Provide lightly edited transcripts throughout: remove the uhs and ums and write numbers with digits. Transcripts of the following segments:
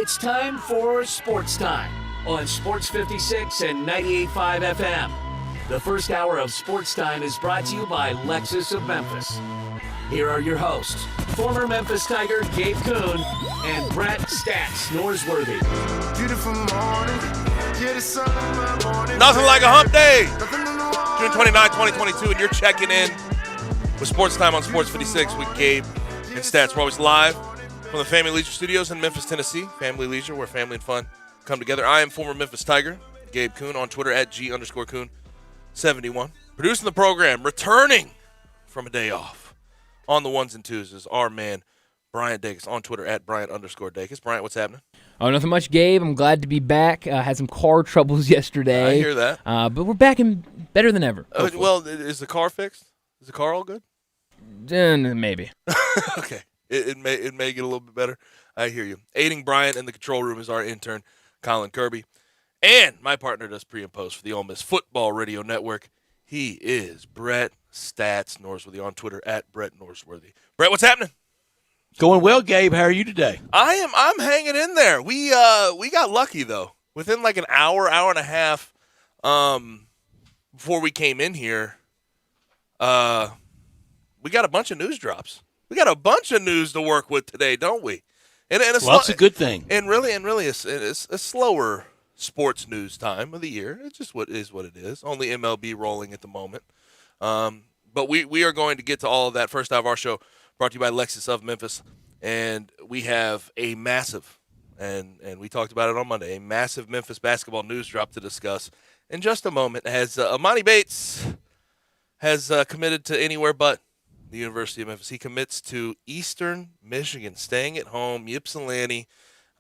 It's time for Sportstime on Sports56 and 98.5 FM. The first hour of Sportstime is brought to you by Lexus of Memphis. Here are your hosts, former Memphis Tiger Gabe Kuhn and Brett Stats Norsworthy. Beautiful morning, yeah, the sun in my morning. Nothing like a hump day. June 29, 2022, and you're checking in with Sportstime on Sports56 with Gabe and Stats. We're always live from the Family Leisure Studios in Memphis, Tennessee. Family Leisure, where family and fun come together. I am former Memphis Tiger Gabe Kuhn, on Twitter at G_Kuhn71. Producing the program, returning from a day off on the ones and twos is our man, Bryant Dacus, on Twitter at Bryant_Dacus. Bryant, what's happening? Oh, nothing much, Gabe. I'm glad to be back. Had some car troubles yesterday. I hear that. But we're back and better than ever. Well, is the car fixed? Is the car all good? Maybe. Okay. It may get a little bit better. I hear you. Aiding Bryant in the control room is our intern, Colin Kirby. And my partner does pre and post for the Ole Miss Football Radio Network. He is Brett Stats Norsworthy, on Twitter at Brett Norsworthy. Brett, what's happening? Going well, Gabe. How are you today? I'm hanging in there. We got lucky though. Within like an hour and a half before we came in here, we got a bunch of news drops. We got a bunch of news to work with today, don't we? And that's a good thing. And really, it's a slower sports news time of the year. It's just what it is. Only MLB rolling at the moment. But we are going to get to all of that. First out of our show, brought to you by Lexus of Memphis. And we have a massive, and we talked about it on Monday, a massive Memphis basketball news drop to discuss in just a moment, as Amani Bates has committed to anywhere but the University of Memphis. He commits to Eastern Michigan, staying at home. Ypsilanti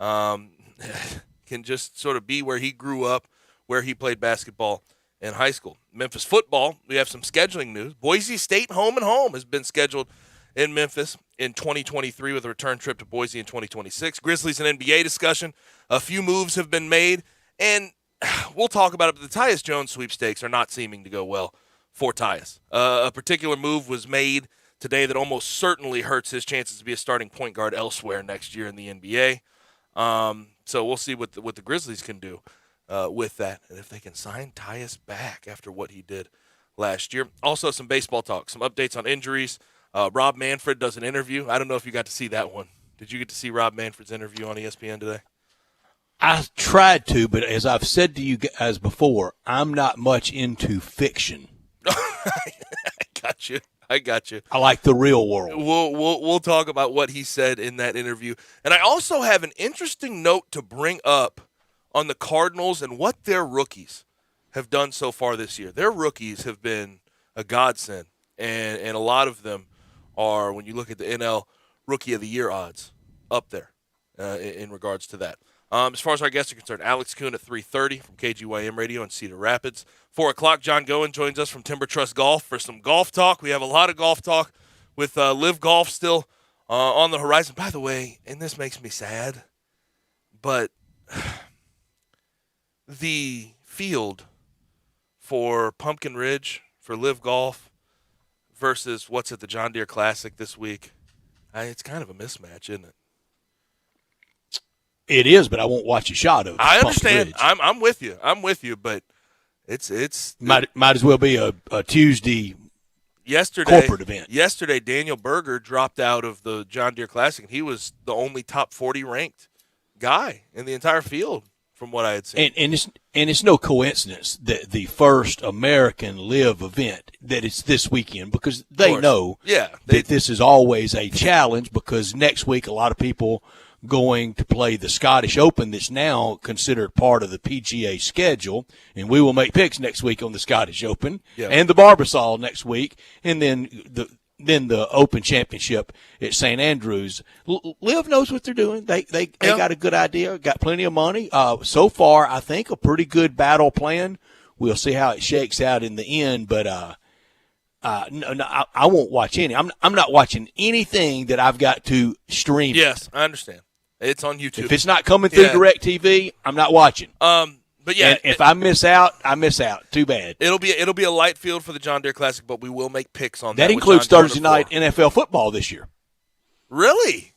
can just sort of be where he grew up, where he played basketball in high school. Memphis football, we have some scheduling news. Boise State home and home has been scheduled in Memphis in 2023 with a return trip to Boise in 2026. Grizzlies and NBA discussion. A few moves have been made, and we'll talk about it, but the Tyus Jones sweepstakes are not seeming to go well for Tyus. A particular move was made today that almost certainly hurts his chances to be a starting point guard elsewhere next year in the NBA. So we'll see what the Grizzlies can do with that, and if they can sign Tyus back after what he did last year. Also, some baseball talk, some updates on injuries. Rob Manfred does an interview. I don't know if you got to see that one. Did you get to see Rob Manfred's interview on ESPN today? I tried to, but as I've said to you guys before, I'm not much into fiction. I got you. I like the real world. We'll talk about what he said in that interview. And I also have an interesting note to bring up on the Cardinals and what their rookies have done so far this year. Their rookies have been a godsend, and a lot of them are, when you look at the NL Rookie of the Year odds, up there in regards to that. As far as our guests are concerned, Alex Kuhn at 3:30 from KGYM Radio in Cedar Rapids. 4 o'clock, John Goen joins us from Timber Trust Golf for some golf talk. We have a lot of golf talk with Live Golf still on the horizon. By the way, and this makes me sad, but the field for Pumpkin Ridge, for Live Golf, versus what's at the John Deere Classic this week, it's kind of a mismatch, isn't it? It is, but I won't watch a shot of it. I understand. I'm with you, but it's might as well be a Tuesday corporate event. Yesterday, Daniel Berger dropped out of the John Deere Classic, and he was the only top 40 ranked guy in the entire field from what I had seen. And it's no coincidence that the first American Live event that it's this weekend, because they know that this is always a challenge, because next week a lot of people going to play the Scottish Open that's now considered part of the PGA schedule, and we will make picks next week on the Scottish Open and the Barbasol next week, and then the Open Championship at St. Andrews. Liv knows what they're doing. They got a good idea, got plenty of money. So far, I think a pretty good battle plan. We'll see how it shakes out in the end, but no, I won't watch any. I'm not watching anything that I've got to stream. Yes, I understand. It's on YouTube. If it's not coming through DirecTV, I'm not watching. But yeah, and if I miss out, I miss out. Too bad. It'll be a light field for the John Deere Classic, but we will make picks on that. That includes Thursday night NFL football this year. Really?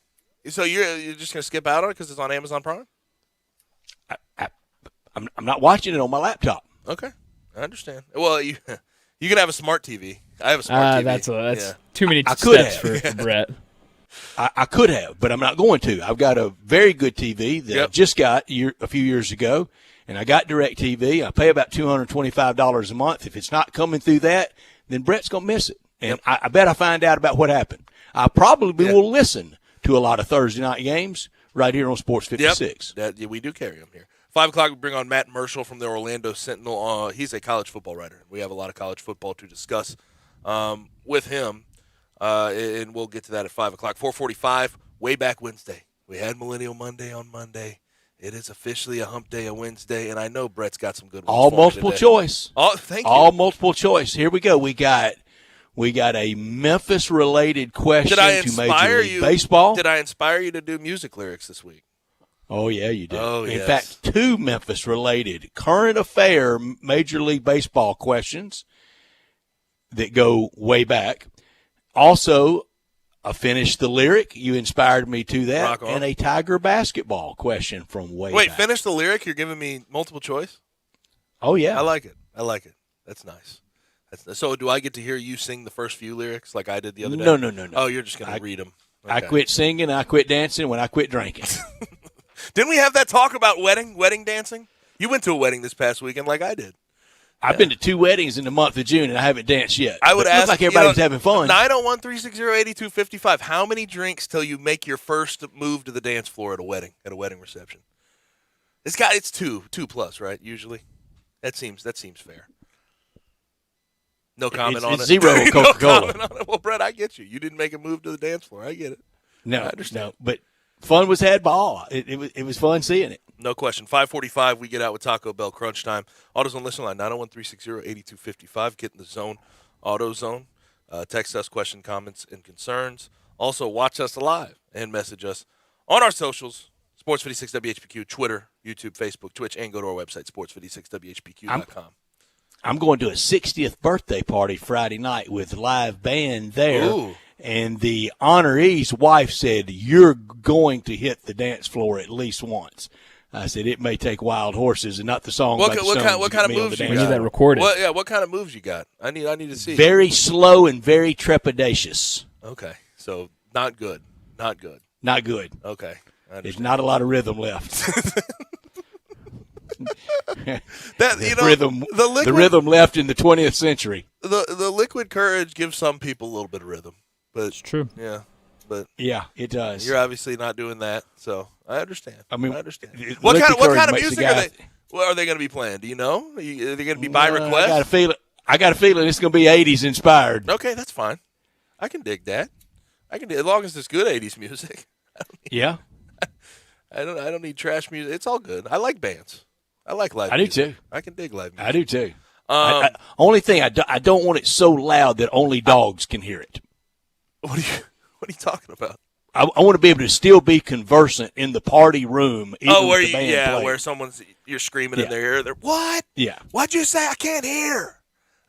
So you're just going to skip out on it because it's on Amazon Prime? I'm not watching it on my laptop. Okay, I understand. Well, you can have a smart TV. I have a smart TV. That's too many I could steps have. for Brett. I could have, but I'm not going to. I've got a very good TV that I just got a few years ago, and I got DirecTV. I pay about $225 a month. If it's not coming through that, then Brett's going to miss it. And I bet I find out about what happened. I probably will listen to a lot of Thursday night games right here on Sports 56. Yep. We do carry them here. 5 o'clock, we bring on Matt Marshall from the Orlando Sentinel. He's a college football writer. We have a lot of college football to discuss with him, and we'll get to that at 5 o'clock. 4:45, way back Wednesday. We had Millennial Monday on Monday. It is officially a hump day, a Wednesday, and I know Brett's got some good ones. All multiple choice. Thank you. All multiple choice. Here we go. We got a Memphis-related question to Major League Baseball. Did I inspire you to do music lyrics this week? Oh, yeah, you did. Oh, yes. In fact, 2 Memphis-related current affair Major League Baseball questions that go way back. Also, I finished the lyric. You inspired me to that. And a Tiger basketball question from way back. Wait, finish the lyric? You're giving me multiple choice? Oh, yeah. I like it. That's nice. So do I get to hear you sing the first few lyrics like I did the other day? No. Oh, you're just going to read them. Okay. I quit singing. I quit dancing when I quit drinking. Didn't we have that talk about wedding dancing? You went to a wedding this past weekend like I did. I've been to 2 weddings in the month of June, and I haven't danced yet. I would ask, like everybody was having fun. 901-360-8255. How many drinks till you make your first move to the dance floor at a wedding reception? It's two plus, right? Usually, that seems fair. No comment on it. Zero Coca-Cola. No comment on it. Well, Brett, I get you. You didn't make a move to the dance floor. I get it. No, I understand. No, but fun was had by all. It was fun seeing it. No question. 5:45, we get out with Taco Bell crunch time. AutoZone listen line 901-360-8255. Get in the zone, AutoZone. Text us question, comments, and concerns. Also, watch us live and message us on our socials. Sports56 WHPQ, Twitter, YouTube, Facebook, Twitch, and go to our website, sports56whpq.com. I'm going to a 60th birthday party Friday night with live band there. Ooh. And the honoree's wife said, "You're going to hit the dance floor at least once." I said, "It may take Wild Horses and not the song." What kind of moves you got? We need that recorded. What kind of moves you got? I need to see. Very slow and very trepidatious. Okay, so not good. Not good. Okay, there's not a lot of rhythm left. The rhythm left in the 20th century. The liquid courage gives some people a little bit of rhythm, but it's true. Yeah, but yeah, it does. You're obviously not doing that, so I understand. I understand. What kind of music are they going to be playing? Do you know? Are they going to be by request? I got a feeling it's going to be 80s inspired. Okay, that's fine. I can dig that. As long as it's good 80s music. I don't need trash music. It's all good. I like bands. I like live music. I do too. I can dig live music. I do too. Only thing, I don't want it so loud that only dogs can hear it. What are you talking about? I want to be able to still be conversant in the party room. Where you're screaming in their ear. They're, what? Yeah. What'd you say? I can't hear.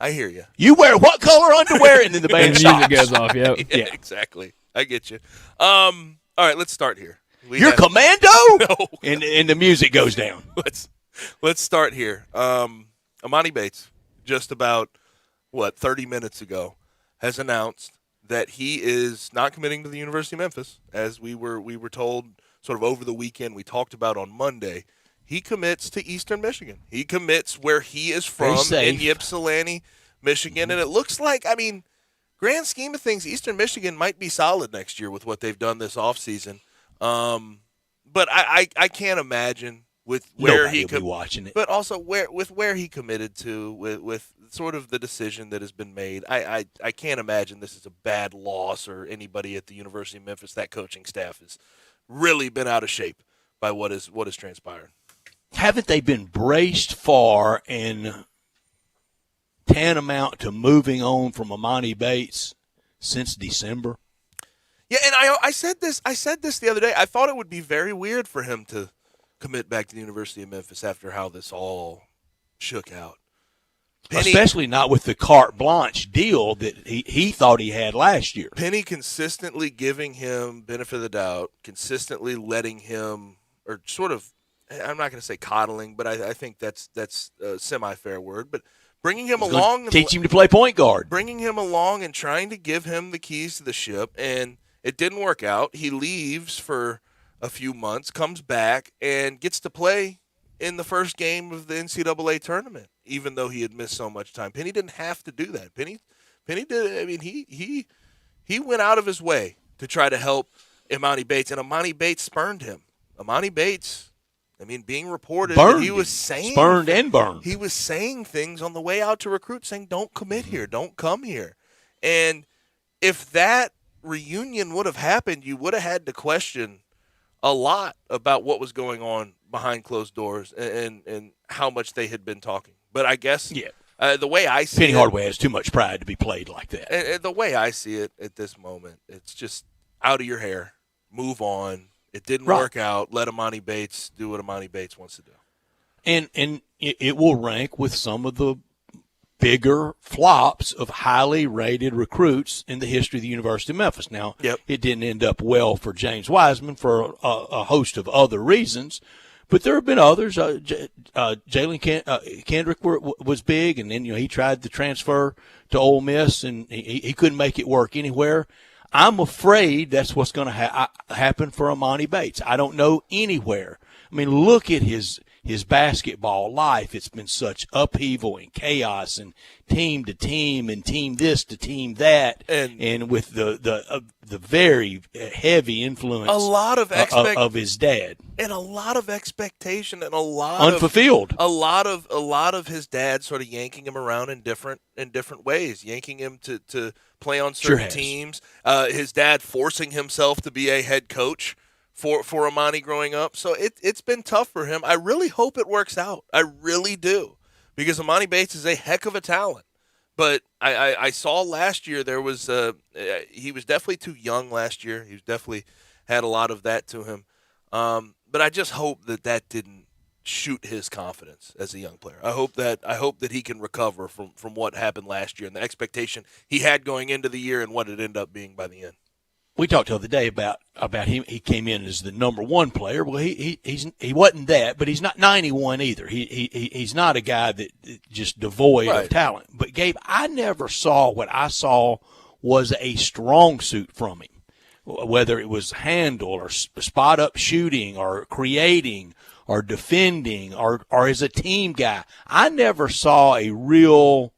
I hear you. You wear what color underwear? And then the band stops. Music goes off. Yep. Yeah, exactly. I get you. All right, let's start here. You're commando? No. And the music goes down. Let's start here. Amani Bates, just about 30 minutes ago, has announced that he is not committing to the University of Memphis, as we were told sort of over the weekend. We talked about on Monday. He commits to Eastern Michigan. He commits where he is from in Ypsilanti, Michigan, and it looks like, grand scheme of things, Eastern Michigan might be solid next year with what they've done this offseason. But I can't imagine with where he could watching it, but also where he committed to with sort of the decision that has been made. I can't imagine this is a bad loss or anybody at the University of Memphis. That coaching staff has really been out of shape by what has transpired. Haven't they been braced for and tantamount to moving on from Amani Bates since December? Yeah, and I said this the other day. I thought it would be very weird for him to commit back to the University of Memphis after how this all shook out. Especially not with the carte blanche deal that he thought he had last year. Penny consistently giving him benefit of the doubt, consistently letting him, or sort of I'm not going to say coddling, but I think that's a semi-fair word. But bringing him along, teach him to play point guard, bringing him along and trying to give him the keys to the ship, and it didn't work out. He leaves for a few months, comes back, and gets to play in the first game of the NCAA tournament, even though he had missed so much time. Penny didn't have to do that. Penny did. I mean, he went out of his way to try to help Imani Bates, and Imani Bates spurned him. Imani Bates, I mean, being reported that he was saying spurned and burned. He was saying things on the way out to recruit, saying, "Don't commit here, don't come here." And if that reunion would have happened, you would have had to question a lot about what was going on behind closed doors and how much they had been talking. But I guess the way I see Penny Hardaway has too much pride to be played like that. And the way I see it at this moment, it's just out of your hair, move on. It didn't work out. Let Imani Bates do what Imani Bates wants to do. And it will rank with some of the bigger flops of highly rated recruits in the history of the University of Memphis. Now, It didn't end up well for James Wiseman for a host of other reasons, but there have been others. Jalen Kendrick was big, and then he tried to transfer to Ole Miss, and he couldn't make it work anywhere. I'm afraid that's what's going to happen for Imani Bates. I don't know anywhere. I mean, look at his basketball life. It's been such upheaval and chaos and team to team and team this to team that, and with the very heavy influence of his dad, and a lot of expectation and a lot unfulfilled. A lot of his dad sort of yanking him around in different ways, yanking him to play on certain teams. His dad forcing himself to be a head coach for Imani growing up. So it's been tough for him. I really hope it works out. I really do. Because Imani Bates is a heck of a talent. But I saw last year there was he was definitely too young last year. He definitely had a lot of that to him. But I just hope that didn't shoot his confidence as a young player. I hope that he can recover from what happened last year and the expectation he had going into the year and what it ended up being by the end. We talked the other day about him. He came in as the number one player. Well, he wasn't that, but he's not 91 either. He's not a guy that just devoid of talent. But Gabe, I never saw what I saw was a strong suit from him, whether it was handle or spot up shooting or creating or defending or as a team guy. I never saw a real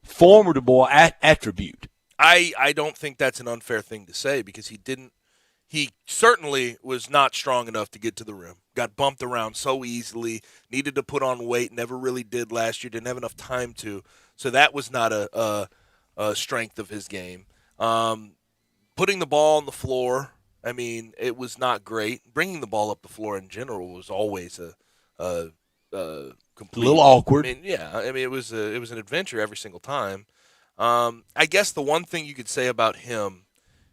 formidable attribute. I don't think that's an unfair thing to say because he certainly was not strong enough to get to the rim. Got bumped around so easily, needed to put on weight, never really did last year, didn't have enough time to. So that was not a strength of his game. Putting the ball on the floor, I mean, it was not great. Bringing the ball up the floor in general was always a complete, little awkward. It was an adventure every single time. I guess the one thing you could say about him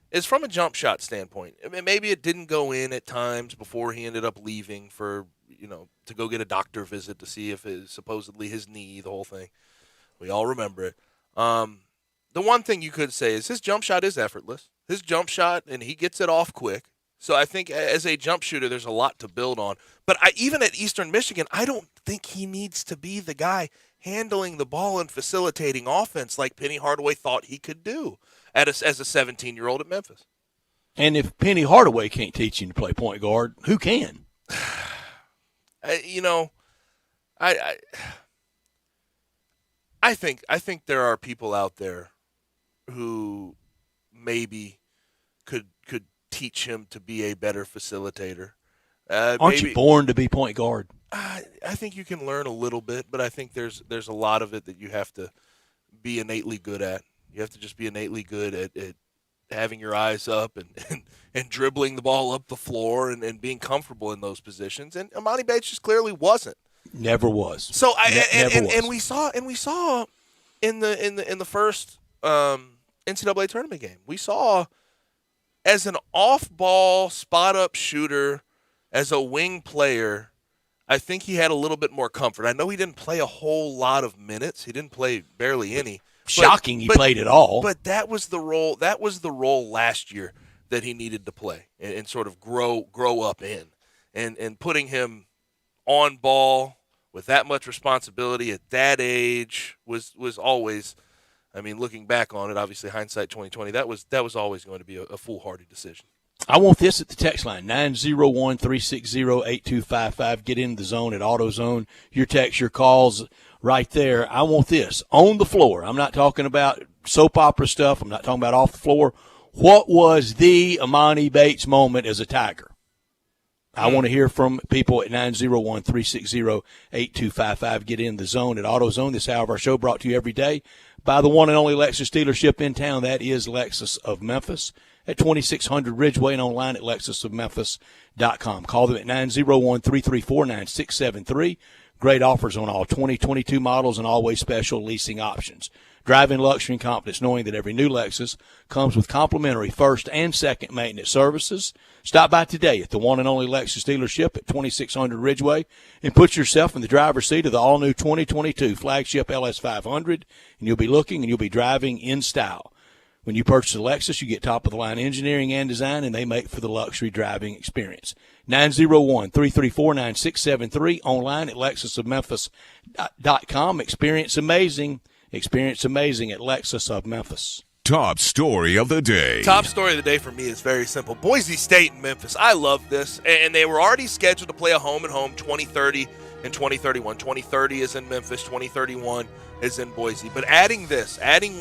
is from a jump shot standpoint. I mean, maybe it didn't go in at times before he ended up leaving for, to go get a doctor visit to see if supposedly his knee, the whole thing. We all remember it. The one thing you could say is his jump shot is effortless. His jump shot, and he gets it off quick. So I think as a jump shooter, there's a lot to build on. But even at Eastern Michigan, I don't think he needs to be the guy handling the ball and facilitating offense like Penny Hardaway thought he could do as a 17-year-old at Memphis. And if Penny Hardaway can't teach him to play point guard, who can? I think there are people out there who maybe could teach him to be a better facilitator. Aren't you born to be point guard? I think you can learn a little bit, but I think there's a lot of it that you have to be innately good at. You have to just be innately good at having your eyes up and dribbling the ball up the floor and being comfortable in those positions. And Imani Bates just clearly wasn't. Never was. So we saw in the first NCAA tournament game, we saw as an off-ball spot-up shooter, as a wing player, I think he had a little bit more comfort. I know he didn't play a whole lot of minutes. He didn't play barely any. Shocking, he played it all. But that was the role. That was the role last year that he needed to play and sort of grow up in, and putting him on ball with that much responsibility at that age was always, I mean, looking back on it, obviously hindsight 2020, that was always going to be a foolhardy decision. I want this at the text line, 901-360-8255. Get in the zone at AutoZone. Your text, your calls right there. I want this on the floor. I'm not talking about soap opera stuff. I'm not talking about off the floor. What was the Amani Bates moment as a Tiger? I want to hear from people at 901-360-8255. Get in the zone at AutoZone. This hour of our show brought to you every day by the one and only Lexus dealership in town. That is Lexus of Memphis at 2600 Ridgeway and online at lexusofmemphis.com. Call them at 901-334-9673. Great offers on all 2022 models and always special leasing options. Drive in luxury and confidence knowing that every new Lexus comes with complimentary first and second maintenance services. Stop by today at the one and only Lexus dealership at 2600 Ridgeway and put yourself in the driver's seat of the all-new 2022 flagship LS500, and you'll be looking and you'll be driving in style. When you purchase a Lexus, you get top-of-the-line engineering and design, and they make for the luxury driving experience. 901-334-9673, online at lexusofmemphis.com. Experience amazing at Lexus of Memphis. Top story of the day. Top story of the day for me is very simple. Boise State and Memphis. I love this. And they were already scheduled to play a home-and-home 2030 and 2031. 2030 is in Memphis. 2031 is in Boise. But adding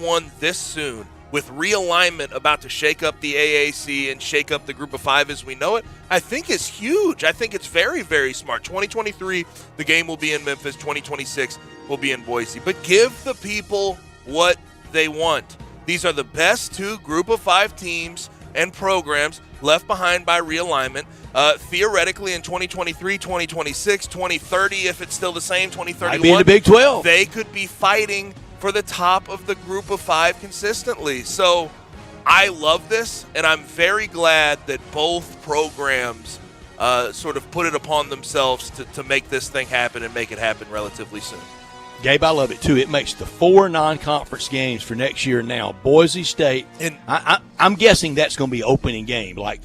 one this soon, with realignment about to shake up the AAC and shake up the Group of Five as we know it, I think is huge. I think it's very, very smart. 2023, the game will be in Memphis. 2026 will be in Boise. But give the people what they want. These are the best two Group of Five teams and programs left behind by realignment. Theoretically, in 2023, 2026, 2030, if it's still the same, 2031, might be in the Big 12. They could be fighting for the top of the Group of Five consistently. So I love this, and I'm very glad that both programs sort of put it upon themselves to make this thing happen and make it happen relatively soon. Gabe, I love it, too. It makes the 4 non-conference games for next year now. Boise State, and I'm guessing that's going to be opening game, like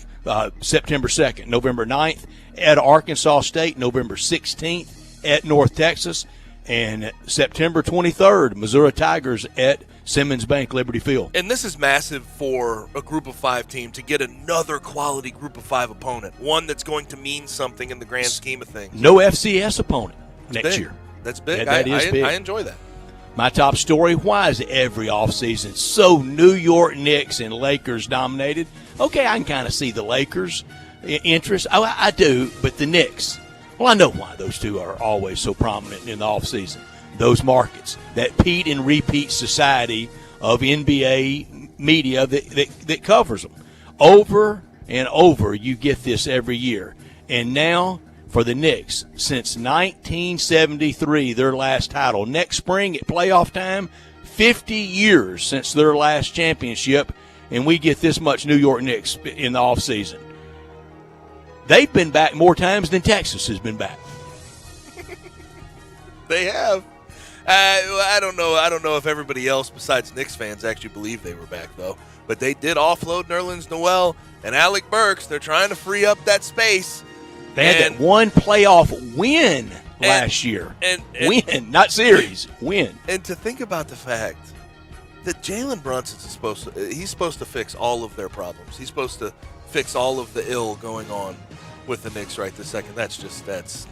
September 2nd, November 9th at Arkansas State, November 16th at North Texas, and September 23rd, Missouri Tigers at Simmons Bank Liberty Field. And this is massive for a Group of Five team to get another quality Group of Five opponent, one that's going to mean something in the grand scheme of things. No FCS opponent next year. That's big. That is big. I enjoy that. My top story, why is every offseason so New York Knicks and Lakers dominated? Okay, I can kind of see the Lakers' interest. Oh, I do, but the Knicks. Well, I know why those two are always so prominent in the offseason. Those markets, that Pete and repeat society of NBA media that covers them. Over and over, you get this every year. And now, for the Knicks, since 1973, their last title. Next spring at playoff time, 50 years since their last championship, and we get this much New York Knicks in the offseason. They've been back more times than Texas has been back. They have. I don't know. I don't know if everybody else besides Knicks fans actually believe they were back, though. But they did offload Nerlens Noel and Alec Burks. They're trying to free up that space. They had that one playoff win last year. Win, not series. Win. And to think about the fact that Jalen Brunson's he's supposed to fix all of their problems. He's supposed to fix all of the ill going on with the Knicks right this second. That's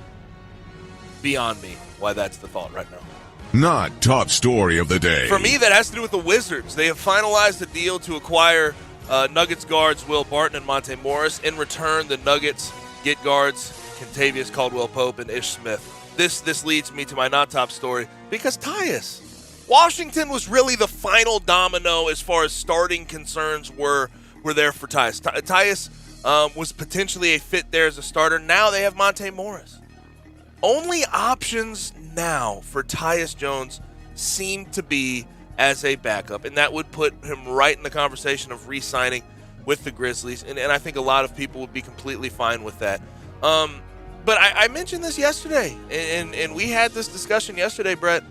beyond me why that's the thought right now. Not top story of the day. For me, that has to do with the Wizards. They have finalized a deal to acquire Nuggets guards Will Barton and Monte Morris. In return, the Nuggets get guards Kentavious Caldwell-Pope and Ish Smith. This leads me to my not top story because Tyus. Washington was really the final domino as far as starting concerns were there for Tyus. Tyus was potentially a fit there as a starter. Now they have Monte Morris. Only options now for Tyus Jones seem to be as a backup, and that would put him right in the conversation of re-signing with the Grizzlies, and I think a lot of people would be completely fine with that. But I mentioned this yesterday, and we had this discussion yesterday, Brett.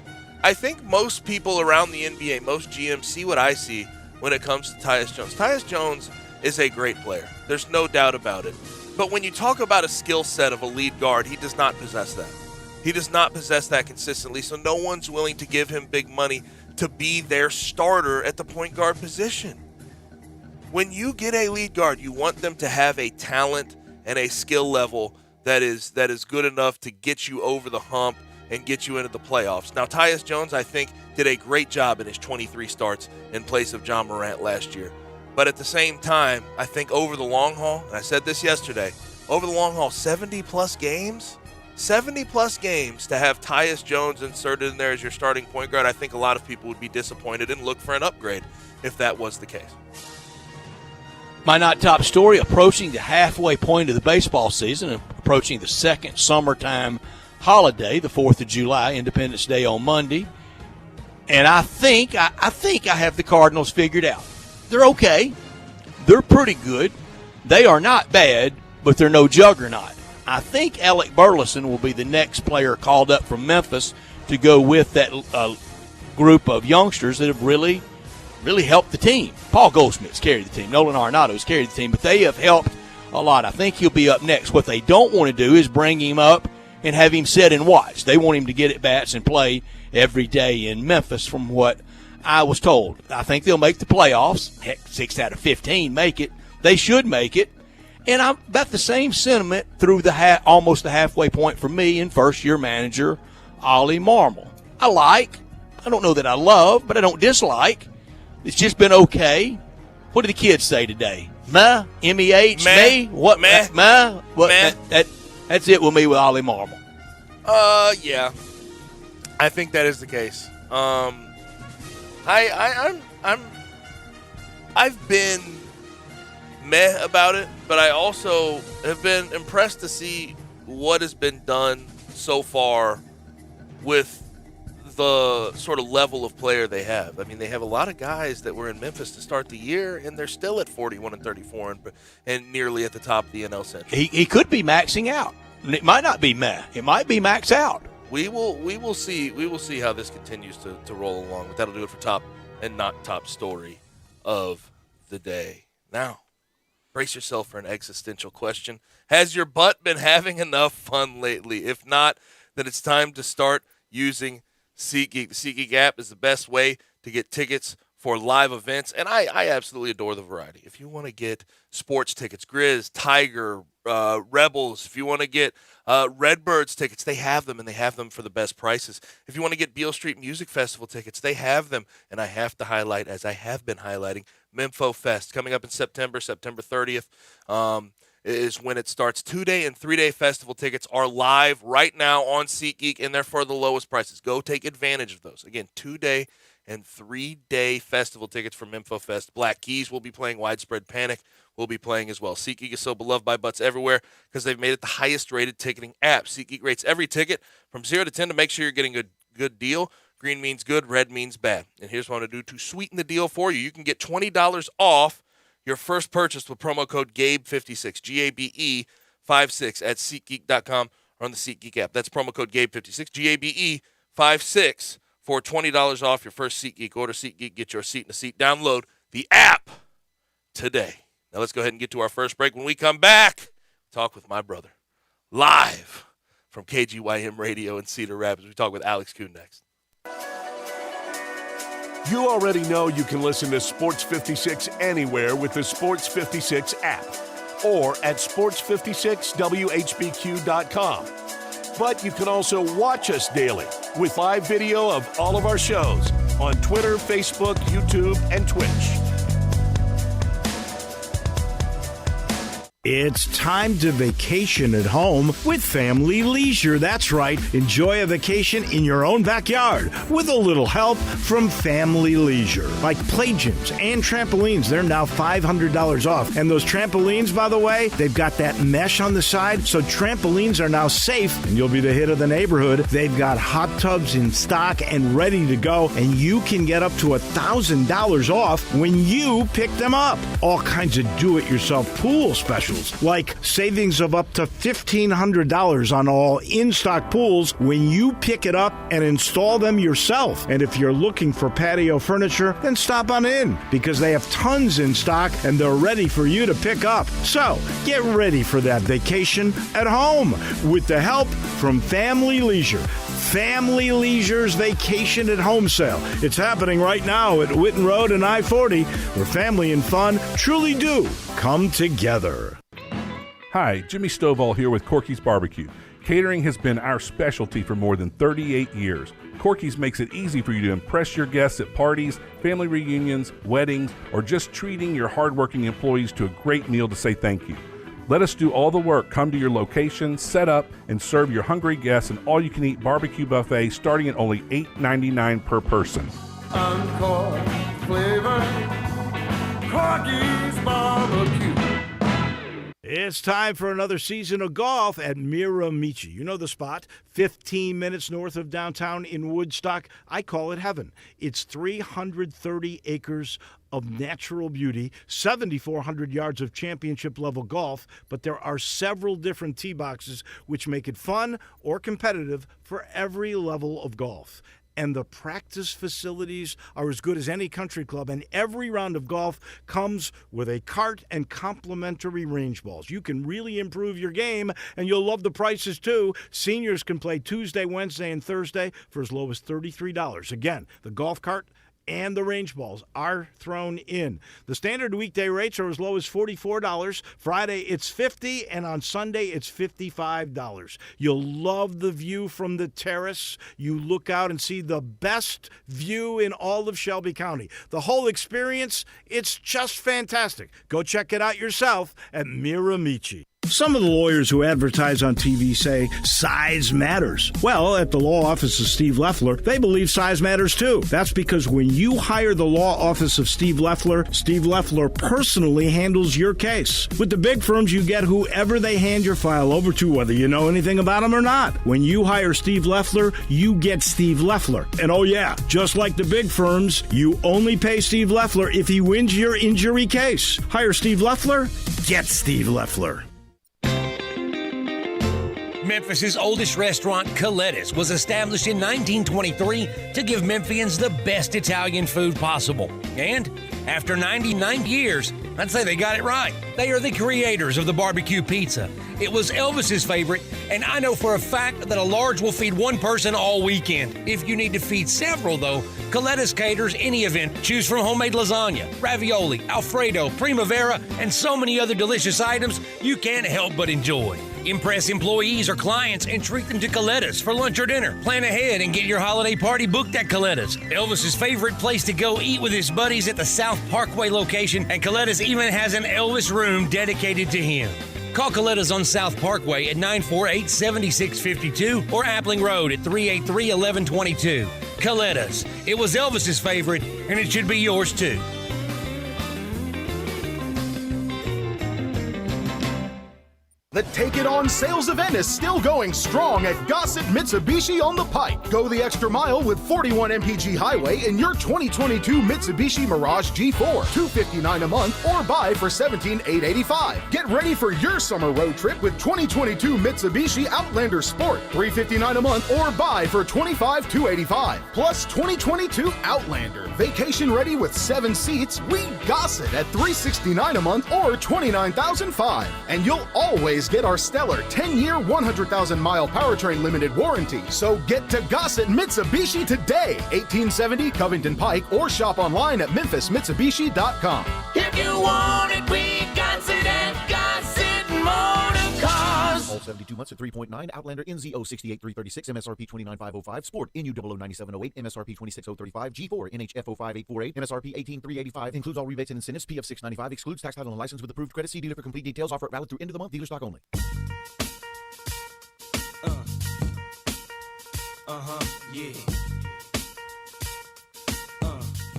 I think most people around the NBA, most GMs, see what I see when it comes to Tyus Jones. Tyus Jones is a great player. There's no doubt about it. But when you talk about a skill set of a lead guard, he does not possess that. He does not possess that consistently, so no one's willing to give him big money to be their starter at the point guard position. When you get a lead guard, you want them to have a talent and a skill level that is good enough to get you over the hump and get you into the playoffs. Now, Tyus Jones, I think, did a great job in his 23 starts in place of John Morant last year. But at the same time, I think over the long haul, and I said this yesterday, over the long haul, 70-plus games to have Tyus Jones inserted in there as your starting point guard, I think a lot of people would be disappointed and look for an upgrade if that was the case. My not top story, approaching the halfway point of the baseball season, approaching the second summertime holiday, the 4th of July, Independence Day on Monday. And I think I have the Cardinals figured out. They're okay. They're pretty good. They are not bad, but they're no juggernaut. I think Alec Burleson will be the next player called up from Memphis to go with that group of youngsters that have really helped the team. Paul Goldsmith's carried the team. Nolan Arenado's carried the team, but they have helped a lot. I think he'll be up next. What they don't want to do is bring him up and have him sit and watch. They want him to get at bats and play every day in Memphis, from what I was told. I think they'll make the playoffs. Heck, 6 out of 15 make it. They should make it. And I'm about the same sentiment through the almost the halfway point for me and first-year manager Ollie Marmol. I don't know that I love, but I don't dislike. It's just been okay. What did the kids say today? Meh? M-E-H? Me? What? Meh? What? Meh. That's it with me with Ollie Marmol. Yeah. I think that is the case. I've been meh about it, but I also have been impressed to see what has been done so far with the sort of level of player they have. I mean, they have a lot of guys that were in Memphis to start the year, and they're still at 41-34 and nearly at the top of the NL Central. He could be maxing out. It might not be meh. It might be max out. We will see. We will see how this continues to roll along. But that'll do it for top and not top story of the day. Now, brace yourself for an existential question. Has your butt been having enough fun lately? If not, then it's time to start using SeatGeek. The SeatGeek app is the best way to get tickets for live events, and I absolutely adore the variety. If you want to get sports tickets, Grizz, Tiger, Rebels, if you want to get Redbirds tickets, they have them, and they have them for the best prices. If you want to get Beale Street Music Festival tickets, they have them, and I have to highlight, as I have been highlighting, Memphis Fest coming up in September 30th. Is when it starts. 2-day and 3-day festival tickets are live right now on SeatGeek, and they're for the lowest prices. Go take advantage of those. Again, 2-day and 3-day festival tickets for Memphis Fest. Black Keys will be playing. Widespread Panic will be playing as well. SeatGeek is so beloved by butts everywhere because they've made it the highest-rated ticketing app. SeatGeek rates every ticket from 0 to 10 to make sure you're getting a good deal. Green means good, red means bad. And here's what I'm going to do to sweeten the deal for you. You can get $20 off your first purchase with promo code GABE56, GABE56 at SeatGeek.com or on the SeatGeek app. That's promo code GABE56, GABE56 for $20 off your first SeatGeek order. SeatGeek, get your seat in a seat. Download the app today. Now let's go ahead and get to our first break. When we come back, talk with my brother live from KGYM Radio in Cedar Rapids. We talk with Alex Kuhn next. You already know you can listen to Sports 56 anywhere with the Sports 56 app or at sports56whbq.com. But you can also watch us daily with live video of all of our shows on Twitter, Facebook, YouTube, and Twitch. It's time to vacation at home with Family Leisure. That's right. Enjoy a vacation in your own backyard with a little help from Family Leisure. Like play gyms and trampolines, they're now $500 off. And those trampolines, by the way, they've got that mesh on the side, so trampolines are now safe and you'll be the hit of the neighborhood. They've got hot tubs in stock and ready to go, and you can get up to $1,000 off when you pick them up. All kinds of do-it-yourself pool specials specials, like savings of up to $1,500 on all in-stock pools when you pick it up and install them yourself. And if you're looking for patio furniture, then stop on in, because they have tons in stock and they're ready for you to pick up. So get ready for that vacation at home with the help from Family Leisure. Family Leisure's Vacation at Home sale. It's happening right now at Whitten Road and I-40, where family and fun truly do come together. Hi, Jimmy Stovall here with Corky's Barbecue. Catering has been our specialty for more than 38 years. Corky's makes it easy for you to impress your guests at parties, family reunions, weddings, or just treating your hardworking employees to a great meal to say thank you. Let us do all the work. Come to your location, set up, and serve your hungry guests an all-you-can-eat barbecue buffet starting at only $8.99 per person. Encore flavor, Corky's Barbecue. It's time for another season of golf at Miramichi. You know the spot, 15 minutes north of downtown in Woodstock. I call it heaven. It's 330 acres of natural beauty, 7,400 yards of championship-level golf, but there are several different tee boxes which make it fun or competitive for every level of golf. And the practice facilities are as good as any country club, and every round of golf comes with a cart and complimentary range balls. You can really improve your game, and you'll love the prices too. Seniors can play Tuesday, Wednesday, and Thursday for as low as $33. Again, the golf cart and the range balls are thrown in. The standard weekday rates are as low as $44. Friday, it's $50, and on Sunday, it's $55. You'll love the view from the terrace. You look out and see the best view in all of Shelby County. The whole experience, it's just fantastic. Go check it out yourself at Miramichi. Some of the lawyers who advertise on TV say size matters. Well, at the law office of Steve Leffler, they believe size matters too. That's because when you hire the law office of Steve Leffler personally handles your case. With the big firms, you get whoever they hand your file over to, whether you know anything about them or not. When you hire Steve Leffler, you get Steve Leffler. And oh yeah, just like the big firms, you only pay Steve Leffler if he wins your injury case. Hire Steve Leffler, get Steve Leffler. Memphis's oldest restaurant, Coletti's, was established in 1923 to give Memphians the best Italian food possible. And after 99 years, I'd say they got it right. They are the creators of the barbecue pizza. It was Elvis's favorite, and I know for a fact that a large will feed one person all weekend. If you need to feed several, though, Coletti's caters any event. Choose from homemade lasagna, ravioli, Alfredo, primavera, and so many other delicious items you can't help but enjoy. Impress employees or clients and treat them to Coletti's for lunch or dinner. Plan ahead and get your holiday party booked at Coletti's. Elvis's favorite place to go eat with his buddies at the South Parkway location, and Coletti's even has an Elvis room dedicated to him. Call Coletti's on South Parkway at 948-7652 or Appling Road at 383-1122. Coletti's. It was Elvis's favorite, and it should be yours too. The Take It On sales event is still going strong at Gossett Mitsubishi on the Pike. Go the extra mile with 41 MPG Highway in your 2022 Mitsubishi Mirage G4. $259 a month or buy for $17,885. Get ready for your summer road trip with 2022 Mitsubishi Outlander Sport. $359 a month or buy for $25,285. Plus 2022 Outlander. Vacation ready with 7 seats. We Gossett at $369 a month or $29,005. And you'll always get our stellar 10-year, 100,000-mile powertrain limited warranty. So get to Gossett Mitsubishi today, 1870 Covington Pike, or shop online at memphismitsubishi.com. If you want it, we got it at Gossett Motor Cars. All 72 months at 3.9. Outlander NZO 68336, MSRP 29505. Sport NU 009708, MSRP 26035. G4 NHF 05848, MSRP 18385. Includes all rebates and incentives. PF 695. Excludes tax, title, and license with approved credit. See dealer for complete details. Offer valid through end of the month. Dealer stock only. Yeah.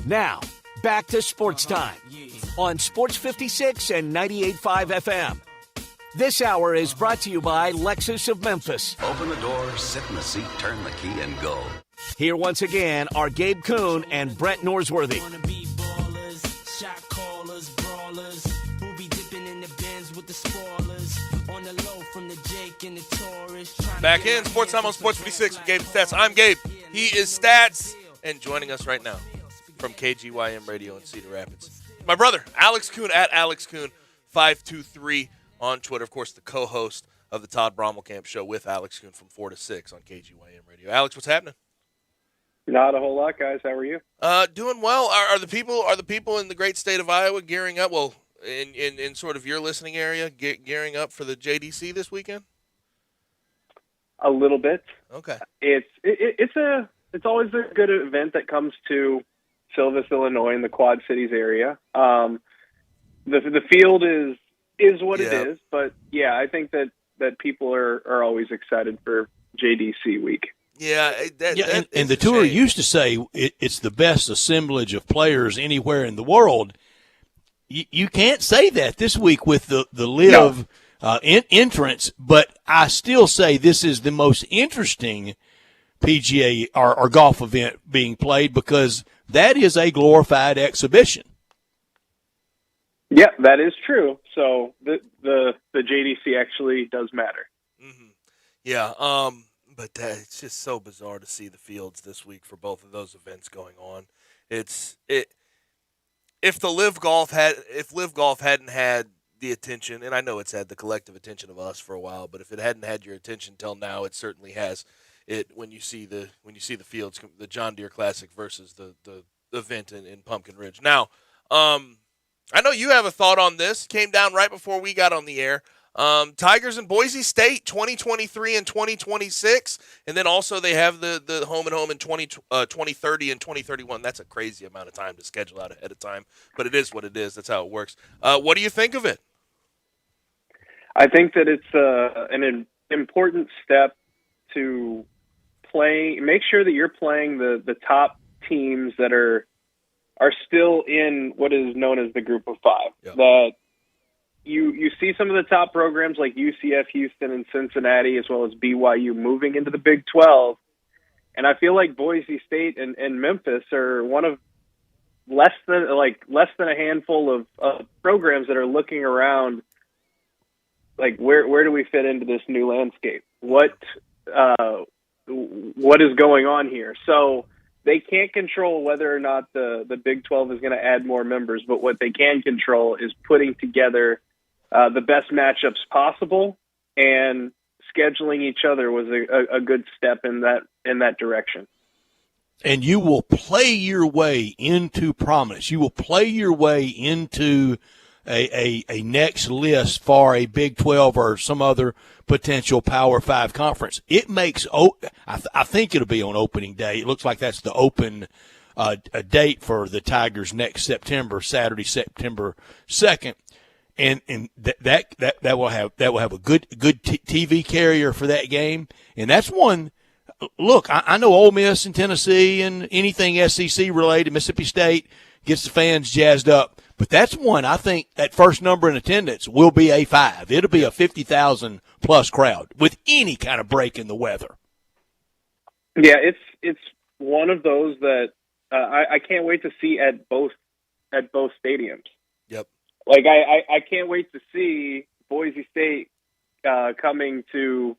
Now, back to Sports Time on Sports 56 and 98.5 FM. This hour is brought to you by Lexus of Memphis. Open the door, sit in the seat, turn the key, and go. Here once again are Gabe Kuhn and Brett Norsworthy. Back in Sports Time on Sports56 with Gabe Stats. I'm Gabe. He is Stats. And joining us right now from KGYM Radio in Cedar Rapids, my brother, Alex Kuhn, at Alex Kuhn 523 on Twitter. Of course, the co-host of the Todd Brommelkamp Show with Alex Kuhn from 4 to 6 on KGYM Radio. Alex, what's happening? Not a whole lot, guys. How are you? Doing well. Are the people in the great state of Iowa gearing up? Well, in sort of your listening area, gearing up for the JDC this weekend? A little bit. Okay. It's always a good event that comes to Silvis, Illinois, in the Quad Cities area. The field is what it is, but yeah, I think that people are always excited for JDC week. Yeah, and the tour used to say it's the best assemblage of players anywhere in the world. You can't say that this week with the live entrance, but I still say this is the most interesting PGA or golf event being played because that is a glorified exhibition. Yeah, that is true. So the JDC actually does matter. Mm-hmm. Yeah, but it's just so bizarre to see the fields this week for both of those events going on. If Live Golf hadn't had the attention, and I know it's had the collective attention of us for a while, but if it hadn't had your attention till now, it certainly has. When you see the fields, the John Deere Classic versus the event in Pumpkin Ridge. Now, I know you have a thought on this. Came down right before we got on the air. Tigers and Boise State 2023 and 2026, and then also they have the home and home in 2030 and 2031. That's a crazy amount of time to schedule out ahead of time, but it is what it is. That's how it works. What do you think of it? I think that it's an important step to make sure that you're playing the top teams that are still in what is known as the Group of Five. Yeah. That you see some of the top programs like UCF, Houston, and Cincinnati, as well as BYU moving into the Big 12. And I feel like Boise State and Memphis are one of less than a handful of programs that are looking around like where do we fit into this new landscape? What is going on here? So they can't control whether or not the Big 12 is going to add more members, but what they can control is putting together the best matchups possible, and scheduling each other was a good step in that direction. And you will play your way into prominence. You will play your way into a next list for a Big 12 or some other potential Power 5 conference. It makes I think it'll be on opening day. It looks like that's the open a date for the Tigers next September, Saturday, September 2nd. And that will have a good TV carrier for that game. And that's one. Look, I know Ole Miss and Tennessee and anything SEC related, Mississippi State gets the fans jazzed up. But that's one I think that first number in attendance will be a 5. It'll be a 50,000 plus crowd with any kind of break in the weather. Yeah, it's one of those that I can't wait to see at both stadiums. Yep. Like I can't wait to see Boise State coming to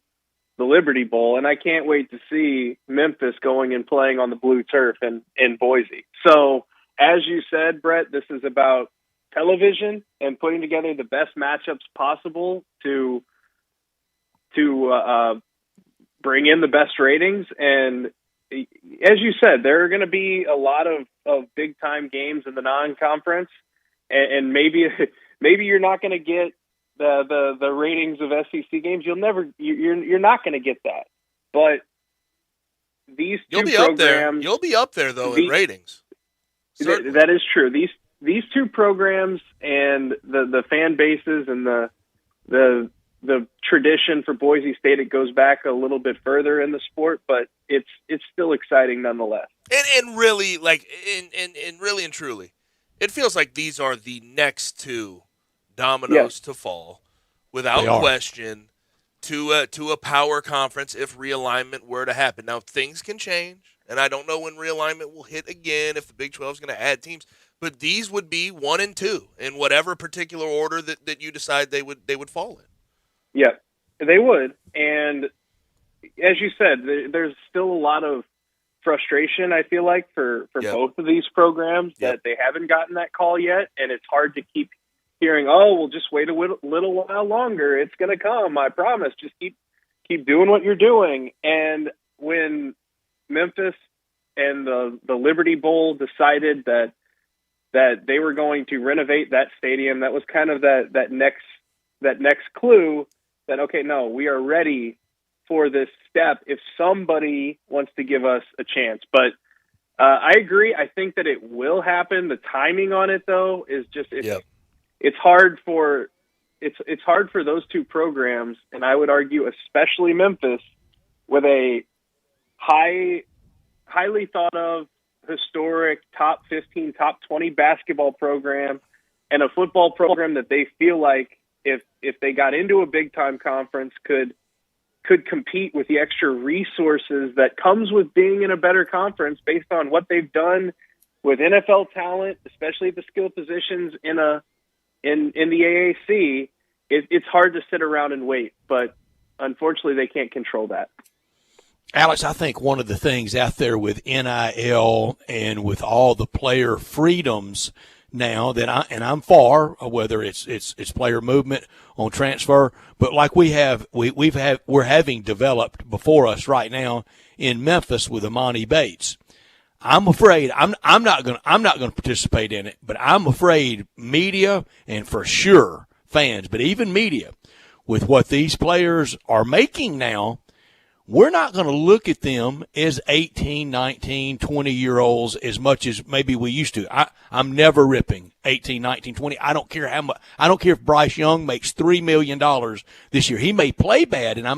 the Liberty Bowl, and I can't wait to see Memphis going and playing on the blue turf in Boise. So, as you said, Brett, this is about television and putting together the best matchups possible to bring in the best ratings. And as you said, there are going to be a lot of big time games in the non-conference, and maybe you're not going to get the ratings of SEC games. You're not going to get that. But these two programs, you'll be up there though in ratings. That is true. These two programs and the fan bases and the tradition for Boise State, it goes back a little bit further in the sport, but it's still exciting nonetheless. And really, really and truly, it feels like these are the next two dominoes to fall, without question, to a power conference if realignment were to happen. Now, things can change, and I don't know when realignment will hit again, if the Big 12 is going to add teams, But these would be 1 and 2 in whatever particular order that you decide they would fall in. Yeah, they would. And as you said, there's still a lot of frustration, I feel like, for both of these programs that they haven't gotten that call yet. And it's hard to keep hearing, oh, we'll just wait a little while longer. It's going to come. I promise. Just keep doing what you're doing. And when Memphis and the Liberty Bowl decided that they were going to renovate that stadium, that was kind of that next clue that, okay, no, we are ready for this step if somebody wants to give us a chance. But I agree. I think that it will happen. The timing on it, though, is just it's hard for those two programs, and I would argue especially Memphis, with a highly thought of, historic top 15, top 20 basketball program, and a football program that they feel like if they got into a big time conference could compete with the extra resources that comes with being in a better conference based on what they've done with NFL talent, especially at the skill positions in the AAC. It's hard to sit around and wait, but unfortunately they can't control that. Alex, I think one of the things out there with NIL and with all the player freedoms now that I'm for, whether it's player movement on transfer, but like we're having developed before us right now in Memphis with Amani Bates. I'm afraid I'm not going to participate in it, but I'm afraid media and for sure fans, but even media, with what these players are making now, we're not going to look at them as 18, 19, 20-year-olds as much as maybe we used to. I'm never ripping 18, 19, 20. I don't care how much. I don't care if Bryce Young makes $3 million this year. He may play bad, and I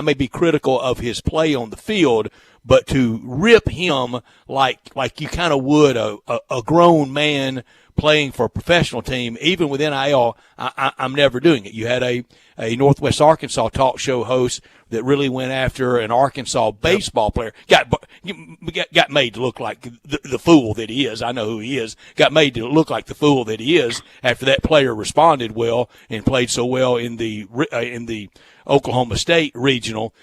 may be critical of his play on the field, but to rip him like you kind of would a grown man playing for a professional team, even with NIL, I'm never doing it. You had a Northwest Arkansas talk show host that really went after an Arkansas baseball player, got made to look like the fool that he is. I know who he is. Got made to look like the fool that he is after that player responded well and played so well in the Oklahoma State regional.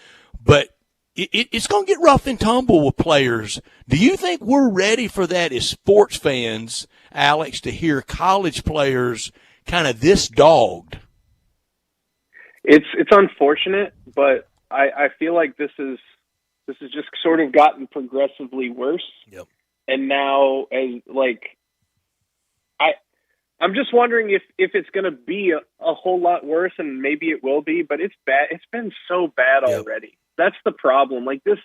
But it's going to get rough and tumble with players. Do you think we're ready for that as sports fans, Alex, to hear college players kind of this dogged? It's unfortunate, but I feel like this is just sort of gotten progressively worse. Yep. And now, I'm just wondering if it's going to be a whole lot worse, and maybe it will be. But it's bad. It's been so bad already. That's the problem. Like this,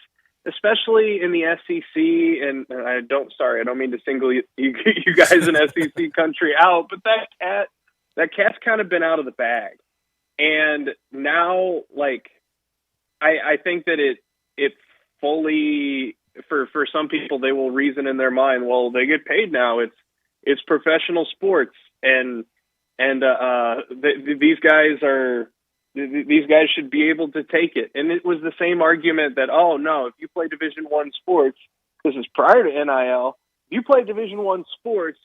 especially in the SEC, and I don't mean to single you guys in SEC country out, but that cat's kind of been out of the bag. And now, I think that it fully, for some people, they will reason in their mind, well, they get paid now. It's professional sports, and these guys should be able to take it. And it was the same argument that, oh no, if you play Division I sports, this is prior to NIL. If you play Division I sports,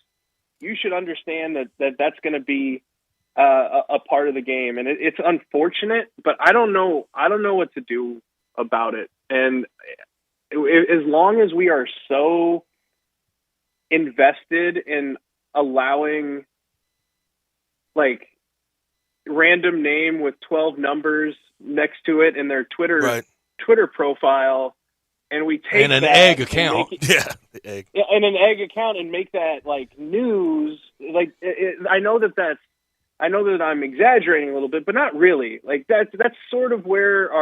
you should understand that's going to be a part of the game, and it's unfortunate, but I don't know what to do about it. And as long as we are so invested in allowing random name with 12 numbers next to it in their Twitter profile, and we take and an egg account, the egg, and an egg account, and make that news. I know that I'm exaggerating a little bit, but not really. That's sort of where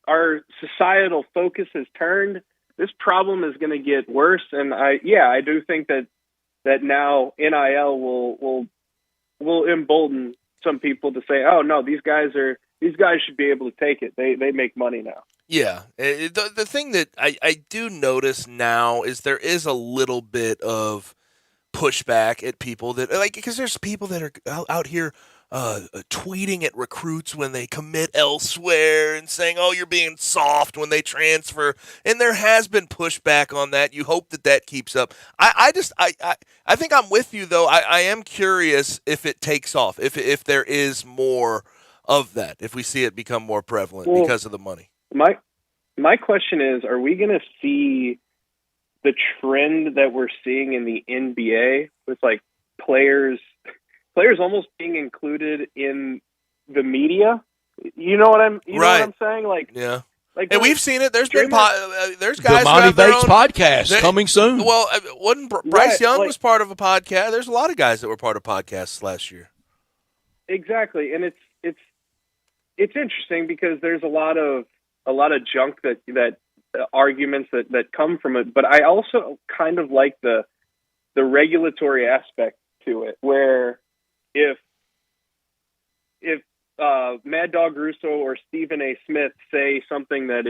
our societal focus has turned. This problem is going to get worse, and I do think that now NIL will embolden some people to say, oh no, these guys should be able to take it. They make money now. Yeah, the thing that I do notice now is there is a little bit of pushback at people that because there's people that are out here tweeting at recruits when they commit elsewhere and saying, "Oh, you're being soft" when they transfer. And there has been pushback on that. You hope that keeps up. I think I'm with you though. I am curious if it takes off, if there is more of that, if we see it become more prevalent because of the money. My question is, are we going to see the trend that we're seeing in the NBA with like players almost being included in the media? You know what I'm saying? Like, yeah. Like, and we've seen it. There's guys the Monty Bates podcast coming soon. Well, wasn't Bryce Young was part of a podcast? There's a lot of guys that were part of podcasts last year. Exactly, and it's interesting because there's a lot of junk that arguments that come from it. But I also kind of like the regulatory aspect to it, where if Mad Dog Russo or Stephen A. Smith say something that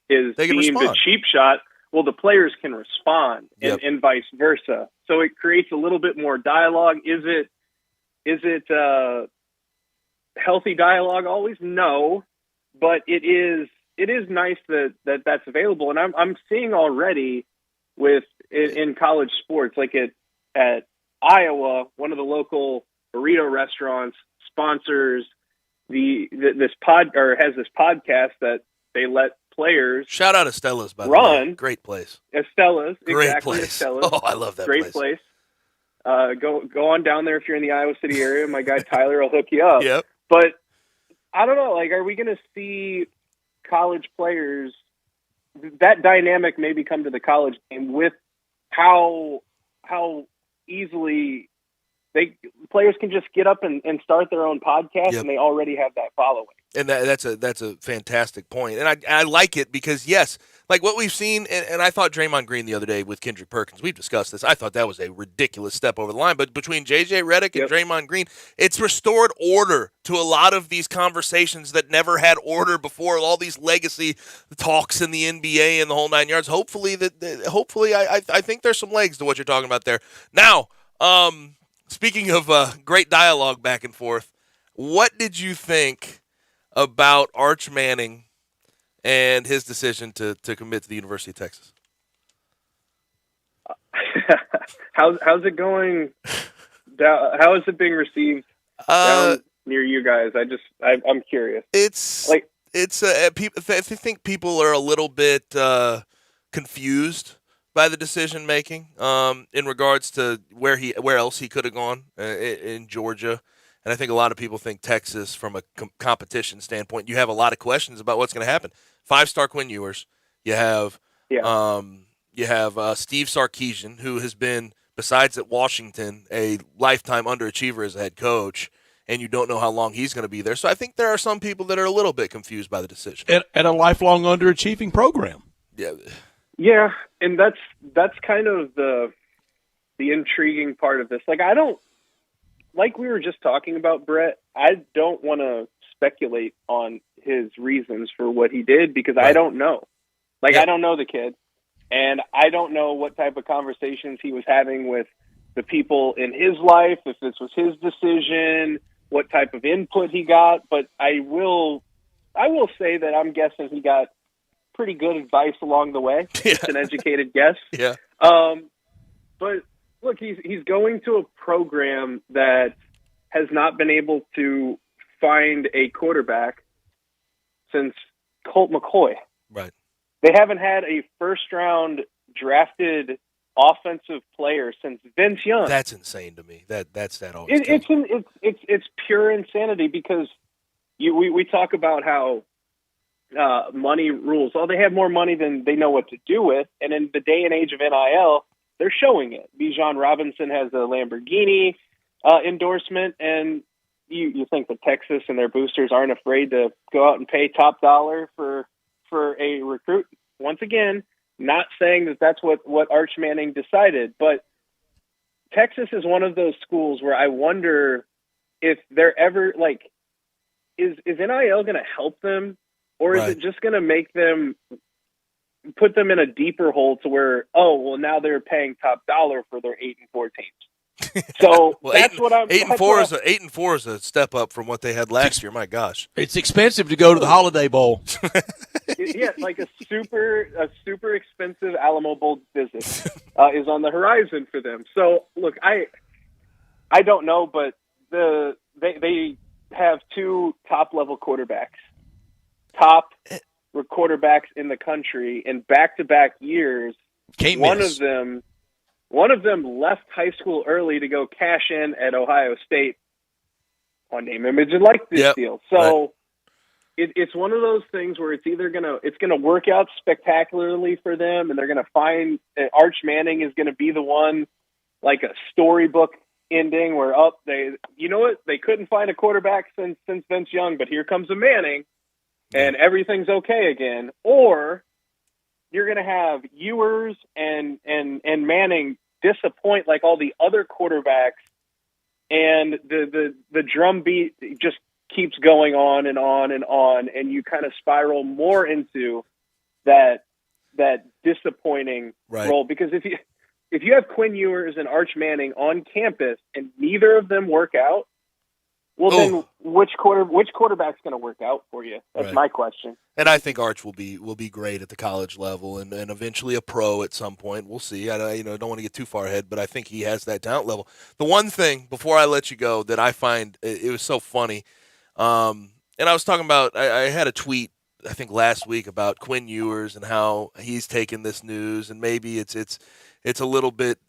is deemed a cheap shot, well, the players can respond, and vice versa. So it creates a little bit more dialogue. Is it healthy dialogue always? No, but it is nice that's available, and I'm seeing already in college sports, like at Iowa, one of the local burrito restaurants sponsors this podcast that they let players. Shout out Estella's, by the way. Great place. Estella's, great exactly. Place. Estella's. Oh, I love that great place. Go on down there if you're in the Iowa City area. My guy Tyler will hook you up. Yep. But I don't know. Like, are we going to see college players, that dynamic maybe come to the college game with how easily players can just get up and start their own podcast, and they already have that following. And that's a fantastic point. And I like it because, yes, like what we've seen, and I thought Draymond Green the other day with Kendrick Perkins, we've discussed this, I thought that was a ridiculous step over the line. But between J.J. Redick and Draymond Green, it's restored order to a lot of these conversations that never had order before, all these legacy talks in the NBA and the whole nine yards. Hopefully, I think there's some legs to what you're talking about there. Now, speaking of great dialogue back and forth, what did you think about Arch Manning and his decision to commit to the University of Texas? How's it going? How is it being received down near you guys? I'm curious. I think people are a little bit confused by the decision making in regards to where else he could have gone in Georgia. And I think a lot of people think Texas, from a competition standpoint, you have a lot of questions about what's going to happen. 5-star Quinn Ewers. You have Steve Sarkisian, who has been, besides at Washington, a lifetime underachiever as a head coach, and you don't know how long he's going to be there. So I think there are some people that are a little bit confused by the decision. At a lifelong underachieving program. Yeah, and that's kind of the intriguing part of this. Like we were just talking about, Brett, I don't want to speculate on his reasons for what he did because I don't know. I don't know the kid, and I don't know what type of conversations he was having with the people in his life, if this was his decision, what type of input he got. But I will say that I'm guessing he got pretty good advice along the way. It's an educated guess. Yeah. But look, he's going to a program that has not been able to find a quarterback since Colt McCoy. Right. They haven't had a first-round drafted offensive player since Vince Young. That's insane to me. That's always. It's pure insanity because we talk about how money rules. Oh, they have more money than they know what to do with, and in the day and age of NIL, they're showing it. Bijan Robinson has a Lamborghini endorsement, and you think that Texas and their boosters aren't afraid to go out and pay top dollar for a recruit. Once again, not saying that that's what Arch Manning decided, but Texas is one of those schools where I wonder if they're ever is NIL going to help them, or is it just going to make them put them in a deeper hole to where, now they're paying top dollar for their 8-4 teams. So well, that's what I'm. 8-4 is a step up from what they had last year. My gosh, it's expensive to go to the Holiday Bowl. Yeah, like a super expensive Alamo Bowl visit is on the horizon for them. So look, I don't know, but they have two top level quarterbacks, top quarterbacks in the country in back-to-back years. Can't one miss. One of them left high school early to go cash in at Ohio State on name, image, and likeness deal. So it's one of those things where it's either gonna work out spectacularly for them, and they're gonna find Arch Manning is gonna be the one, like a storybook ending where they couldn't find a quarterback since Vince Young, but here comes a Manning, and everything's okay again, or you're going to have Ewers and Manning disappoint like all the other quarterbacks, and the drumbeat just keeps going on and on and on, and you kind of spiral more into that disappointing role. Because if you have Quinn Ewers and Arch Manning on campus and neither of them work out, well, then which quarterback's going to work out for you? That's my question. And I think Arch will be great at the college level and eventually a pro at some point. We'll see. I don't want to get too far ahead, but I think he has that talent level. The one thing before I let you go that I find it was so funny, and I was talking about, I had a tweet I think last week about Quinn Ewers and how he's taken this news, and maybe it's a little bit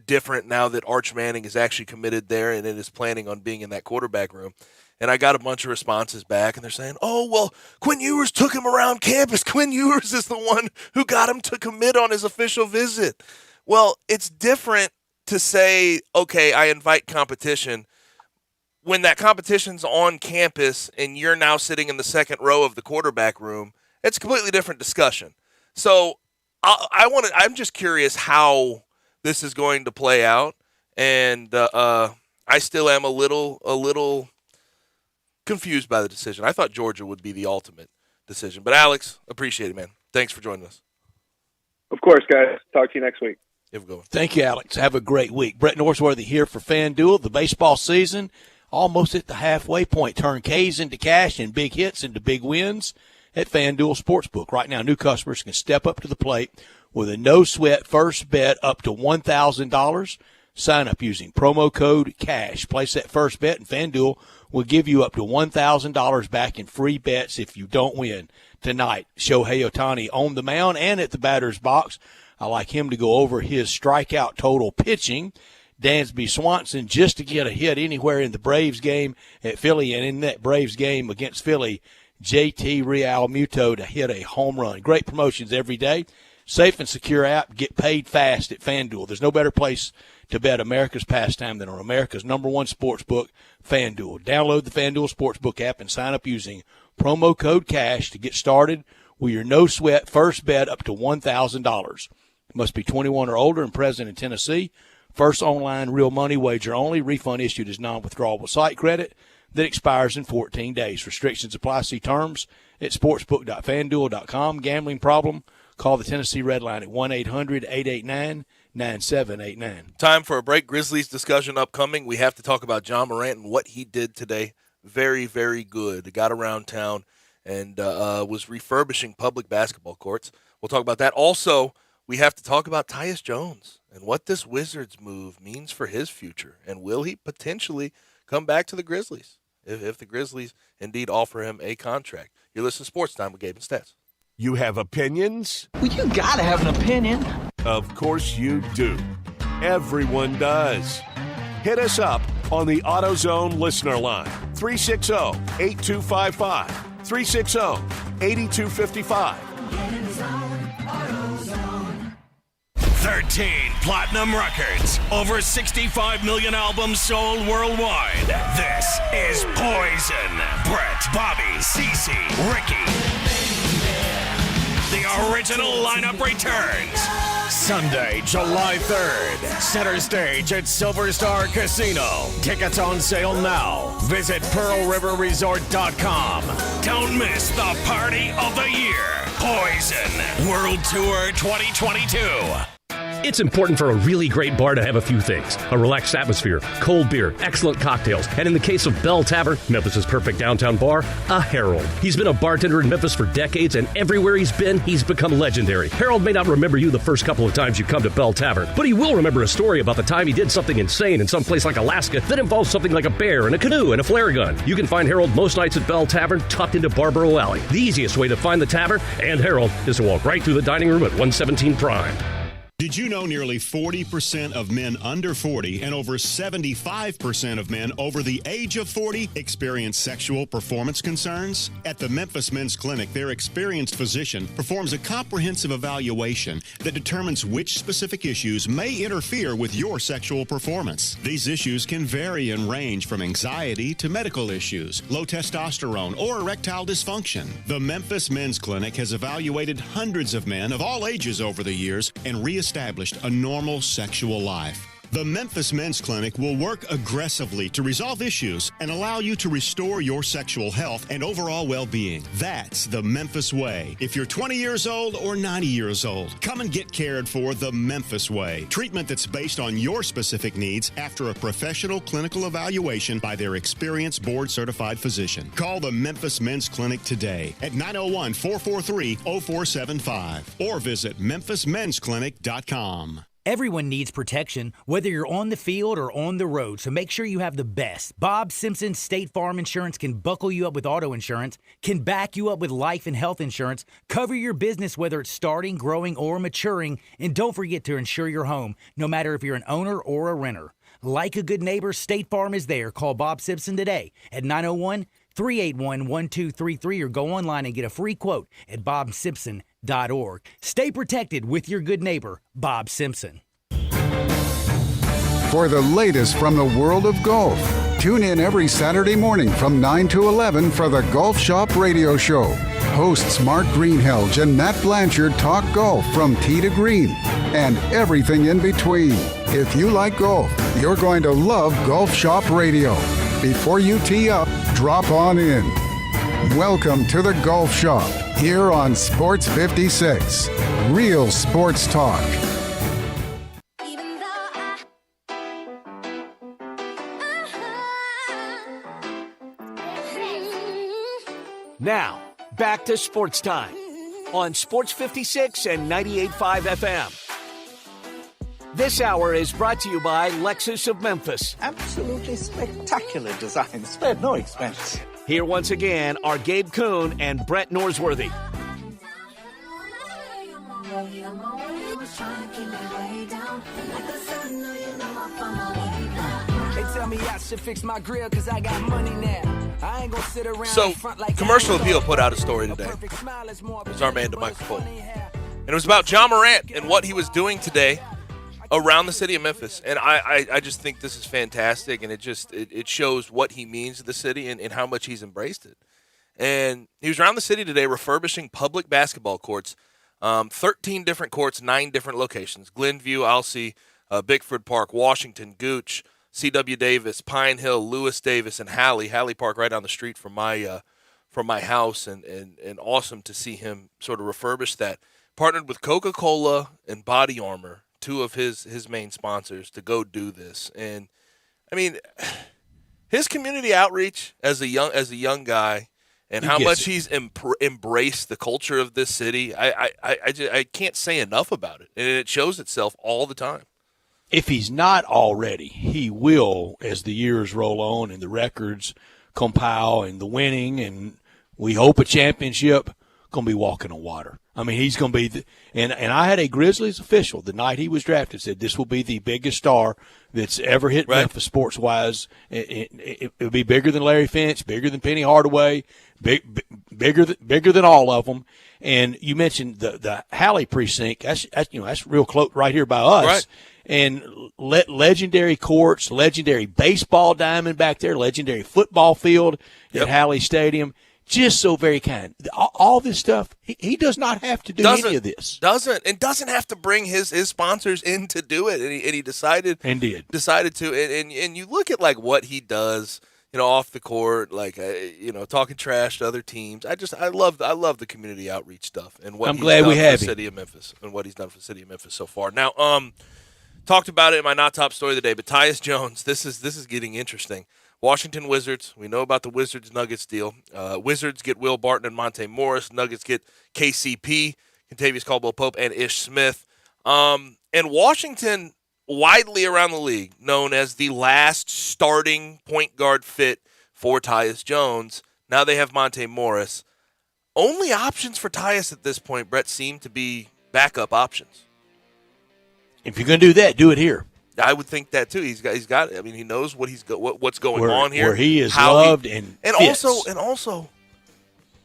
different now that Arch Manning is actually committed there and is planning on being in that quarterback room. And I got a bunch of responses back, and they're saying, oh, well, Quinn Ewers took him around campus. Quinn Ewers is the one who got him to commit on his official visit. Well, it's different to say, okay, I invite competition. When that competition's on campus and you're now sitting in the second row of the quarterback room, it's a completely different discussion. So I'm just curious how this is going to play out, and I still am a little confused by the decision. I thought Georgia would be the ultimate decision, but Alex, appreciate it, man. Thanks for joining us. Of course, guys. Talk to you next week. Thank you, Alex. Have a great week. Brett Norsworthy here for FanDuel. The baseball season almost at the halfway point. Turn K's into cash and big hits into big wins at FanDuel Sportsbook. Right now, new customers can step up to the plate with a no-sweat first bet up to $1,000. Sign up using promo code CASH. Place that first bet, and FanDuel will give you up to $1,000 back in free bets if you don't win tonight. Shohei Ohtani on the mound and at the batter's box. I like him to go over his strikeout total pitching. Dansby Swanson just to get a hit anywhere in the Braves game at Philly, and in that Braves game against Philly, JT Realmuto to hit a home run. Great promotions every day. Safe and secure app. Get paid fast at FanDuel. There's no better place to bet America's pastime than on America's #1 sports book, FanDuel. Download the FanDuel Sportsbook app and sign up using promo code CASH to get started with your no-sweat first bet up to $1,000. Must be 21 or older and present in Tennessee. First online real money wager only. Refund issued as non-withdrawable site credit that expires in 14 days. Restrictions apply. See terms at sportsbook.fanduel.com. Gambling problem? Call the Tennessee Red Line at 1-800-889-9789. Time for a break. Grizzlies discussion upcoming. We have to talk about John Morant and what he did today. Very, very good. Got around town and was refurbishing public basketball courts. We'll talk about that. Also, we have to talk about Tyus Jones and what this Wizards move means for his future. And will he potentially come back to the Grizzlies if the Grizzlies indeed offer him a contract? You're listening to Sports Time with Gabe and Stats. You have opinions? Well, you gotta have an opinion. Of course you do. Everyone does. Hit us up on the AutoZone listener line, 360-8255, 360-8255. 13 platinum records, over 65 million albums sold worldwide. This is Poison. Brett, Bobby, Cece, Ricky. The original lineup returns. Sunday, July 3rd. Center stage at Silver Star Casino. Tickets on sale now. Visit PearlRiverResort.com. Don't miss the party of the year. Poison World Tour 2022. It's important for a really great bar to have a few things. A relaxed atmosphere, cold beer, excellent cocktails, and in the case of Bell Tavern, Memphis' perfect downtown bar, a Harold. He's been a bartender in Memphis for decades, and everywhere he's been, he's become legendary. Harold may not remember you the first couple of times you come to Bell Tavern, but he will remember a story about the time he did something insane in some place like Alaska that involves something like a bear and a canoe and a flare gun. You can find Harold most nights at Bell Tavern, tucked into Barbaro Alley. The easiest way to find the tavern and Harold is to walk right through the dining room at 117 Prime. Did you know nearly 40% of men under 40 and over 75% of men over the age of 40 experience sexual performance concerns? At the Memphis Men's Clinic, their experienced physician performs a comprehensive evaluation that determines which specific issues may interfere with your sexual performance. These issues can vary and range from anxiety to medical issues, low testosterone, or erectile dysfunction. The Memphis Men's Clinic has evaluated hundreds of men of all ages over the years and reestablished a normal sexual life. The Memphis Men's Clinic will work aggressively to resolve issues and allow you to restore your sexual health and overall well-being. That's the Memphis way. If you're 20 years old or 90 years old, come and get cared for the Memphis way. Treatment that's based on your specific needs after a professional clinical evaluation by their experienced board-certified physician. Call the Memphis Men's Clinic today at 901-443-0475 or visit memphismensclinic.com. Everyone needs protection, whether you're on the field or on the road, so make sure you have the best. Bob Simpson State Farm Insurance can buckle you up with auto insurance, can back you up with life and health insurance, cover your business whether it's starting, growing, or maturing, and don't forget to insure your home, no matter if you're an owner or a renter. Like a good neighbor, State Farm is there. Call Bob Simpson today at 901-381-1233 or go online and get a free quote at bobsimpson.org. Stay protected with your good neighbor, Bob Simpson. For the latest from the world of golf, tune in every Saturday morning from 9 to 11 for the Golf Shop Radio Show. Hosts Mark Greenhelge and Matt Blanchard talk golf from tee to green and everything in between. If you like golf, you're going to love Golf Shop Radio. Before you tee up, drop on in. Welcome to the Golf Shop here on Sports 56. Real sports talk. Now, back to Sports Time on Sports 56 and 98.5 FM. This hour is brought to you by Lexus of Memphis. Absolutely spectacular design, spared no expense. Here once again are Gabe Kuhn and Brett Norsworthy. They tell me I should fix my grill because I got money now. I ain't gonna sit around. So, Commercial Appeal put out a story today. It was our man, Mike Cole. And it was about John Morant and what he was doing today around the city of Memphis. And I just think this is fantastic, and it shows what he means to the city and how much he's embraced it. And he was around the city today refurbishing public basketball courts, 13 different courts, 9 different locations: Glenview, Alsea, Bickford Park, Washington, Gooch, C.W. Davis, Pine Hill, Lewis Davis, and Halley Park right down the street from my house, and awesome to see him sort of refurbish that. Partnered with Coca-Cola and Body Armor, 2 of his main sponsors, to go do this. And I mean, his community outreach as a young guy, and how much he's embraced the culture of this city, I can't say enough about it, and it shows itself all the time. If he's not already, he will as the years roll on and the records compile and the winning, and we hope a championship, going to be walking on water. I mean, he's going to be and I had a Grizzlies official the night he was drafted said this will be the biggest star that's ever hit Memphis sports-wise. It will be bigger than Larry Finch, bigger than Penny Hardaway, bigger than all of them. And you mentioned the Halley precinct. That's real close right here by us. Right. And legendary courts, legendary baseball diamond back there, legendary football field at Halley Stadium. Just so very kind. All this stuff, he does not have to do any of this. Doesn't have to bring his sponsors in to do it, and he decided. And did. Decided to, and you look at like what he does. off the court, like talking trash to other teams. I love the community outreach stuff and what I'm glad we have for the city of Memphis and what he's done for the city of Memphis so far. Now, talked about it in my not top story of the day, but Tyus Jones, this is getting interesting. Washington Wizards, we know about the Wizards-Nuggets deal. Wizards get Will Barton and Monte Morris. Nuggets get KCP, Kentavious Caldwell-Pope, and Ish Smith. And Washington, widely around the league, known as the last starting point guard fit for Tyus Jones. Now they have Monte Morris. Only options for Tyus at this point, Brett, seem to be backup options. If you're going to do that, do it here. I would think that too. He's got. I mean, he knows what's going on here. Where he is loved and fits. also,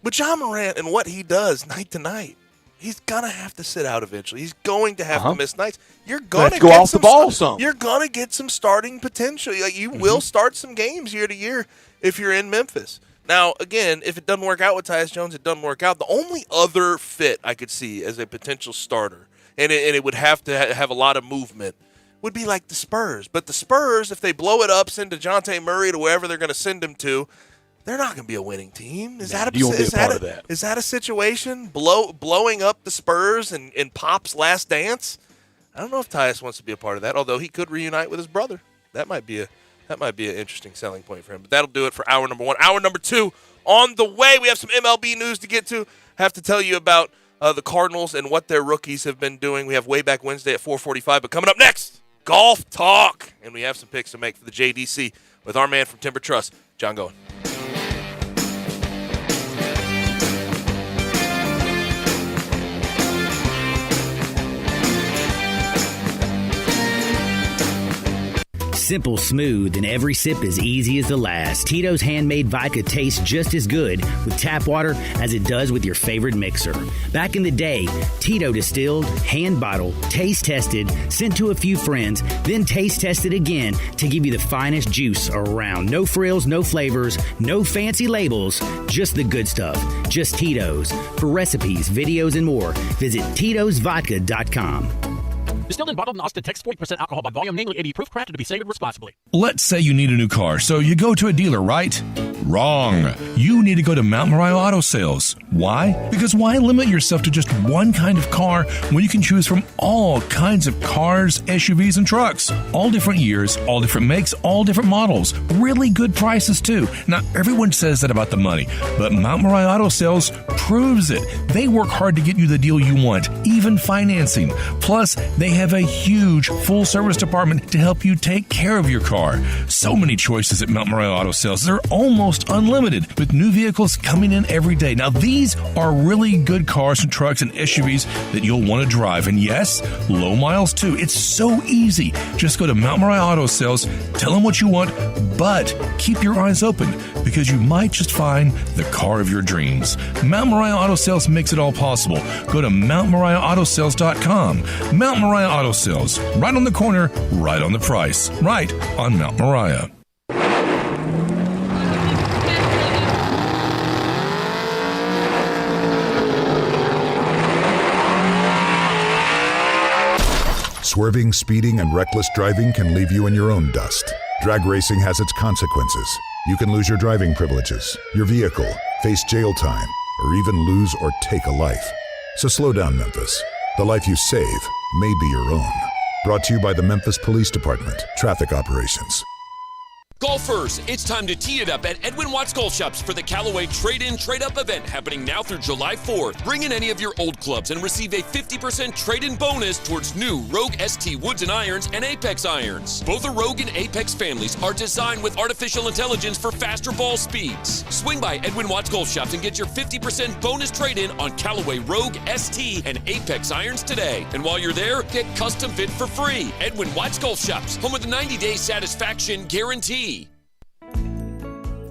with John Morant and what he does night to night, he's gonna have to sit out eventually. He's going to have to miss nights. You're gonna go off the ball some. You're gonna get some starting potential. Like you will start some games year to year if you're in Memphis. Now, again, if it doesn't work out with Tyus Jones, it doesn't work out. The only other fit I could see as a potential starter, and it would have to have a lot of movement, would be like the Spurs. But the Spurs, if they blow it up, send DeJounte Murray to wherever they're going to send him to, they're not going to be a winning team. Is that a situation? Blowing up the Spurs and Pop's last dance? I don't know if Tyus wants to be a part of that, although he could reunite with his brother. That might be an interesting selling point for him. But that'll do it for hour number 1. Hour number 2 on the way. We have some MLB news to get to. Have to tell you about the Cardinals and what their rookies have been doing. We have Way Back Wednesday at 4:45. But coming up next, golf talk. And we have some picks to make for the JDC with our man from Timber Trust, John Goen. Simple, smooth, and every sip as easy as the last. Tito's handmade vodka tastes just as good with tap water as it does with your favorite mixer. Back in the day, Tito distilled, hand bottled, taste tested, sent to a few friends, then taste tested again to give you the finest juice around. No frills, no flavors, no fancy labels, just the good stuff. Just Tito's. For recipes, videos, and more, visit Tito'sVodka.com. Distilled and bottled in Austin, Texas, 40% alcohol by volume, namely 80 proof, crafted to be savored responsibly. Let's say you need a new car, so you go to a dealer, right? Wrong. You need to go to Mount Moriah Auto Sales. Why? Because why limit yourself to just one kind of car when you can choose from all kinds of cars, SUVs, and trucks? All different years, all different makes, all different models. Really good prices, too. Now, everyone says that about the money, but Mount Moriah Auto Sales proves it. They work hard to get you the deal you want, even financing. Plus, they have a huge full-service department to help you take care of your car. So many choices at Mount Moriah Auto Sales. They're almost unlimited, with new vehicles coming in every day. Now, these are really good cars and trucks and SUVs that you'll want to drive. And yes, low miles too. It's so easy. Just go to Mount Moriah Auto Sales, tell them what you want, but keep your eyes open because you might just find the car of your dreams. Mount Moriah Auto Sales makes it all possible. Go to MountMoriahAutoSales.com. Mount Moriah Auto Sales, right on the corner, right on the price, right on Mount Moriah. Swerving, speeding, and reckless driving can leave you in your own dust. Drag racing has its consequences. You can lose your driving privileges, your vehicle, face jail time, or even lose or take a life. So slow down, Memphis. The life you save may be your own. Brought to you by the Memphis Police Department, Traffic Operations. Golfers, it's time to tee it up at Edwin Watts Golf Shops for the Callaway Trade-In Trade-Up event happening now through July 4th. Bring in any of your old clubs and receive a 50% trade-in bonus towards new Rogue ST Woods and Irons and Apex Irons. Both the Rogue and Apex families are designed with artificial intelligence for faster ball speeds. Swing by Edwin Watts Golf Shops and get your 50% bonus trade-in on Callaway Rogue, ST, and Apex Irons today. And while you're there, get custom fit for free. Edwin Watts Golf Shops, home of the 90-day satisfaction guarantee.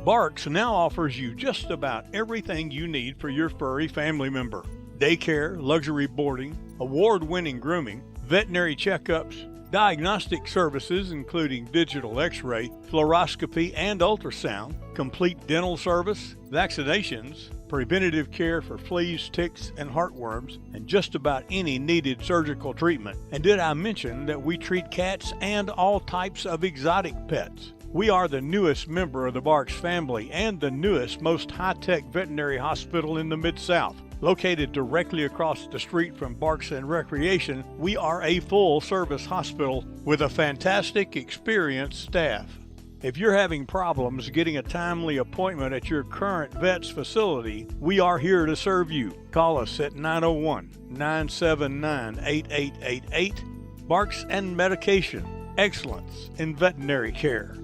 Barks now offers you just about everything you need for your furry family member. Daycare, luxury boarding, award-winning grooming, veterinary checkups, diagnostic services including digital x-ray, fluoroscopy and ultrasound, complete dental service, vaccinations, preventative care for fleas, ticks, and heartworms, and just about any needed surgical treatment. And did I mention that we treat cats and all types of exotic pets? We are the newest member of the Barks family and the newest, most high-tech veterinary hospital in the Mid-South. Located directly across the street from Barks and Recreation, we are a full-service hospital with a fantastic, experienced staff. If you're having problems getting a timely appointment at your current vet's facility, we are here to serve you. Call us at 901-979-8888. Barks and Medication. Excellence in veterinary care.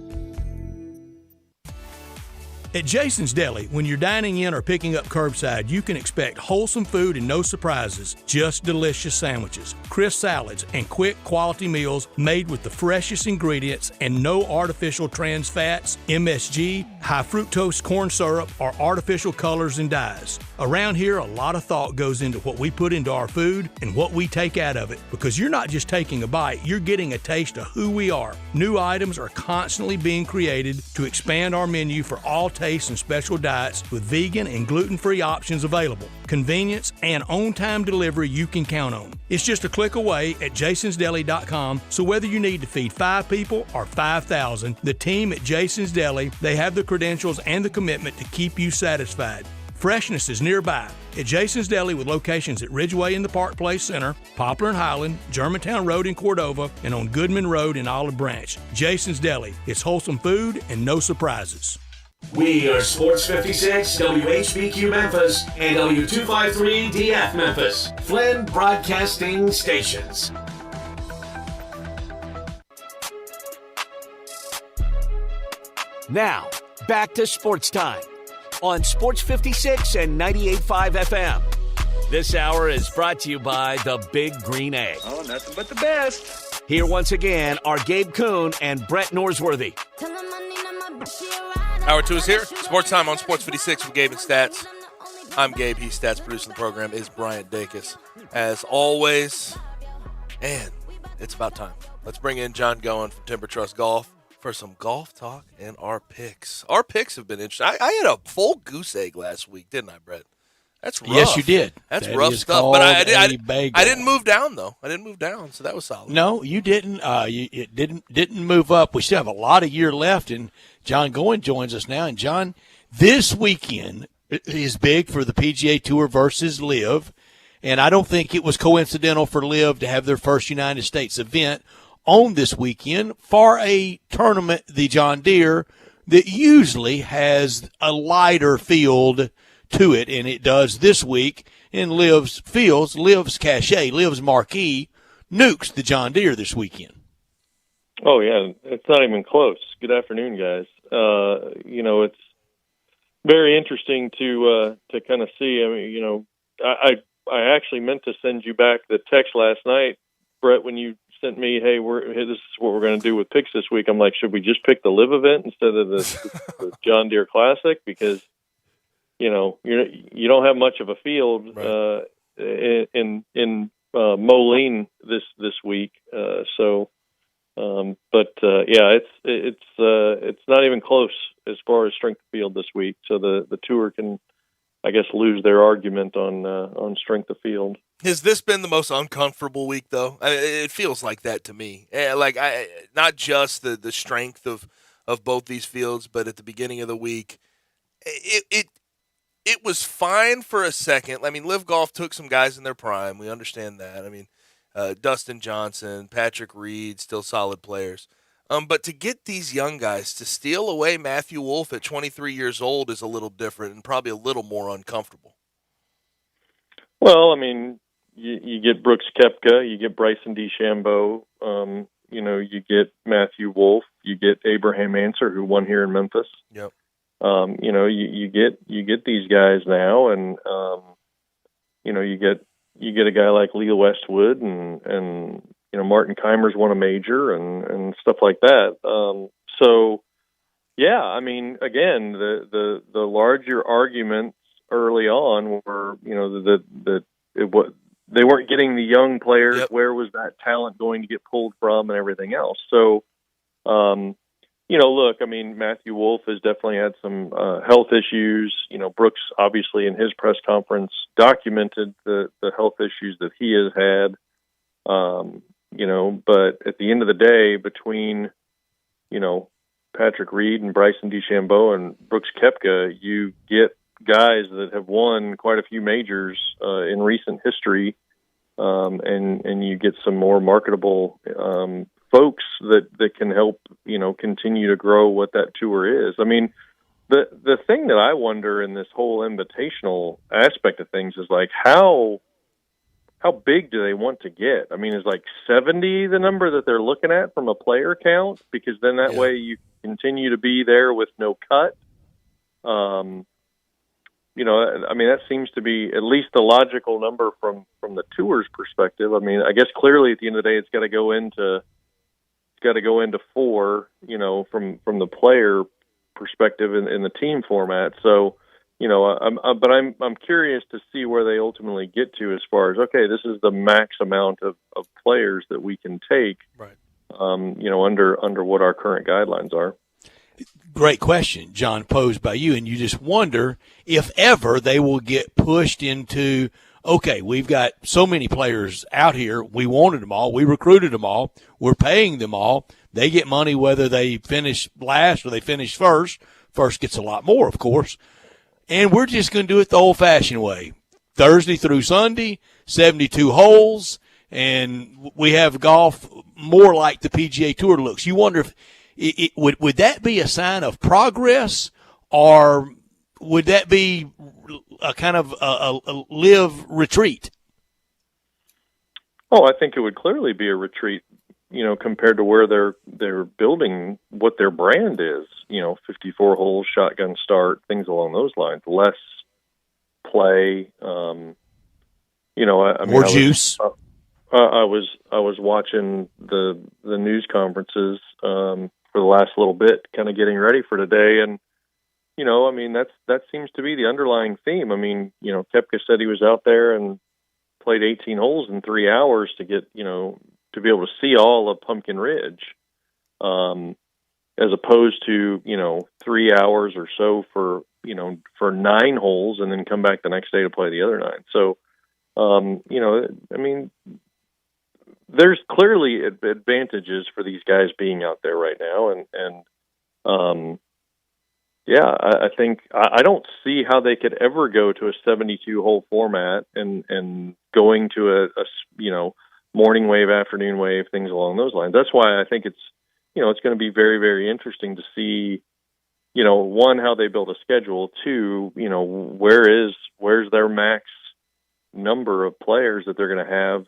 At Jason's Deli, when you're dining in or picking up curbside, you can expect wholesome food and no surprises, just delicious sandwiches, crisp salads, and quick quality meals made with the freshest ingredients and no artificial trans fats, MSG, high fructose corn syrup, or artificial colors and dyes. Around here, a lot of thought goes into what we put into our food and what we take out of it, because you're not just taking a bite, you're getting a taste of who we are. New items are constantly being created to expand our menu for all tastes and special diets with vegan and gluten-free options available. Convenience and on-time delivery you can count on. It's just a click away at jasonsdeli.com, so whether you need to feed 5 people or 5,000, the team at Jason's Deli, they have the credentials and the commitment to keep you satisfied. Freshness is nearby at Jason's Deli with locations at Ridgeway in the Park Place Center, Poplar and Highland, Germantown Road in Cordova, and on Goodman Road in Olive Branch. Jason's Deli. It's wholesome food and no surprises. We are Sports 56, WHBQ Memphis, and W253DF Memphis, Flynn Broadcasting Stations. Now, back to Sports Time on Sports 56 and 98.5 FM. This hour is brought to you by the Big Green Egg. Oh, nothing but the best. Here once again are Gabe Kuhn and Brett Norsworthy. Hour 2 is here. Sports Time on Sports 56 with Gabe and Stats. I'm Gabe. He's Stats. Producing the program is Bryant Dacus. As always, and it's about time. Let's bring in John Goen from Timber Trust Golf for some golf talk and our picks. Our picks have been interesting. I had a full goose egg last week, didn't I, Brett? That's rough. Yes, you did. That's that rough stuff. But I didn't move down, though. I didn't move down, so that was solid. No, you didn't. It didn't move up. We still have a lot of year left, and John Goen joins us now. And, John, this weekend is big for the PGA Tour versus LIV, and I don't think it was coincidental for LIV to have their first United States event on this weekend for a tournament, the John Deere, that usually has a lighter field to it, and it does this week in LIV's fields. LIV's cachet, LIV's marquee, nukes the John Deere this weekend. Oh, yeah, it's not even close. Good afternoon, guys. It's very interesting to kind of see. I mean, I actually meant to send you back the text last night, Brett, when you sent me, hey, this is what we're going to do with picks this week. I'm like, should we just pick the LIV event instead of the John Deere Classic? Because you don't have much of a field right. in Moline this week. It's not even close as far as strength of field this week. So the tour can, I guess, lose their argument on strength of field. Has this been the most uncomfortable week, though? It feels like that to me. Not just the strength of both these fields, but at the beginning of the week, it was fine for a second. I mean, LIV Golf took some guys in their prime. We understand that. I mean, Dustin Johnson, Patrick Reed, still solid players. But to get these young guys to steal away Matthew Wolff at 23 years old is a little different and probably a little more uncomfortable. Well, I mean, you get Brooks Koepka, you get Bryson DeChambeau, you get Matthew Wolff, you get Abraham Ancer, who won here in Memphis. Yep. You get these guys now, and you get a guy like Lee Westwood and Martin Keimer's won a major and stuff like that. I mean, again, the larger arguments early on were they weren't getting the young players. Yep. Where was that talent going to get pulled from and everything else? So. Look, I mean, Matthew Wolff has definitely had some health issues. Brooks, obviously, in his press conference, documented the health issues that he has had. But at the end of the day, between, Patrick Reed and Bryson DeChambeau and Brooks Koepka, you get guys that have won quite a few majors in recent history, and you get some more marketable folks that can help, continue to grow what that tour is. I mean, the thing that I wonder in this whole invitational aspect of things is like how big do they want to get? I mean, is like 70 the number that they're looking at from a player count? Because then that way you continue to be there with no cut. I mean, that seems to be at least the logical number from the tour's perspective. I mean, I guess clearly at the end of the day, it's got to go into 4, from the player perspective in the team format. So, I'm curious to see where they ultimately get to as far as, okay, this is the max amount of players that we can take, right? Under what our current guidelines are. Great question, John, posed by you, and you just wonder if ever they will get pushed into, okay, we've got so many players out here, we wanted them all, we recruited them all, we're paying them all, they get money whether they finish last or they finish first. First gets a lot more, of course. And we're just going to do it the old-fashioned way. Thursday through Sunday, 72 holes, and we have golf more like the PGA Tour looks. You wonder if would that be a sign of progress, or would that be a kind of a live retreat? Oh, I think it would clearly be a retreat, compared to where they're building what their brand is. 54 holes, shotgun start, things along those lines. Less play. More juice. I was watching the news conferences for the last little bit, kind of getting ready for today, and that seems to be the underlying theme. I mean, Koepka said he was out there and played 18 holes in 3 hours to get to be able to see all of Pumpkin Ridge, as opposed to 3 hours or so for 9 holes and then come back the next day to play the other 9. So, I mean, there's clearly advantages for these guys being out there right now, and I think I don't see how they could ever go to a 72-hole format and going to a morning wave, afternoon wave, things along those lines. That's why I think it's going to be very, very interesting to see, one, how they build a schedule, two, where's their max number of players that they're going to have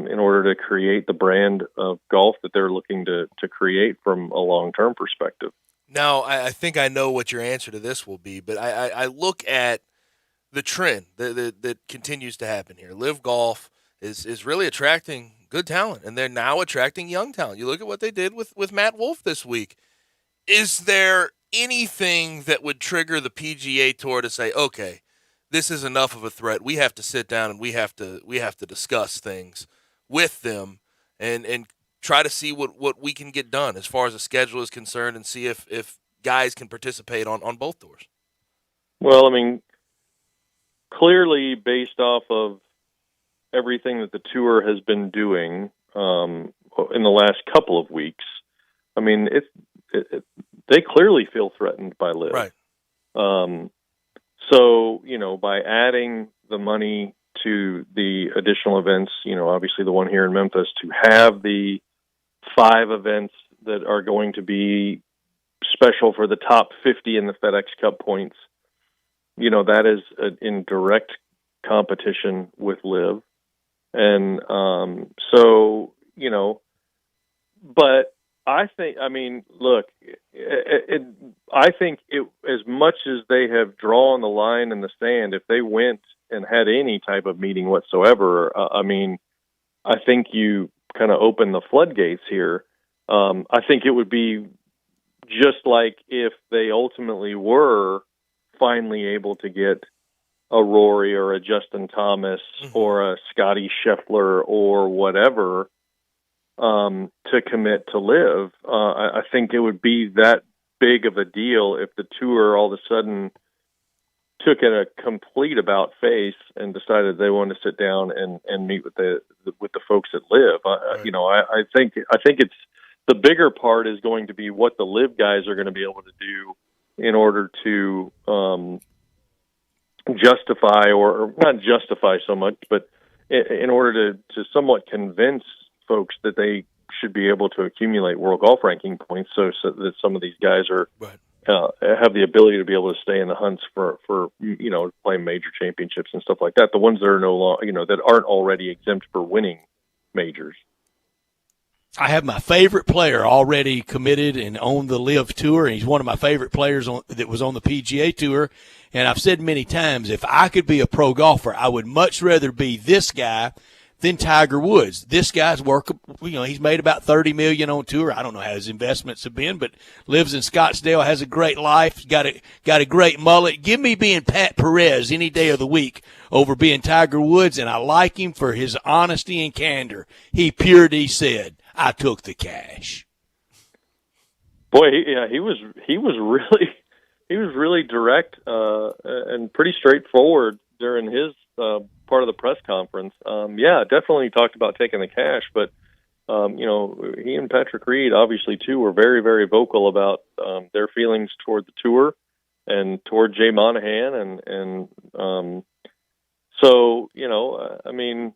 in order to create the brand of golf that they're looking to create from a long-term perspective. Now, I think I know what your answer to this will be, but I look at the trend that continues to happen here. Live Golf is really attracting good talent, and they're now attracting young talent. You look at what they did with Matt Wolff this week. Is there anything that would trigger the PGA Tour to say, okay, this is enough of a threat, we have to sit down and we have to discuss things with them and try to see what we can get done as far as the schedule is concerned, and see if guys can participate on both tours? Well, I mean, clearly based off of everything that the tour has been doing in the last couple of weeks, I mean, they clearly feel threatened by Liv. Right. So, by adding the money to the additional events, obviously the one here in Memphis, to have the 5 events that are going to be special for the top 50 in the FedEx Cup points, that is in direct competition with Liv. And but I think, I mean, look, I think as much as they have drawn the line in the sand, if they went and had any type of meeting whatsoever, I mean, I think you kind of open the floodgates here. I think it would be just like if they ultimately were finally able to get a Rory or a Justin Thomas or a Scotty Scheffler or whatever to commit to Liv. I think it would be that big of a deal if the tour all of a sudden took it a complete about face and decided they wanted to sit down and meet with the folks that Liv. Right. I think the bigger part is going to be what the LIV guys are going to be able to do in order to justify, or not justify so much, but in order to somewhat convince folks that they should be able to accumulate world golf ranking points, so that some of these guys are have the ability to be able to stay in the hunts for playing major championships and stuff like that. The ones that are no longer, that aren't already exempt for winning majors. I have my favorite player already committed and on the LIV Tour, and he's one of my favorite players that was on the PGA Tour. And I've said many times, if I could be a pro golfer, I would much rather be this guy than Tiger Woods. This guy's he's made about $30 million on tour. I don't know how his investments have been, but lives in Scottsdale, has a great life, got a great mullet. Give me being Pat Perez any day of the week over being Tiger Woods, and I like him for his honesty and candor. He said, I took the cash. Boy, he was really direct and pretty straightforward during his part of the press conference. Definitely talked about taking the cash, but he and Patrick Reed obviously too were very, very vocal about their feelings toward the tour and toward Jay Monahan, and so I mean,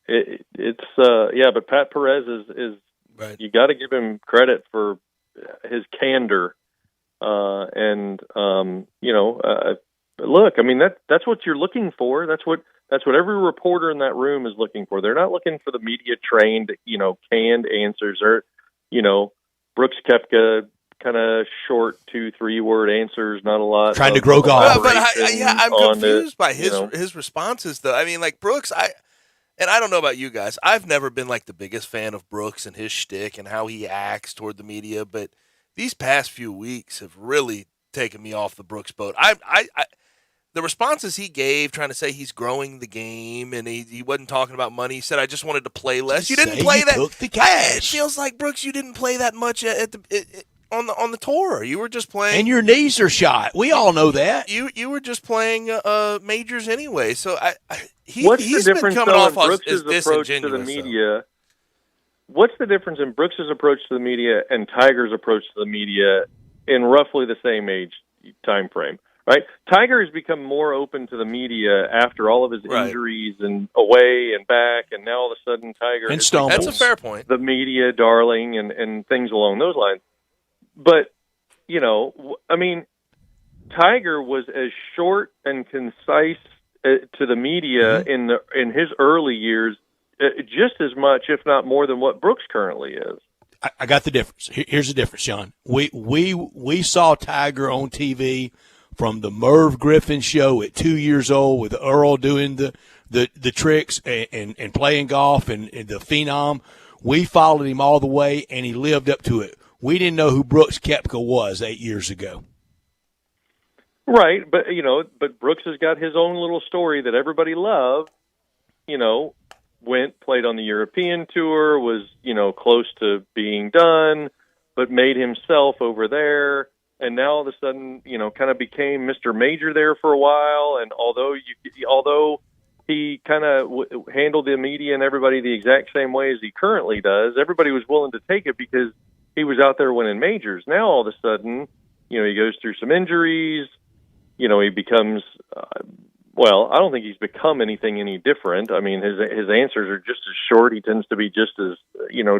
but Pat Perez is right. You got to give him credit for his candor, look, I mean that's what you're looking for. That's what every reporter in that room is looking for. They're not looking for the media trained, canned answers, or Brooks Koepka kind of short 2-3 word answers, not a lot. Trying to grow golf. But I'm confused by his responses, though. I mean, like Brooks, I don't know about you guys. I've never been like the biggest fan of Brooks and his shtick and how he acts toward the media, but these past few weeks have really taken me off the Brooks boat. The responses he gave, trying to say he's growing the game, and he wasn't talking about money. He said, "I just wanted to play less." You didn't play that. Took the cash. It feels like Brooks, you didn't play that much on the tour. You were just playing, and your knees are shot. We all know that. You were just playing majors anyway. So he's been coming off as approach to the media. What's the difference in Brooks's approach to the media and Tiger's approach to the media in roughly the same age time frame? Right, Tiger has become more open to the media after all of his injuries and away and back, and now all of a sudden Tiger and stumbles. That's a fair point. The media darling and things along those lines. But I mean, Tiger was as short and concise to the media in his early years, just as much, if not more, than what Brooks currently is. I got the difference. Here's the difference, Sean. We saw Tiger on TV from the Merv Griffin show at 2 years old with Earl doing the tricks and playing golf and the Phenom. We followed him all the way, and he lived up to it. We didn't know who Brooks Koepka was 8 years ago. Right, but Brooks has got his own little story that everybody loved. Played on the European tour, was close to being done, but made himself over there. And now all of a sudden, kind of became Mr. Major there for a while. And although he kind of handled the media and everybody the exact same way as he currently does, everybody was willing to take it because he was out there winning majors. Now all of a sudden, he goes through some injuries. He becomes I don't think he's become anything any different. I mean, his answers are just as short. He tends to be just as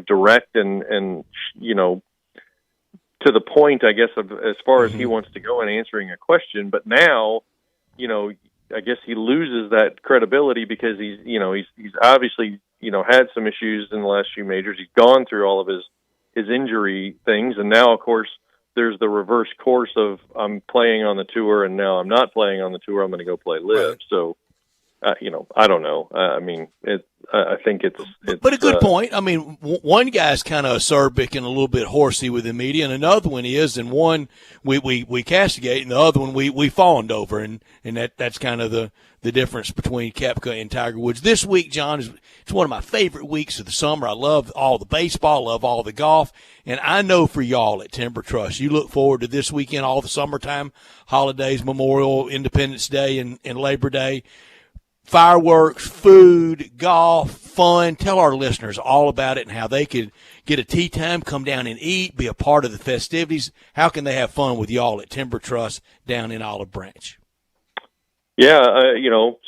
direct and to the point, I guess, as far as he wants to go in answering a question. But now, I guess he loses that credibility because he's obviously, had some issues in the last few majors. He's gone through all of his injury things. And now, of course, there's the reverse course of I'm playing on the tour and now I'm not playing on the tour. I'm going to go play LIV. Right. So, I don't know. I mean, I think it's but a good point. I mean, one guy's kind of acerbic and a little bit horsey with the media, and another one is, and one we castigate, and the other one we fawned over, and that's kind of the difference between Koepka and Tiger Woods. This week, John, it's one of my favorite weeks of the summer. I love all the baseball, love all the golf, and I know for y'all at Timber Trust, you look forward to this weekend, all the summertime holidays, Memorial, Independence Day, and Labor Day. Fireworks, food, golf, fun. Tell our listeners all about it and how they could get a tee time, come down and eat, be a part of the festivities. How can they have fun with y'all at Timber Trust down in Olive Branch? Yeah,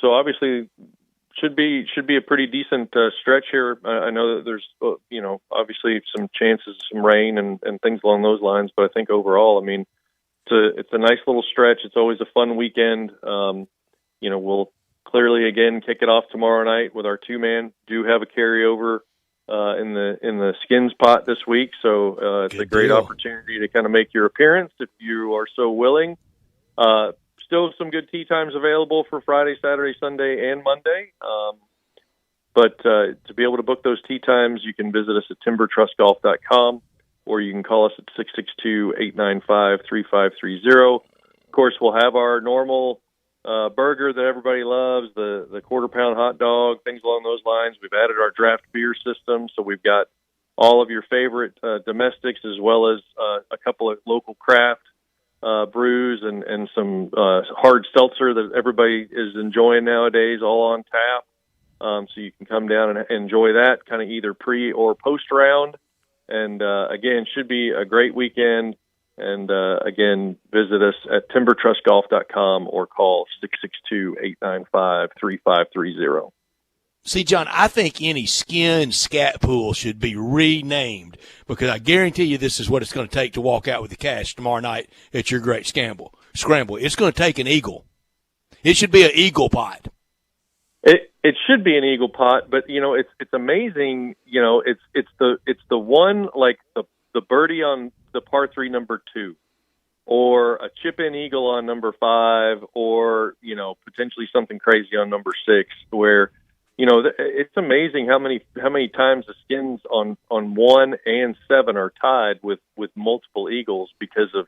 so obviously should be a pretty decent stretch here. I know that there's, obviously some chances of some rain and things along those lines, but I think overall, I mean, it's a nice little stretch. It's always a fun weekend. We'll clearly again kick it off tomorrow night with our 2-man. Do have a carryover in the skins pot this week, so it's a great opportunity to kind of make your appearance if you are so willing. Still some good tee times available for Friday, Saturday, Sunday, and Monday. But to be able to book those tee times, you can visit us at timbertrustgolf.com, or you can call us at 662-895-3530. Of course, we'll have our normal burger that everybody loves, the quarter-pound hot dog, things along those lines. We've added our draft beer system, so we've got all of your favorite domestics as well as a couple of local craft brews and some hard seltzer that everybody is enjoying nowadays, all on tap. So you can come down and enjoy that kind of either pre or post round. And again, should be a great weekend. And again, visit us at timbertrustgolf.com or call 662-895-3530. See, John, I think any skin scat pool should be renamed, because I guarantee you this is what it's going to take to walk out with the cash tomorrow night at your great scramble. It's going to take an eagle. It should be an eagle pot. It should be an eagle pot, but it's amazing. It's the one, like the birdie on the par 3 number 2, or a chip in eagle on number 5, or potentially something crazy on number 6, where it's amazing how many times the skins on 1 and 7 are tied with multiple eagles, because of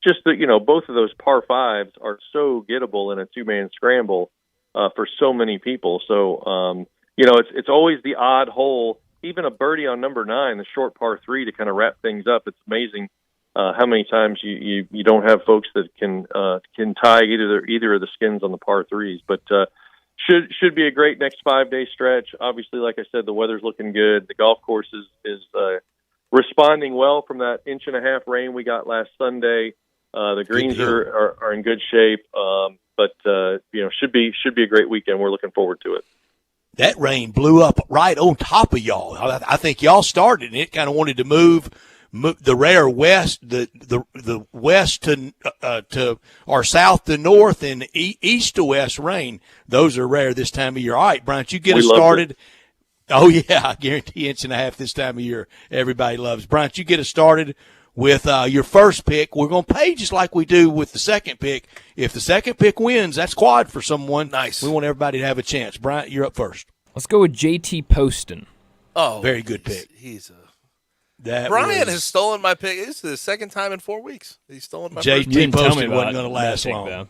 just both of those par 5s are so gettable in a 2-man scramble for so many people. So it's always the odd hole. Even a birdie on number 9, the short par 3, to kind of wrap things up. It's amazing how many times you don't have folks that can tie either of the skins on the par 3s, but. Should be a great next 5-day stretch. Obviously, like I said, the weather's looking good. The golf course is responding well from that 1.5-inch rain we got last Sunday. The greens are in good shape, but should be a great weekend. We're looking forward to it. That rain blew up right on top of y'all. I think y'all started, and it kind of wanted to move the rare west, the west to or south to north, and east to west rain. Those are rare this time of year. All right, Bryant, you get us started. Oh yeah, I guarantee 1.5 inches this time of year. Everybody loves. Bryant, you get us started with your first pick. We're going to pay just like we do with the second pick. If the second pick wins, that's quad for someone. Nice. We want everybody to have a chance. Bryant, you're up first. Let's go with JT Poston. Oh, very good pick. Brian has stolen my pick. This is the second time in 4 weeks he's stolen my pick. JT Poston wasn't going to last long. Though.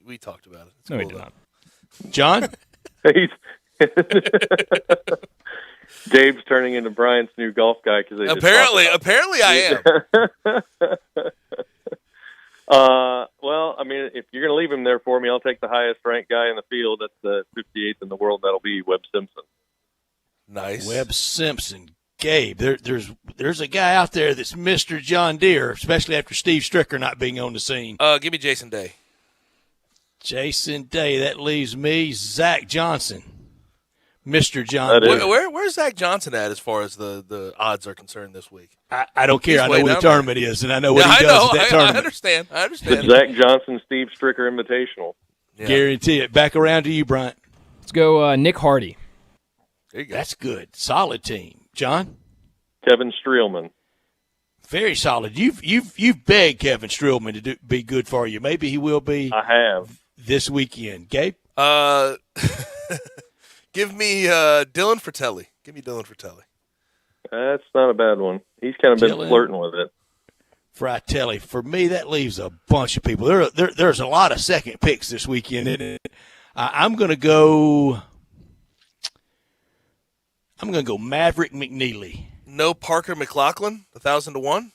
We talked about it. It's no, cool we did not. John? Gabe's turning into Brian's new golf guy because apparently I am. Well, I mean, if you're going to leave him there for me, I'll take the highest ranked guy in the field. That's the 58th in the world. That'll be Webb Simpson. Nice. Webb Simpson. Gabe, there's a guy out there that's Mr. John Deere, especially after Steve Stricker not being on the scene. Give me Jason Day. Jason Day. That leaves me Zach Johnson, Mr. John Deere. Where's Zach Johnson at as far as the odds are concerned this week? I don't care. I know what the tournament is, and I know what he does at that tournament. I understand. The Zach Johnson, Steve Stricker Invitational. Yeah. Guarantee it. Back around to you, Bryant. Let's go Nick Hardy. There you go. That's good. Solid team. John? Kevin Streelman. Very solid. You've begged Kevin Streelman to be good for you. Maybe he will be. I have. This weekend. Gabe? Give me Dylan Fratelli. Give me Dylan Fratelli. That's not a bad one. He's kind of been flirting with it. Fratelli. For me, that leaves a bunch of people. There's a lot of second picks this weekend, isn't it? I'm going to go Maverick McNeely. No Parker McLaughlin, 1,000 to 1.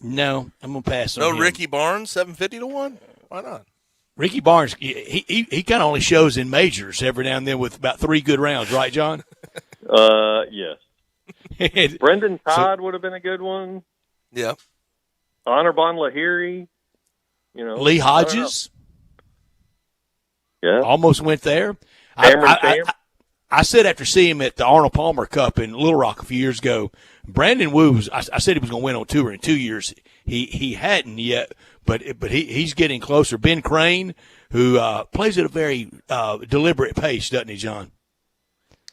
No, I'm going to pass on him. No Ricky Barnes, 750 to 1. Why not? Ricky Barnes, he kind of only shows in majors every now and then with about 3 good rounds, right, John? Yes. Brendan Todd would have been a good one. Yeah. Honorbon Lahiri. Lee Hodges. Yeah. Almost went there. I said after seeing him at the Arnold Palmer Cup in Little Rock a few years ago, Brandon Wu I said he was going to win on tour in 2 years. He hadn't yet, but he's getting closer. Ben Crane, who plays at a very deliberate pace, doesn't he, John?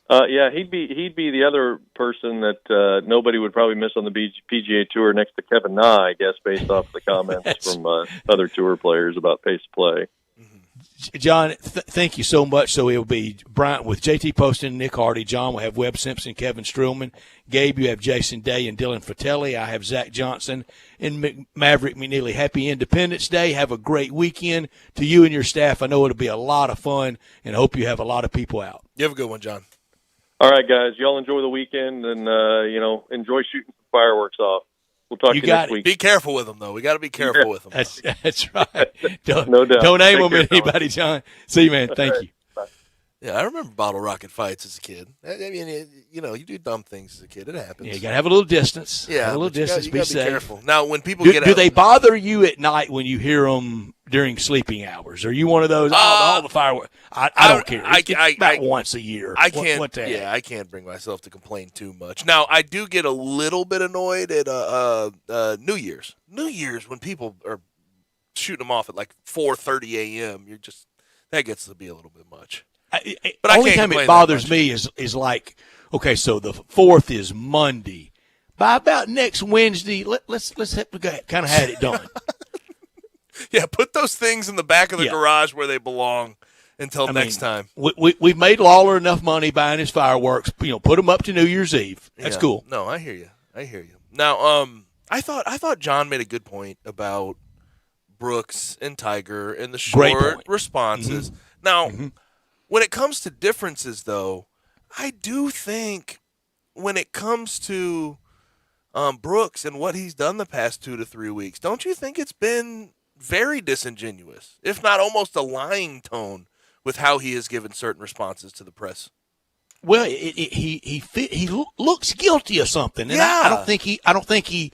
Yeah, he'd be the other person that nobody would probably miss on the PGA Tour next to Kevin Na, I guess, based off the comments from other tour players about pace of play. John, thank you so much. So it'll be Bryant with JT Poston, Nick Hardy. John will have Webb Simpson, Kevin Strillman. Gabe, you have Jason Day and Dylan Fratelli. I have Zach Johnson and Maverick McNeely. Happy Independence Day. Have a great weekend to you and your staff. I know it'll be a lot of fun, and I hope you have a lot of people out. You have a good one, John. All right, guys. Y'all enjoy the weekend and, enjoy shooting some fireworks off. We'll talk to you next week. Be careful with them, though. We got to be careful with them. That's right. No doubt. Don't aim them at anybody, John. See you, man. Thank you. Bye. Yeah, I remember bottle rocket fights as a kid. I mean, you do dumb things as a kid. It happens. Yeah, you got to have a little distance. Yeah, have a little distance. You be gotta safe. Be careful. Now, when people do they bother you at night when you hear them during sleeping hours? Are you one of those? All the fireworks. I don't care. About once a year. I can't. I can't bring myself to complain too much. Now, I do get a little bit annoyed at New Year's. New Year's when people are shooting them off at like 4:30 a.m. That gets to be a little bit much. But only time it bothers me is like, okay, so the 4th is Monday. By about next Wednesday, let's kind of had it done. Yeah, put those things in the back of the garage where they belong until next time. We've made Lawler enough money buying his fireworks. Put them up to New Year's Eve. That's cool. No, I hear you. Now, I thought John made a good point about Brooks and Tiger and the short responses. Mm-hmm. Now, when it comes to differences, though, I do think when it comes to Brooks and what he's done the past 2 to 3 weeks, don't you think it's been very disingenuous, if not almost a lying tone, with how he has given certain responses to the press? Well, he looks guilty of something, and I don't think he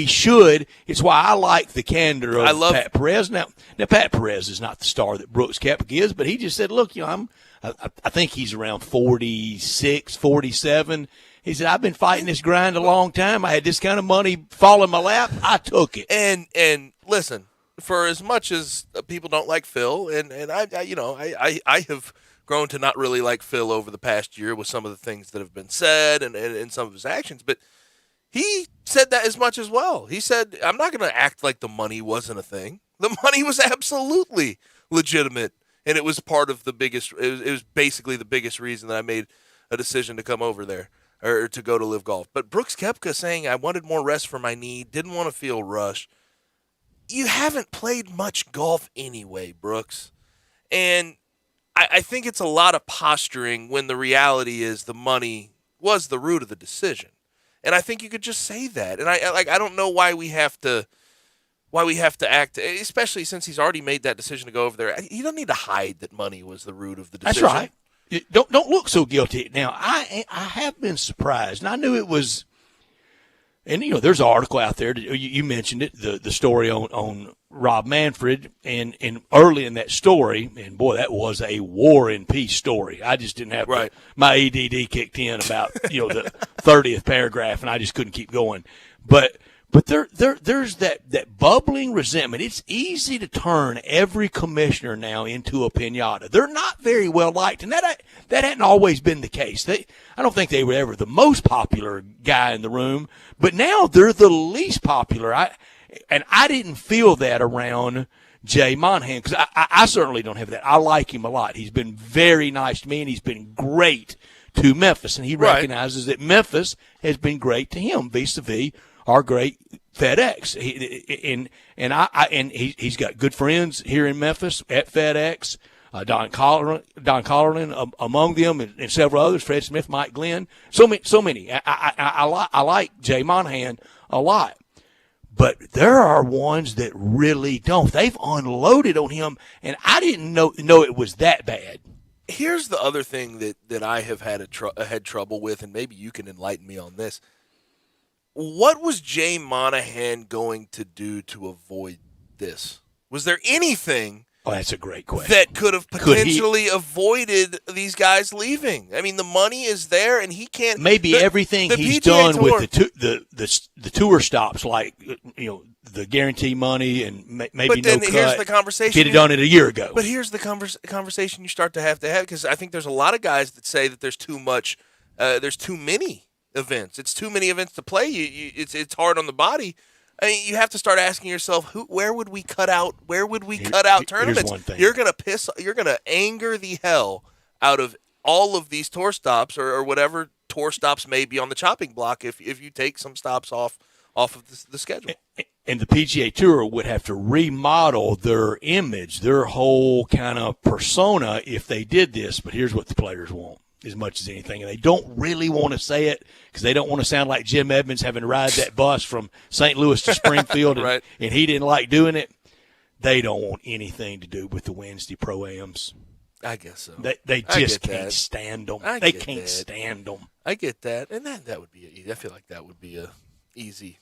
should. It's why I like the candor of Pat Perez. Now Pat Perez is not the star that Brooks Koepka is, but he just said, "Look, I think he's around 46, 47." He said, "I've been fighting this grind a long time. I had this kind of money fall in my lap. I took it." And listen, for as much as people don't like Phil, and I have grown to not really like Phil over the past year with some of the things that have been said and some of his actions, but he said that as much as well. He said, I'm not going to act like the money wasn't a thing. The money was absolutely legitimate, and it was part of the biggest, it was basically the biggest reason that I made a decision to come over there or to go to Live Golf. But Brooks Koepka saying, I wanted more rest for my knee, didn't want to feel rushed. You haven't played much golf anyway, Brooks. And I think it's a lot of posturing when the reality is the money was the root of the decision. And I think you could just say that. And I don't know why we have to act, especially since he's already made that decision to go over there. He doesn't need to hide that money was the root of the decision. That's right. Don't look so guilty. Now, I have been surprised, and I knew it was. And, there's an article out there, you mentioned it, the story on Rob Manfred, and early in that story, and boy, that was a War and Peace story. I just didn't have my ADD kicked in about, the 30th paragraph, and I just couldn't keep going. But there's that bubbling resentment. It's easy to turn every commissioner now into a piñata. They're not very well liked, and that hadn't always been the case. I don't think they were ever the most popular guy in the room, but now they're the least popular. I didn't feel that around Jay Monahan, because I certainly don't have that. I like him a lot. He's been very nice to me, and he's been great to Memphis, and he recognizes that Memphis has been great to him vis-a-vis our great FedEx. He's got good friends here in Memphis at FedEx. Don Collerman among them, and several others. Fred Smith, Mike Glenn, so many. I like Jay Monahan a lot, but there are ones that really don't. They've unloaded on him, and I didn't know it was that bad. Here's the other thing that I have had trouble with, and maybe you can enlighten me on this. What was Jay Monahan going to do to avoid this? Was there anything that's a great question. that could have potentially avoided these guys leaving? I mean, the money is there, and he can't. Maybe everything he's PGA done Tour, with the tour stops, like the guarantee money and maybe then no cut. Here's the conversation. He'd have done it a year ago. But here's the conversation you start to have because I think there's a lot of guys that say that there's too much, there's too many events. It's too many events to play. It's hard on the body. I mean, you have to start asking yourself, where would we cut out? Where would we cut out tournaments? You're gonna anger the hell out of all of these tour stops or whatever tour stops may be on the chopping block if you take some stops off of the schedule. And the PGA Tour would have to remodel their image, their whole kind of persona if they did this. But here's what the players want as much as anything. And they don't really want to say it because they don't want to sound like Jim Edmonds having to ride that bus from St. Louis to Springfield right. and he didn't like doing it. They don't want anything to do with the Wednesday Pro-Ams. I guess so. They just can't stand them. They can't stand them. I get that. And that would be I feel like that would be a easy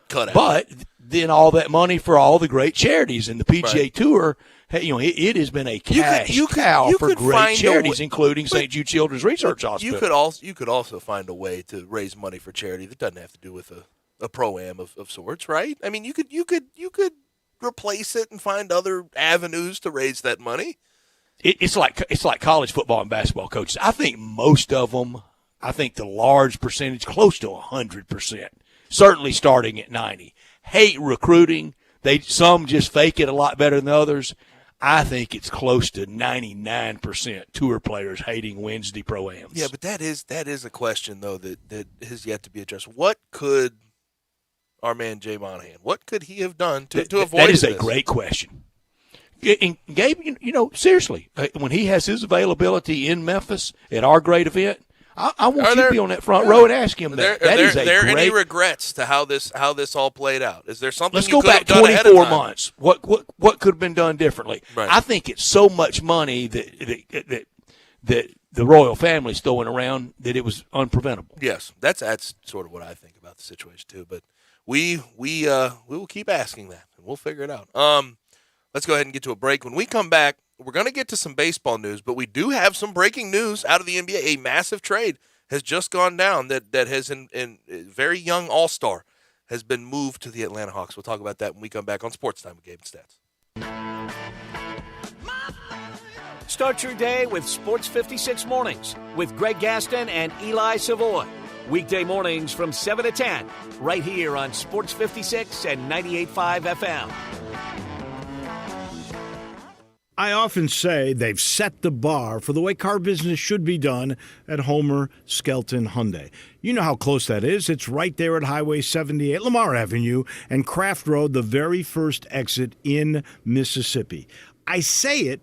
cut out. But then all that money for all the great charities and the PGA Tour, it has been a cash cow for great charities, including St. Jude Children's Research Hospital. You could also find a way to raise money for charity that doesn't have to do with a pro-am of sorts, right? I mean, you could replace it and find other avenues to raise that money. It's like college football and basketball coaches. I think most of them, the large percentage, close to 100%, certainly starting at 90, hate recruiting. Some just fake it a lot better than others. I think it's close to 99% tour players hating Wednesday Pro-Ams. Yeah, but that is a question, though, that has yet to be addressed. What could our man Jay Monahan, what could he have done to avoid this? That is a great question. And Gabe, seriously, when he has his availability in Memphis at our great event, I want you to be on that front row and ask him that. Are there any regrets to how this all played out? Is there something Let's you go back 24 months. What could have been done differently? Right. I think it's so much money that the royal family's throwing around that it was unpreventable. Yes, that's sort of what I think about the situation too. But we will keep asking that, and we'll figure it out. Let's go ahead and get to a break. When we come back, we're going to get to some baseball news, but we do have some breaking news out of the NBA. A massive trade has just gone down that has a very young all-star has been moved to the Atlanta Hawks. We'll talk about that when we come back on Sports Time with Gabe and Stats. Start your day with Sports 56 mornings with Greg Gaston and Eli Savoy. Weekday mornings from 7 to 10, right here on Sports 56 and 98.5 FM. I often say they've set the bar for the way car business should be done at Homer Skelton Hyundai. You know how close that is. It's right there at Highway 78, Lamar Avenue, and Craft Road, the very first exit in Mississippi. I say it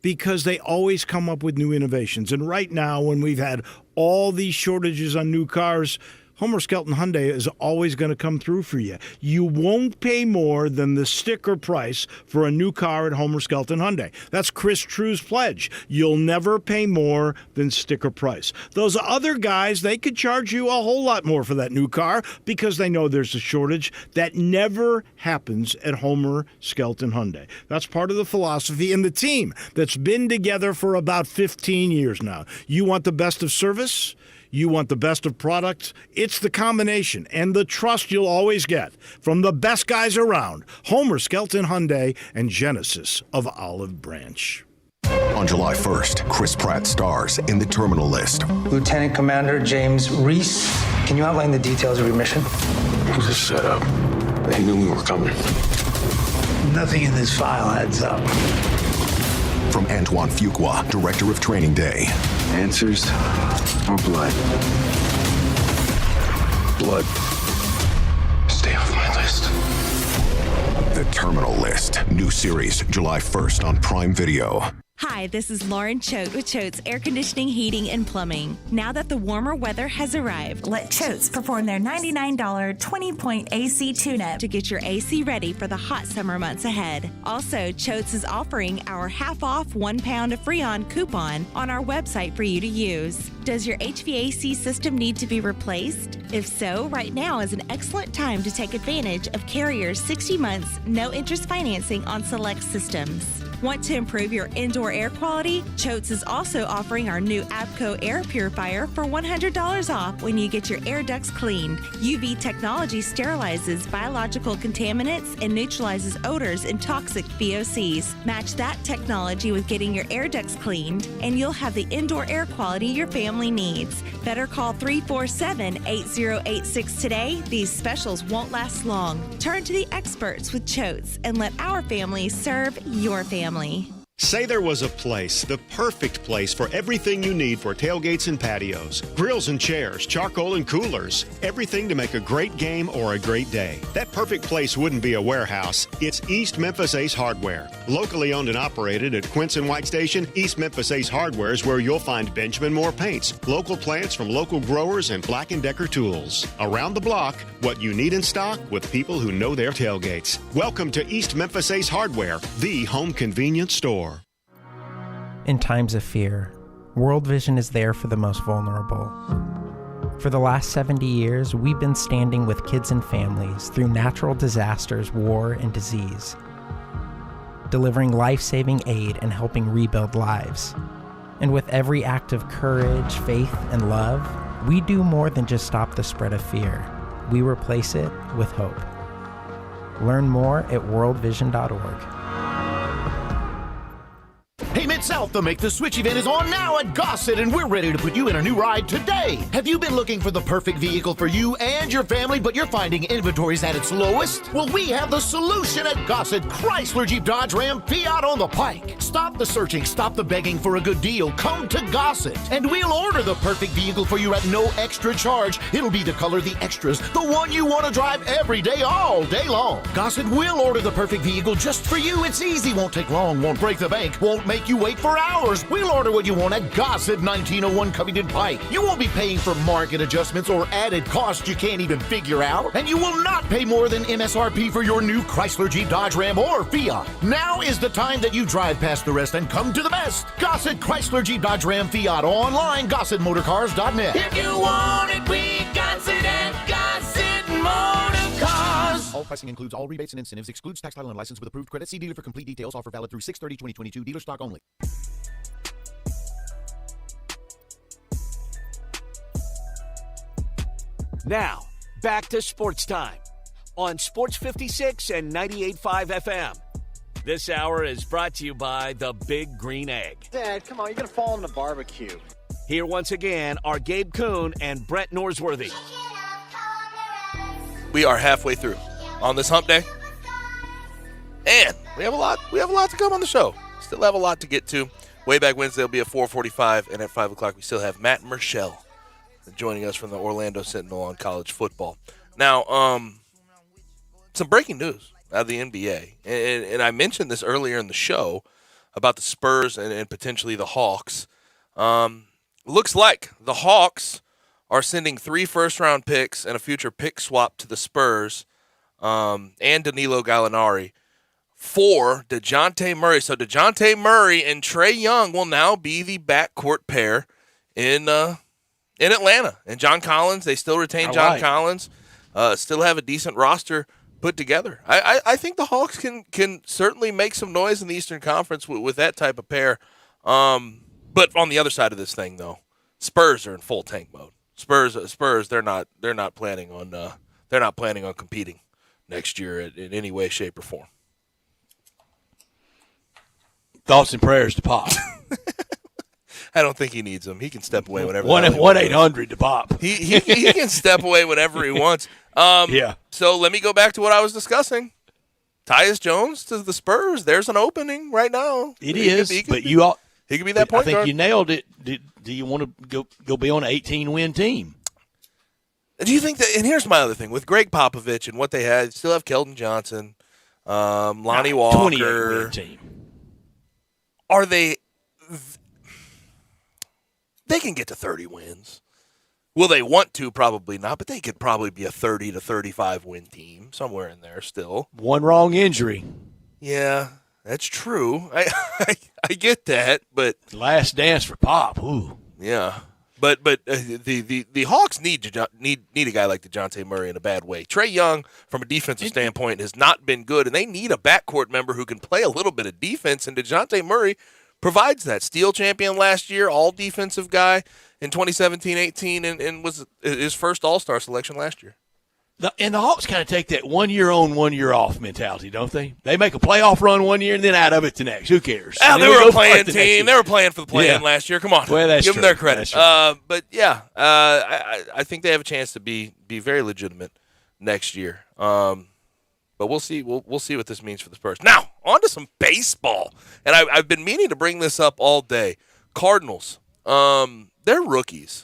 because they always come up with new innovations. And right now, when we've had all these shortages on new cars, Homer Skelton Hyundai is always going to come through for you. You won't pay more than the sticker price for a new car at Homer Skelton Hyundai. That's Chris True's pledge. You'll never pay more than sticker price. Those other guys, they could charge you a whole lot more for that new car because they know there's a shortage. That never happens at Homer Skelton Hyundai. That's part of the philosophy and the team that's been together for about 15 years now. You want the best of service? You want the best of products? It's the combination and the trust you'll always get from the best guys around. Homer Skelton Hyundai and Genesis of Olive Branch. On July 1st, Chris Pratt stars in The Terminal List. Lieutenant Commander James Reese, can you outline the details of your mission? It was a setup. They knew we were coming. Nothing in this file adds up. From Antoine Fuqua, director of Training Day. Answers or blood? Blood. Stay off my list. The Terminal List. New series, July 1st on Prime Video. Hi, this is Lauren Choate with Choate's Air Conditioning, Heating, and Plumbing. Now that the warmer weather has arrived, let Choate's perform their $99 20-point AC tune-up to get your AC ready for the hot summer months ahead. Also, Choate's is offering our half-off 1 pound of Freon coupon on our website for you to use. Does your HVAC system need to be replaced? If so, right now is an excellent time to take advantage of Carrier's 60 months, no-interest financing on select systems. Want to improve your indoor air quality? Choate's is also offering our new Abco air purifier for $100 off when you get your air ducts cleaned. UV technology sterilizes biological contaminants and neutralizes odors and toxic VOCs. Match that technology with getting your air ducts cleaned, and you'll have the indoor air quality your family needs. Better call 347-8086 today. These specials won't last long. Turn to the experts with Choate's and let our family serve your family. Say there was a place, the perfect place for everything you need for tailgates and patios. Grills and chairs, charcoal and coolers. Everything to make a great game or a great day. That perfect place wouldn't be a warehouse. It's East Memphis Ace Hardware. Locally owned and operated at Quince and White Station, East Memphis Ace Hardware is where you'll find Benjamin Moore paints, local plants from local growers, and Black & Decker tools. Around the block, what you need in stock with people who know their tailgates. Welcome to East Memphis Ace Hardware, the home convenience store. In times of fear, World Vision is there for the most vulnerable. For the last 70 years, we've been standing with kids and families through natural disasters, war, and disease, delivering life-saving aid and helping rebuild lives. And with every act of courage, faith, and love, we do more than just stop the spread of fear. We replace it with hope. Learn more at worldvision.org. Hey, Mid-South, the Make the Switch event is on now at Gossett, and we're ready to put you in a new ride today. Have you been looking for the perfect vehicle for you and your family, but you're finding inventory's at its lowest? Well, we have the solution at Gossett. Chrysler, Jeep, Dodge, Ram, Fiat on the Pike. Stop the searching, stop the begging for a good deal. Come to Gossett, and we'll order the perfect vehicle for you at no extra charge. It'll be the color, the extras, the one you want to drive every day, all day long. Gossett will order the perfect vehicle just for you. It's easy, won't take long, won't break the bank, won't make you wait for hours. We'll order what you want at Gossett, 1901 Covington Pike. You won't be paying for market adjustments or added costs you can't even figure out. And you will not pay more than MSRP for your new Chrysler, Jeep, Dodge, Ram, or Fiat. Now is the time that you drive past the rest and come to the best. Gossett, Chrysler, Jeep, Dodge, Ram, Fiat. Online, GossettMotorCars.net. If you want it, we got it at Gossett Motor Cars. All pricing includes all rebates and incentives, excludes tax, title, and license with approved credit. See dealer for complete details. Offer valid through 6/30/2022. Dealer stock only. Now, back to Sports Time on Sports 56 and 98.5 FM. This hour is brought to you by the Big Green Egg. Dad, come on, you're going to fall on the barbecue. Here once again are Gabe Kuhn and Brett Norsworthy. We are halfway through on this hump day. And we have a lot to come on the show. Still have a lot to get to. Way Back Wednesday will be at 4:45, and at 5 o'clock we still have Matt Murschel joining us from the Orlando Sentinel on college football. Now, some breaking news out of the NBA. And I mentioned this earlier in the show about the Spurs and potentially the Hawks. Looks like the Hawks are sending 3 first-round picks and a future pick swap to the Spurs and Danilo Gallinari for DeJounte Murray. So DeJounte Murray and Trae Young will now be the backcourt pair in Atlanta. And John Collins, they still retain John Collins, still have a decent roster put together. I think the Hawks can certainly make some noise in the Eastern Conference with that type of pair. But on the other side of this thing, though, Spurs are in full tank mode. Spurs, they're not planning on competing next year in any way, shape, or form. Thoughts and prayers to Pop. I don't think he needs them. He can step away whenever. 1-800 to Pop. He can step away whenever he wants. Yeah. So let me go back to what I was discussing. Tyus Jones to the Spurs. There's an opening right now. He could be that point guard. I think you nailed it. Do you want to go be on an 18-win team? Do you think that? And here's my other thing with Greg Popovich and what they had. Still have Keldon Johnson, Lonnie Walker. 28-win team. Are they they can get to 30 wins. Will they want to? Probably not, but they could probably be a 30 to 35 win team, somewhere in there still. One wrong injury. Yeah, that's true. I get that, but last dance for Pop. Ooh. Yeah. But the Hawks need a guy like DeJounte Murray in a bad way. Trae Young, from a defensive standpoint, has not been good, and they need a backcourt member who can play a little bit of defense, and DeJounte Murray provides that. Steel champion last year, all-defensive guy in 2017-18, and was his first All-Star selection last year. And the Hawks kind of take that 1 year on, 1 year off mentality, don't they? They make a playoff run 1 year and then out of it the next. Who cares? They were a playing team. They were playing for the play-in last year. Come on. Well, that's Give true. them their credit. But, yeah, I think they have a chance to be very legitimate next year. But we'll see. We'll see what this means for the Spurs. Now, on to some baseball. And I've been meaning to bring this up all day. Cardinals, they're rookies.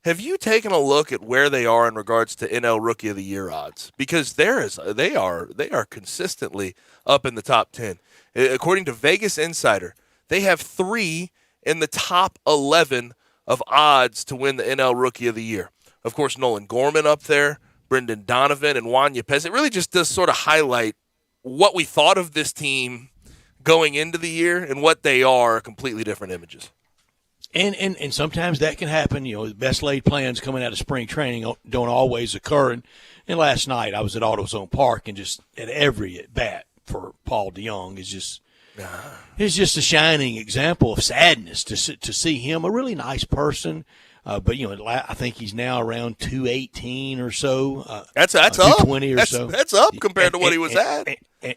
Have you taken a look at where they are in regards to NL Rookie of the Year odds? Because they are consistently up in the top 10. According to Vegas Insider, they have 3 in the top 11 of odds to win the NL Rookie of the Year. Of course, Nolan Gorman up there, Brendan Donovan, and Juan Yepez. It really just does sort of highlight what we thought of this team going into the year and what they are completely different images. And sometimes that can happen. You know, the best laid plans coming out of spring training don't always occur. And last night I was at AutoZone Park, and just at every at bat for Paul DeJong is just a shining example of sadness to see him, a really nice person. But you know, I think he's now around 218 or so. That's up. 220 or so. That's up compared to what he was at.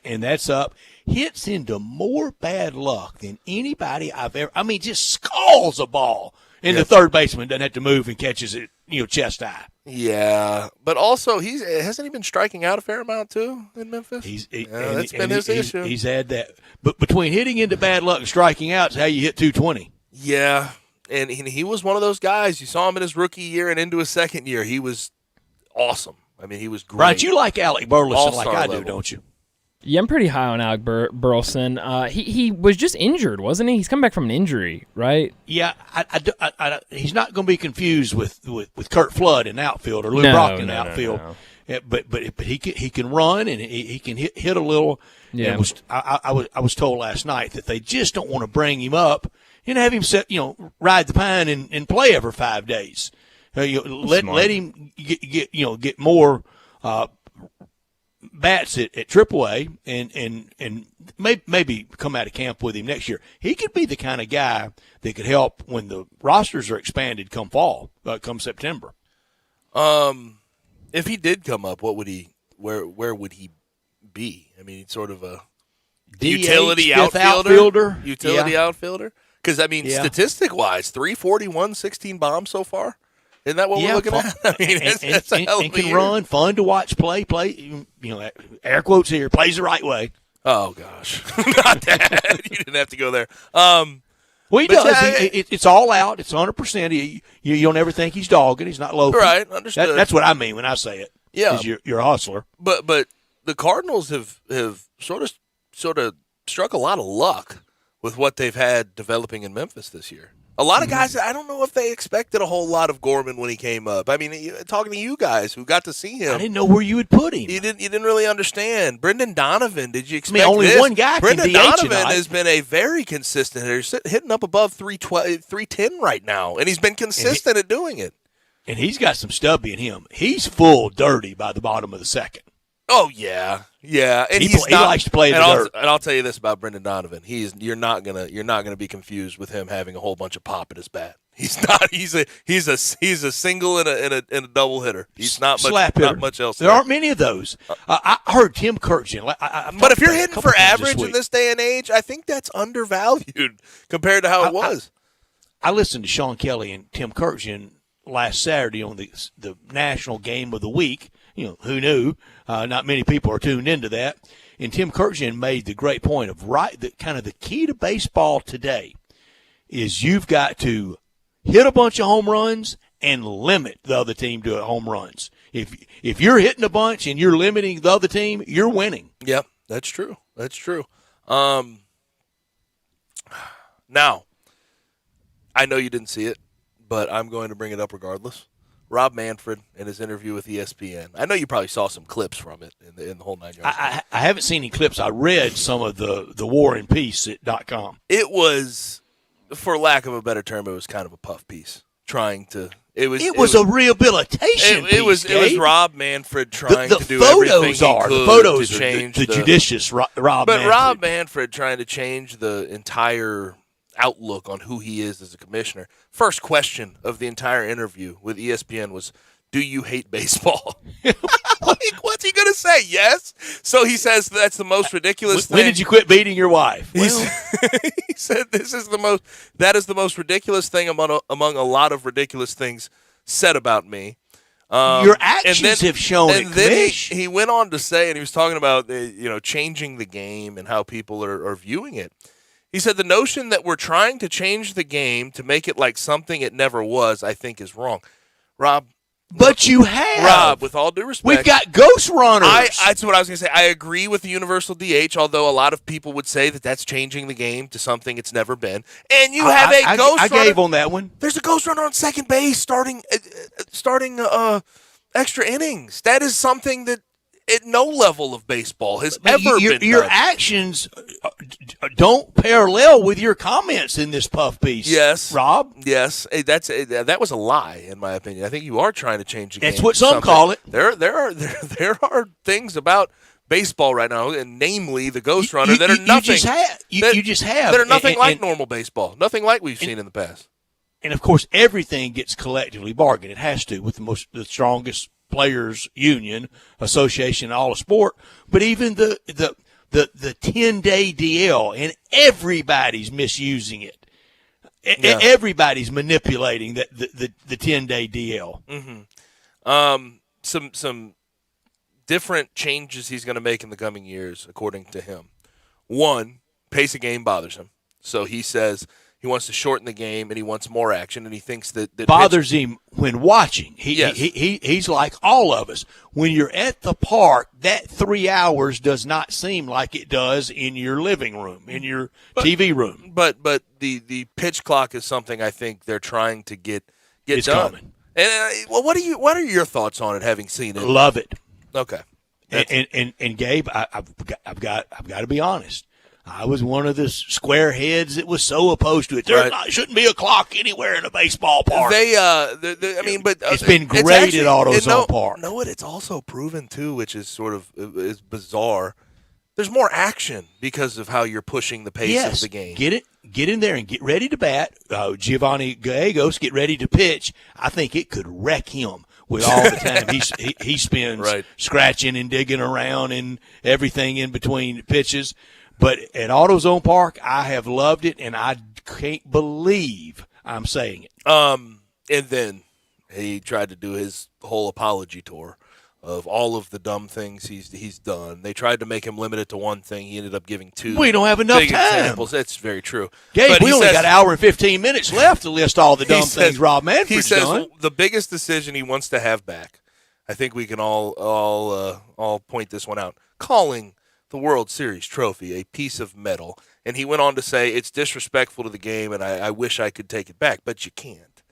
And that's up. Hits into more bad luck than anybody I've ever. I mean, just skulls a ball, and the third baseman doesn't have to move and catches it, chest high. Yeah, but also hasn't he been striking out a fair amount too in Memphis? That's been his issue. He's had that, but between hitting into bad luck and striking out is how you hit 220. Yeah, and he was one of those guys. You saw him in his rookie year and into his second year. He was awesome. I mean, he was great. Right, you like Alec Burleson All-star like I level. do, don't you? Yeah, I'm pretty high on Alec Burleson. He was just injured, wasn't he? He's come back from an injury, right? Yeah, he's not going to be confused with Kurt Flood in outfield or Lou Brock in outfield. No. Yeah, but he can run and he can hit a little. Yeah, I was told last night that they just don't want to bring him up and have him ride the pine and play every 5 days. Let him get more. Bats at AAA and maybe come out of camp with him next year. He could be the kind of guy that could help when the rosters are expanded come fall, come September. If he did come up, what would he? Where would he be? I mean, sort of a utility outfielder. Utility outfielder. Because I mean, statistic wise, 341, 16 bombs so far. Isn't that what we're looking at? I mean, that's a hell of a can year. run, fun to watch play, air quotes here, plays the right way. Oh, gosh. Not that. You didn't have to go there. Well, he does. It's all out. It's 100%. You'll never think he's dogging. He's not loafing. Right, understood. That's what I mean when I say it. Yeah. You're a hustler. But the Cardinals have sort of struck a lot of luck with what they've had developing in Memphis this year. A lot of guys, I don't know if they expected a whole lot of Gorman when he came up. I mean, talking to you guys who got to see him. I didn't know where you would put him. You didn't really understand. Brendan Donovan, did you expect only this? One guy Brendan can DH Donovan has been a very consistent hitter, hitting up above 310 right now, and he's been consistent at doing it. And he's got some stubby in him. He's full dirty by the bottom of the second. Oh, yeah. And he likes to play in the dirt. And I'll tell you this about Brendan Donovan: you're not gonna be confused with him having a whole bunch of pop at his bat. He's not. He's a single and a double hitter. He's not much else. There aren't many of those. I heard Tim Kirkjian. But if you're hitting for average in this day and age, I think that's undervalued compared to how it was. I listened to Sean Kelly and Tim Kirkjian last Saturday on the National Game of the Week. Who knew? Not many people are tuned into that. And Tim Kirkjian made the great point of the key to baseball today is you've got to hit a bunch of home runs and limit the other team to home runs. If you're hitting a bunch and you're limiting the other team, you're winning. Yep, that's true. Now, I know you didn't see it, but I'm going to bring it up regardless. Rob Manfred in his interview with ESPN. I know you probably saw some clips from it in the whole 9 yards. I haven't seen any clips. I read some of the War and Peace at .com. It was, for lack of a better term, it was kind of a puff piece. It was a rehabilitation piece. It was Rob Manfred trying to do photos everything he could the photos to change the judicious Rob Manfred. Rob Manfred trying to change the entire outlook on who he is as a commissioner. First question of the entire interview with ESPN was, do you hate baseball? What's he going to say? Yes. So he says that's the most ridiculous thing. When did you quit beating your wife? He said that is the most ridiculous thing among a lot of ridiculous things said about me. Your actions have shown it. And then he went on to say, and he was talking about changing the game and how people are viewing it. He said the notion that we're trying to change the game to make it like something it never was, I think, is wrong. Rob. But you have. Rob, with all due respect. We've got ghost runners. That's what I was going to say. I agree with the universal DH, although a lot of people would say that that's changing the game to something it's never been. And you have a ghost runner. I gave on that one. There's a ghost runner on second base starting extra innings. That is something that at no level of baseball has ever been Your done. actions don't parallel with your comments in this puff piece. Yes, Rob. Yes, that was a lie, in my opinion. I think you are trying to change the game. That's what some call it. There are things about baseball right now, and namely the ghost runner that are nothing. You just have that are nothing like normal baseball. Nothing like we've seen in the past. And of course, everything gets collectively bargained. It has to with the strongest players union association in all of sport, but even the 10-day DL, and everybody's misusing it. Yeah. Everybody's manipulating the 10-day DL. Mm-hmm. Some different changes he's going to make in the coming years, according to him. One, pace of game bothers him, so he says he wants to shorten the game, and he wants more action, and he thinks that bothers him when watching. He's like all of us. When you're at the park, that 3 hours does not seem like it does in your living room, in your TV room. But the pitch clock is something I think they're trying to get it's done. Coming. And what are your thoughts on it? Having seen it, love it. Okay. And Gabe, I've got to be honest. I was one of the square heads that was so opposed to it. There shouldn't be a clock anywhere in a baseball park. It's been great at AutoZone Park. Know what? It's also proven too, which is sort of is bizarre. There's more action because of how you're pushing the pace of the game. Get in there and get ready to bat. Giovanni Gallegos, get ready to pitch. I think it could wreck him with all the time he spends scratching and digging around and everything in between pitches. But at AutoZone Park, I have loved it, and I can't believe I'm saying it. And then he tried to do his whole apology tour of all of the dumb things he's done. They tried to make him limited to one thing. He ended up giving two. We don't have enough big time. Examples. That's very true. Gabe, we only got an hour and 15 minutes left to list all the dumb things Rob Manfred's done. He says the biggest decision he wants to have back, I think we can all point this one out, calling the World Series trophy a piece of metal. And he went on to say it's disrespectful to the game, and I wish I could take it back, but you can't.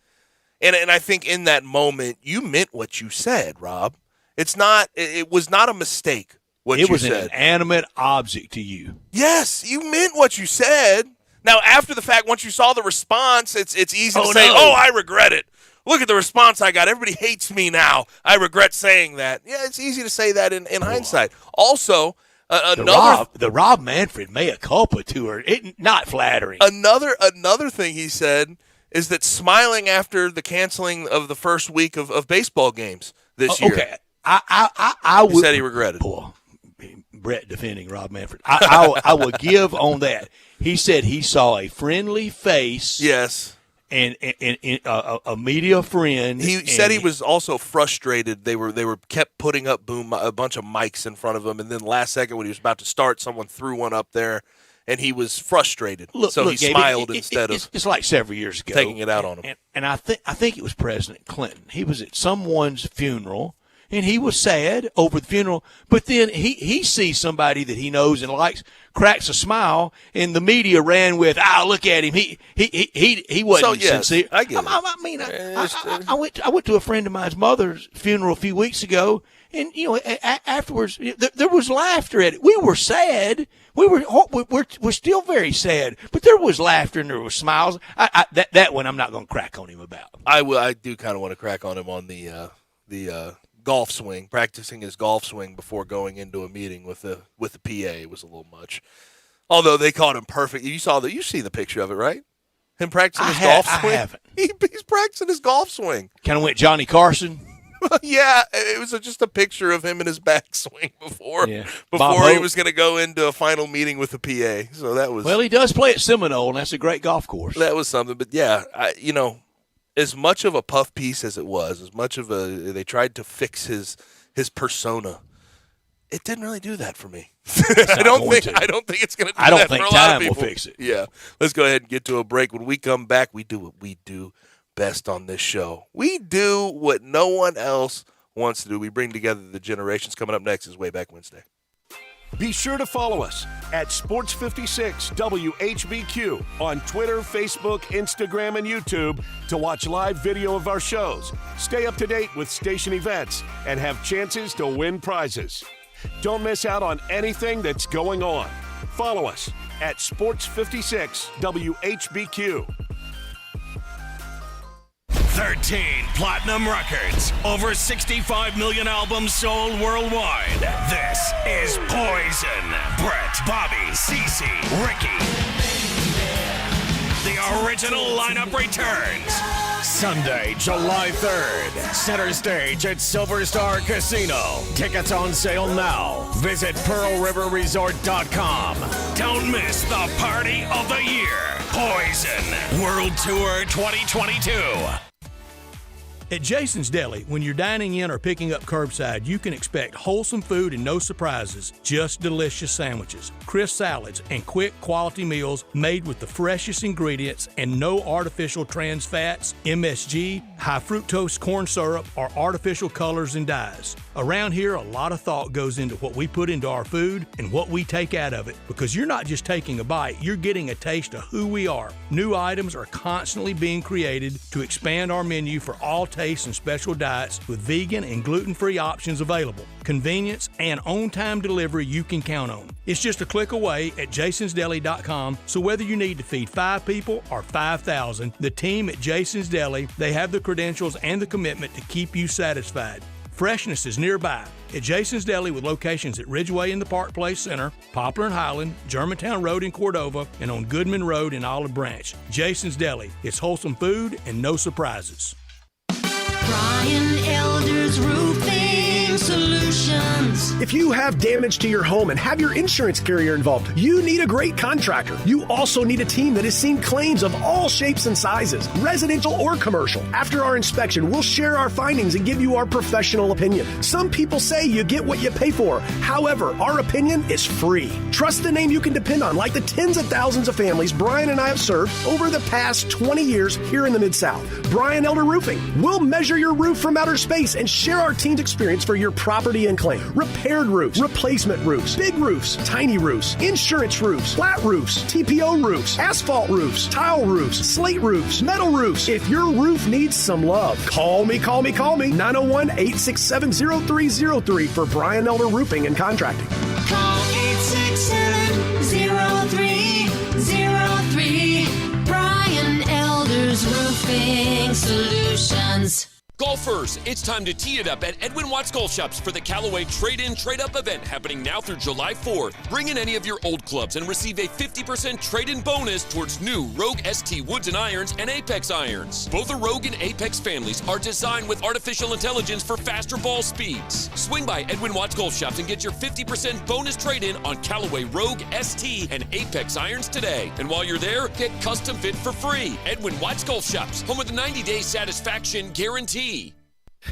And I think in that moment you meant what you said, Rob. It was not a mistake what you said. It was an inanimate object to you. Yes, you meant what you said. Now, after the fact, once you saw the response, it's easy to say, I regret it. Look at the response I got. Everybody hates me now. I regret saying that. Yeah, it's easy to say that in hindsight. Also, the Rob Manfred mea culpa tour, not flattering. Another thing he said is that smiling after the canceling of the first week of baseball games this year. Okay, I he said he regretted. Boy, Brett defending Rob Manfred. I will give on that. He said he saw a friendly face. Yes. And a media friend. He said he was also frustrated. They were kept putting up a bunch of mics in front of him, and then last second when he was about to start, someone threw one up there, and he was frustrated. He Gabe, smiled instead of. It's like several years ago taking it out on him. And I think it was President Clinton. He was at someone's funeral, and he was sad over the funeral. But then he sees somebody that he knows and likes, cracks a smile, and the media ran with, look at him. He wasn't sincere. I get it. I went to a friend of mine's mother's funeral a few weeks ago, and afterwards there was laughter at it. We were sad. We're still very sad, but there was laughter and there was smiles. That one I'm not going to crack on him about. I do kind of want to crack on him on the golf swing, practicing his golf swing before going into a meeting with the PA was a little much. Although they caught him perfect. You see the picture of it, right? Him practicing his golf swing. I haven't. He's practicing his golf swing. Kind of went Johnny Carson. Yeah, it was just a picture of him in his backswing before he was going to go into a final meeting with the PA. So that was he does play at Seminole, and that's a great golf course. That was something, but yeah, as much of a puff piece as it was, as much of they tried to fix his persona, it didn't really do that for me. I don't think it's going to do that for a lot of people. I don't think time will fix it. Yeah, let's go ahead and get to a break. When we come back, we do what we do best on this show. We do what no one else wants to do. We bring together the generations. Coming up next is Way Back Wednesday. Be sure to follow us at Sports56 WHBQ on Twitter, Facebook, Instagram, and YouTube to watch live video of our shows, stay up to date with station events, and have chances to win prizes. Don't miss out on anything that's going on. Follow us at Sports56 WHBQ. 13 platinum records, over 65 million albums sold worldwide. This is Poison. Brett, Bobby, Cece, Ricky. The original lineup returns. Sunday, July 3rd. Center stage at Silver Star Casino. Tickets on sale now. Visit PearlRiverResort.com. Don't miss the party of the year. Poison World Tour 2022. At Jason's Deli, when you're dining in or picking up curbside, you can expect wholesome food and no surprises, just delicious sandwiches, crisp salads, and quick quality meals made with the freshest ingredients and no artificial trans fats, MSG, high fructose corn syrup, or artificial colors and dyes. Around here, a lot of thought goes into what we put into our food and what we take out of it, because you're not just taking a bite, you're getting a taste of who we are. New items are constantly being created to expand our menu for all tastes and special diets with vegan and gluten-free options available. Convenience and on-time delivery you can count on. It's just a click away at jasonsdeli.com, so whether you need to feed 5 people or 5,000, the team at Jason's Deli, they have the credentials and the commitment to keep you satisfied. Freshness is nearby at Jason's Deli with locations at Ridgeway in the Park Place Center, Poplar and Highland, Germantown Road in Cordova, and on Goodman Road in Olive Branch. Jason's Deli. It's wholesome food and no surprises. Brian Elder's Roofing Solutions. If you have damage to your home and have your insurance carrier involved, you need a great contractor. You also need a team that has seen claims of all shapes and sizes, residential or commercial. After our inspection, we'll share our findings and give you our professional opinion. Some people say you get what you pay for. However, our opinion is free. Trust the name you can depend on, like the tens of thousands of families Brian and I have served over the past 20 years here in the Mid-South. Brian Elder Roofing. We'll measure your roof from outer space and share our team's experience for your property and claim. Repaired roofs, replacement roofs, big roofs, tiny roofs, insurance roofs, flat roofs, TPO roofs, asphalt roofs, tile roofs, slate roofs, metal roofs. If your roof needs some love, call me. 901-867-0303 for Brian Elder Roofing and Contracting. Call 867-0303. Brian Elder's Roofing Solutions. Golfers, it's time to tee it up at Edwin Watts Golf Shops for the Callaway Trade-In Trade-Up event happening now through July 4th. Bring in any of your old clubs and receive a 50% trade-in bonus towards new Rogue ST Woods and Irons and Apex Irons. Both the Rogue and Apex families are designed with artificial intelligence for faster ball speeds. Swing by Edwin Watts Golf Shops and get your 50% bonus trade-in on Callaway Rogue ST and Apex Irons today. And while you're there, get custom fit for free. Edwin Watts Golf Shops, home of the 90-day satisfaction guarantee.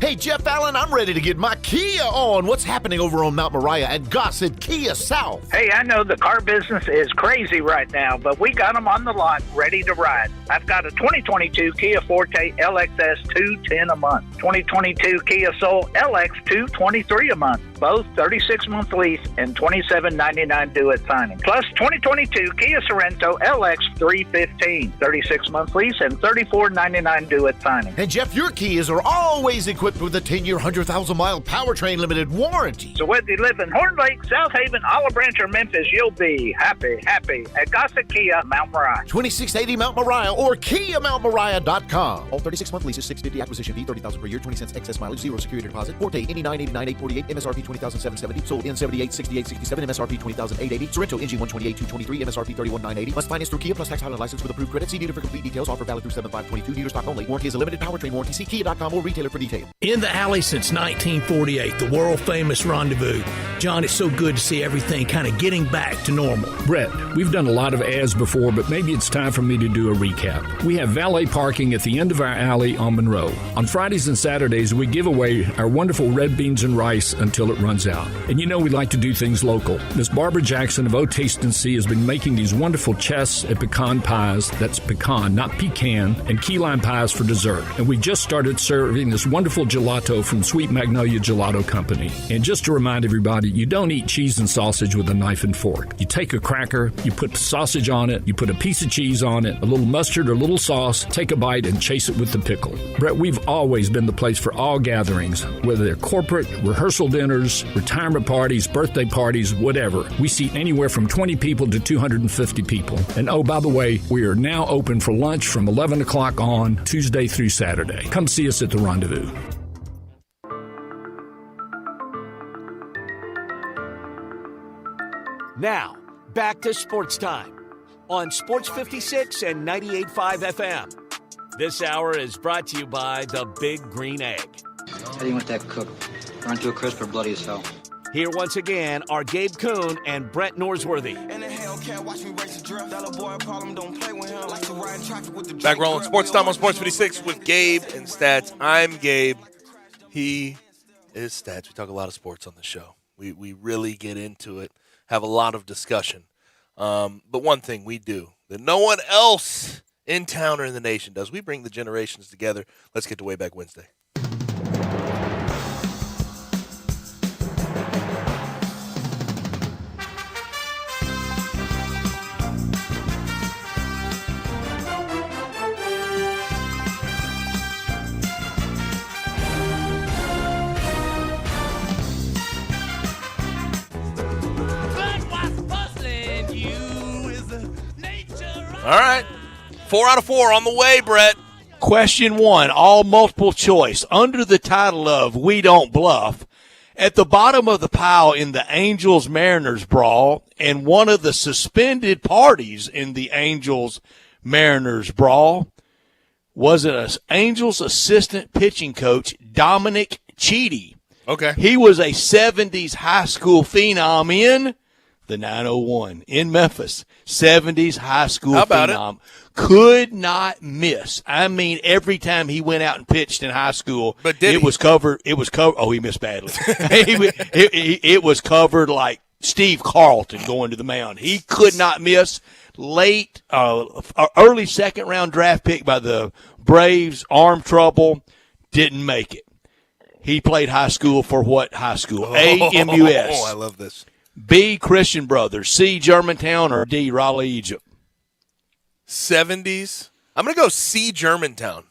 Hey, Jeff Allen, I'm ready to get my Kia on. What's happening over on Mount Moriah at Gossett Kia South? Hey, I know the car business is crazy right now, but we got them on the lot ready to ride. I've got a 2022 Kia Forte LXS 210 a month, 2022 Kia Soul LX 223 a month, both 36-month lease and $27.99 due at signing. Plus 2022 Kia Sorento LX 315, 36-month lease and $34.99 due at signing. And Jeff, your Kias are always equipped with a 10-year, 100,000-mile powertrain limited warranty. So whether you live in Horn Lake, South Haven, Olive Branch, or Memphis, you'll be happy at Gossett Kia, Mount Moriah. 2680 Mount Moriah or KiaMountMoriah.com. All 36-month leases, $650 acquisition fee, $30,000 per year, 20 cents excess mileage, 0 security deposit. Forte, $89,89,848, MSRP $20,770, sold in $78,68,67, MSRP $20,880. Sorrento, NG $128,223, MSRP $31,980. Must finance through Kia plus tax Highland license with approved credit. See dealer for complete details. Offer valid through 7/5/22. Dealer stock only. Warranty is a limited powertrain warranty. See Kia.com or retailer for details. In the alley since 1948, the world-famous Rendezvous. John, it's so good to see everything kind of getting back to normal. Brett, we've done a lot of ads before, but maybe it's time for me to do a recap. We have valet parking at the end of our alley on Monroe. On Fridays and Saturdays, we give away our wonderful red beans and rice until it runs out. And you know we like to do things local. Miss Barbara Jackson of O Taste and See has been making these wonderful chess and pecan pies, that's pecan, not pecan, and key lime pies for dessert. And we just started serving this wonderful gelato from Sweet Magnolia Gelato Company. And just to remind everybody, you don't eat cheese and sausage with a knife and fork. You take a cracker, you put sausage on it, you put a piece of cheese on it, a little mustard or a little sauce, take a bite and chase it with the pickle. Brett, we've always been the place for all gatherings, whether they're corporate, rehearsal dinners, retirement parties, birthday parties, whatever. We seat anywhere from 20 people to 250 people. And oh, by the way, we are now open for lunch from 11 o'clock on Tuesday through Saturday. Come see us at the Rendezvous. Now, back to Sports Time on Sports 56 and 98.5 FM. This hour is brought to you by the Big Green Egg. How do you want that cooked? Run to a crisp or bloody as hell? Here once again are Gabe Kuhn and Brett Norsworthy. Back rolling Sports Time on Sports 56 with Gabe and Stats. I'm Gabe. He is Stats. We talk a lot of sports on the show. We really get into it, have a lot of discussion. But one thing we do that no one else in town or in the nation does, we bring the generations together. Let's get to Way Back Wednesday. All right. 4 out of 4 on the way, Brett. Question 1, all multiple choice. Under the title of We Don't Bluff, at the bottom of the pile in the Angels-Mariners brawl and one of the suspended parties in the Angels-Mariners brawl, was it an Angels assistant pitching coach, Dominic Cheedy. Okay. He was a 70s high school phenom in the 901 in Memphis. 70s high school phenom. Could not miss. I mean, every time he went out and pitched in high school, it was covered. Oh, he missed badly. it was covered like Steve Carlton going to the mound. He could not miss. Early second round draft pick by the Braves, arm trouble, didn't make it. He played high school for what high school? A, MUS. Oh, I love this. B, Christian Brothers. C, Germantown. Or D, Raleigh, Egypt. 70s. I'm going to go C, Germantown.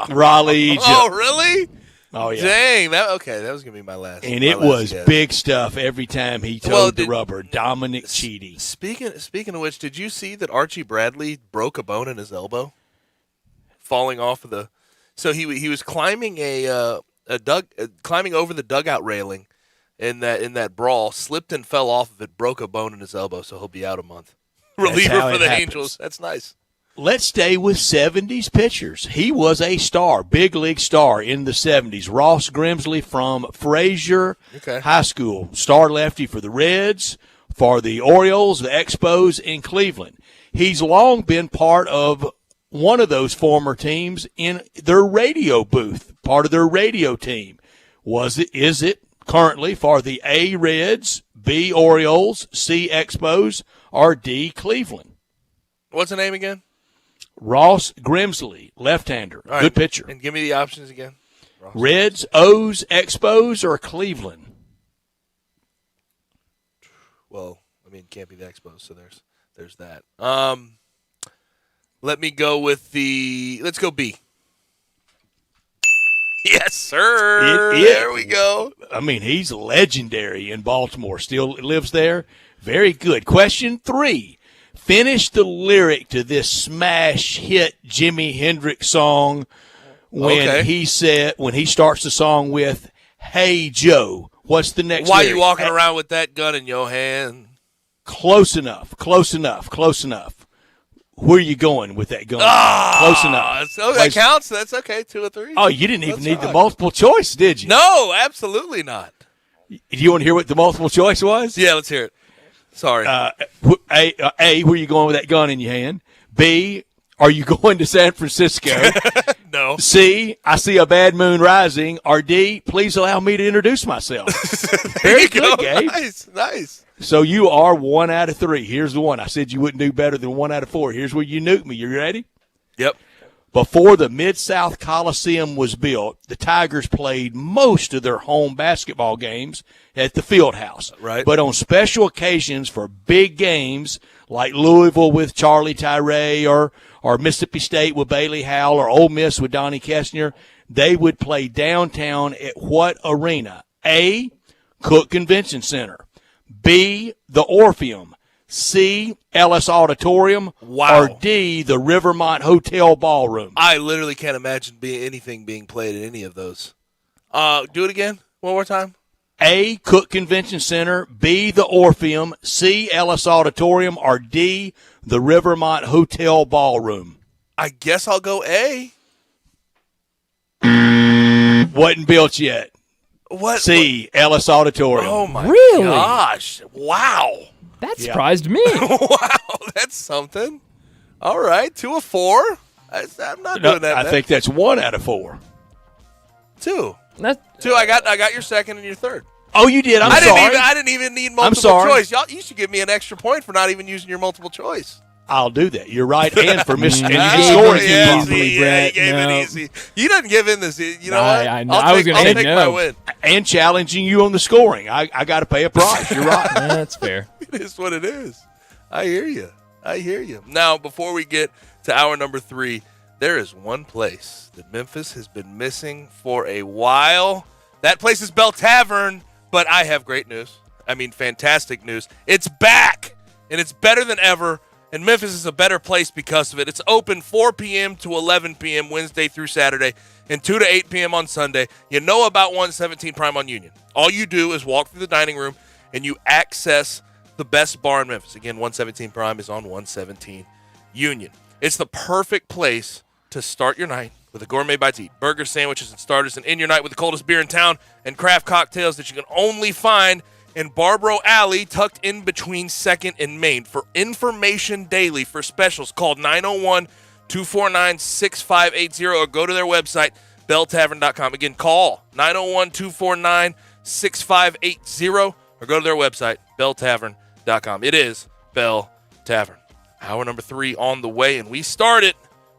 Raleigh, Egypt. Oh, really? Oh, yeah. Dang. That was going to be my last. And it was big stuff every time he towed the rubber. Dominic Cheedy. Speaking of which, did you see that Archie Bradley broke a bone in his elbow? Falling off of the... So he was climbing climbing over the dugout railing in that brawl, slipped and fell off of it, broke a bone in his elbow, so he'll be out a month. Reliever for the Angels. That's nice. Let's stay with 70s pitchers. He was a star, big league star in the 70s. Ross Grimsley from Frazier High School, star lefty for the Reds, for the Orioles, the Expos in Cleveland. He's long been part of one of those former teams in their radio booth, part of their radio team. Is it currently for the A, Reds, B, Orioles, C, Expos, or D, Cleveland? What's the name again? Ross Grimsley, left-hander. All right. Good pitcher. And give me the options again. Ross. Reds, O's, Expos, or Cleveland? Well, I mean, it can't be the Expos, so there's that. Let me go with let's go B. Yes, sir. There we go. I mean, he's legendary in Baltimore. Still lives there. Very good. Question 3. Finish the lyric to this smash hit Jimi Hendrix song when he starts the song with, "Hey Joe." What's the next Why lyric? are you walking around with that gun in your hand? Close enough. Where are you going with that gun? Close enough. So that counts. That's okay. 2 or 3. Oh, you didn't even need the multiple choice, did you? No, absolutely not. Do you want to hear what the multiple choice was? Yeah, let's hear it. Sorry. A, where are you going with that gun in your hand? B, are you going to San Francisco? No. C, I see a bad moon rising. Or D, please allow me to introduce myself. Very good, Gabe. Nice. So you are 1 out of 3. Here's the one. I said you wouldn't do better than 1 out of 4. Here's where you nuked me. You ready? Yep. Before the Mid-South Coliseum was built, the Tigers played most of their home basketball games at the Fieldhouse. Right. But on special occasions for big games like Louisville with Charlie Tyree or Mississippi State with Bailey Howell or Ole Miss with Donnie Kessner, they would play downtown at what arena? A, Cook Convention Center. B, the Orpheum. C, Ellis Auditorium. Wow. Or D, the Rivermont Hotel Ballroom. I literally can't imagine anything being played at any of those. Do it again. One more time. A, Cook Convention Center. B, the Orpheum. C, Ellis Auditorium. Or D, the Rivermont Hotel Ballroom. I guess I'll go A. Wasn't built yet. What? C, Ellis Auditorium. Oh, my Really? gosh. Wow. That surprised me. Wow, that's something. All right, 2 of 4. I'm not doing that. I think that's 1 out of 4. 2. That's 2. I got your second and your third. Oh, you did. I didn't even need multiple sorry. choice. You should give me an extra point for not even using your multiple choice. I'll do that. You're right. And for missing You and gave scoring. it easily, He Brett. gave No. it easy. You didn't give in this. You know what? I know. I was gonna I'll say take no. my win. And challenging you on the scoring. I got to pay a price. You're right. Yeah, that's fair. It is what it is. I hear you. Now, before we get to hour number 3, there is one place that Memphis has been missing for a while. That place is Bell Tavern, but I have great news. I mean, fantastic news. It's back, and it's better than ever, and Memphis is a better place because of it. It's open 4 p.m. to 11 p.m. Wednesday through Saturday and 2 to 8 p.m. on Sunday. You know about 117 Prime on Union. All you do is walk through the dining room, and you access the best bar in Memphis. Again, 117 Prime is on 117 Union. It's the perfect place to start your night with a gourmet bite to eat, burgers, sandwiches, and starters, and end your night with the coldest beer in town and craft cocktails that you can only find in Barbaro Alley, tucked in between 2nd and Main. For information daily for specials, call 901-249-6580 or go to their website, belltavern.com. Again, call 901-249-6580 or go to their website, belltavern.com. It is Bell Tavern. Hour number 3 on the way, and we started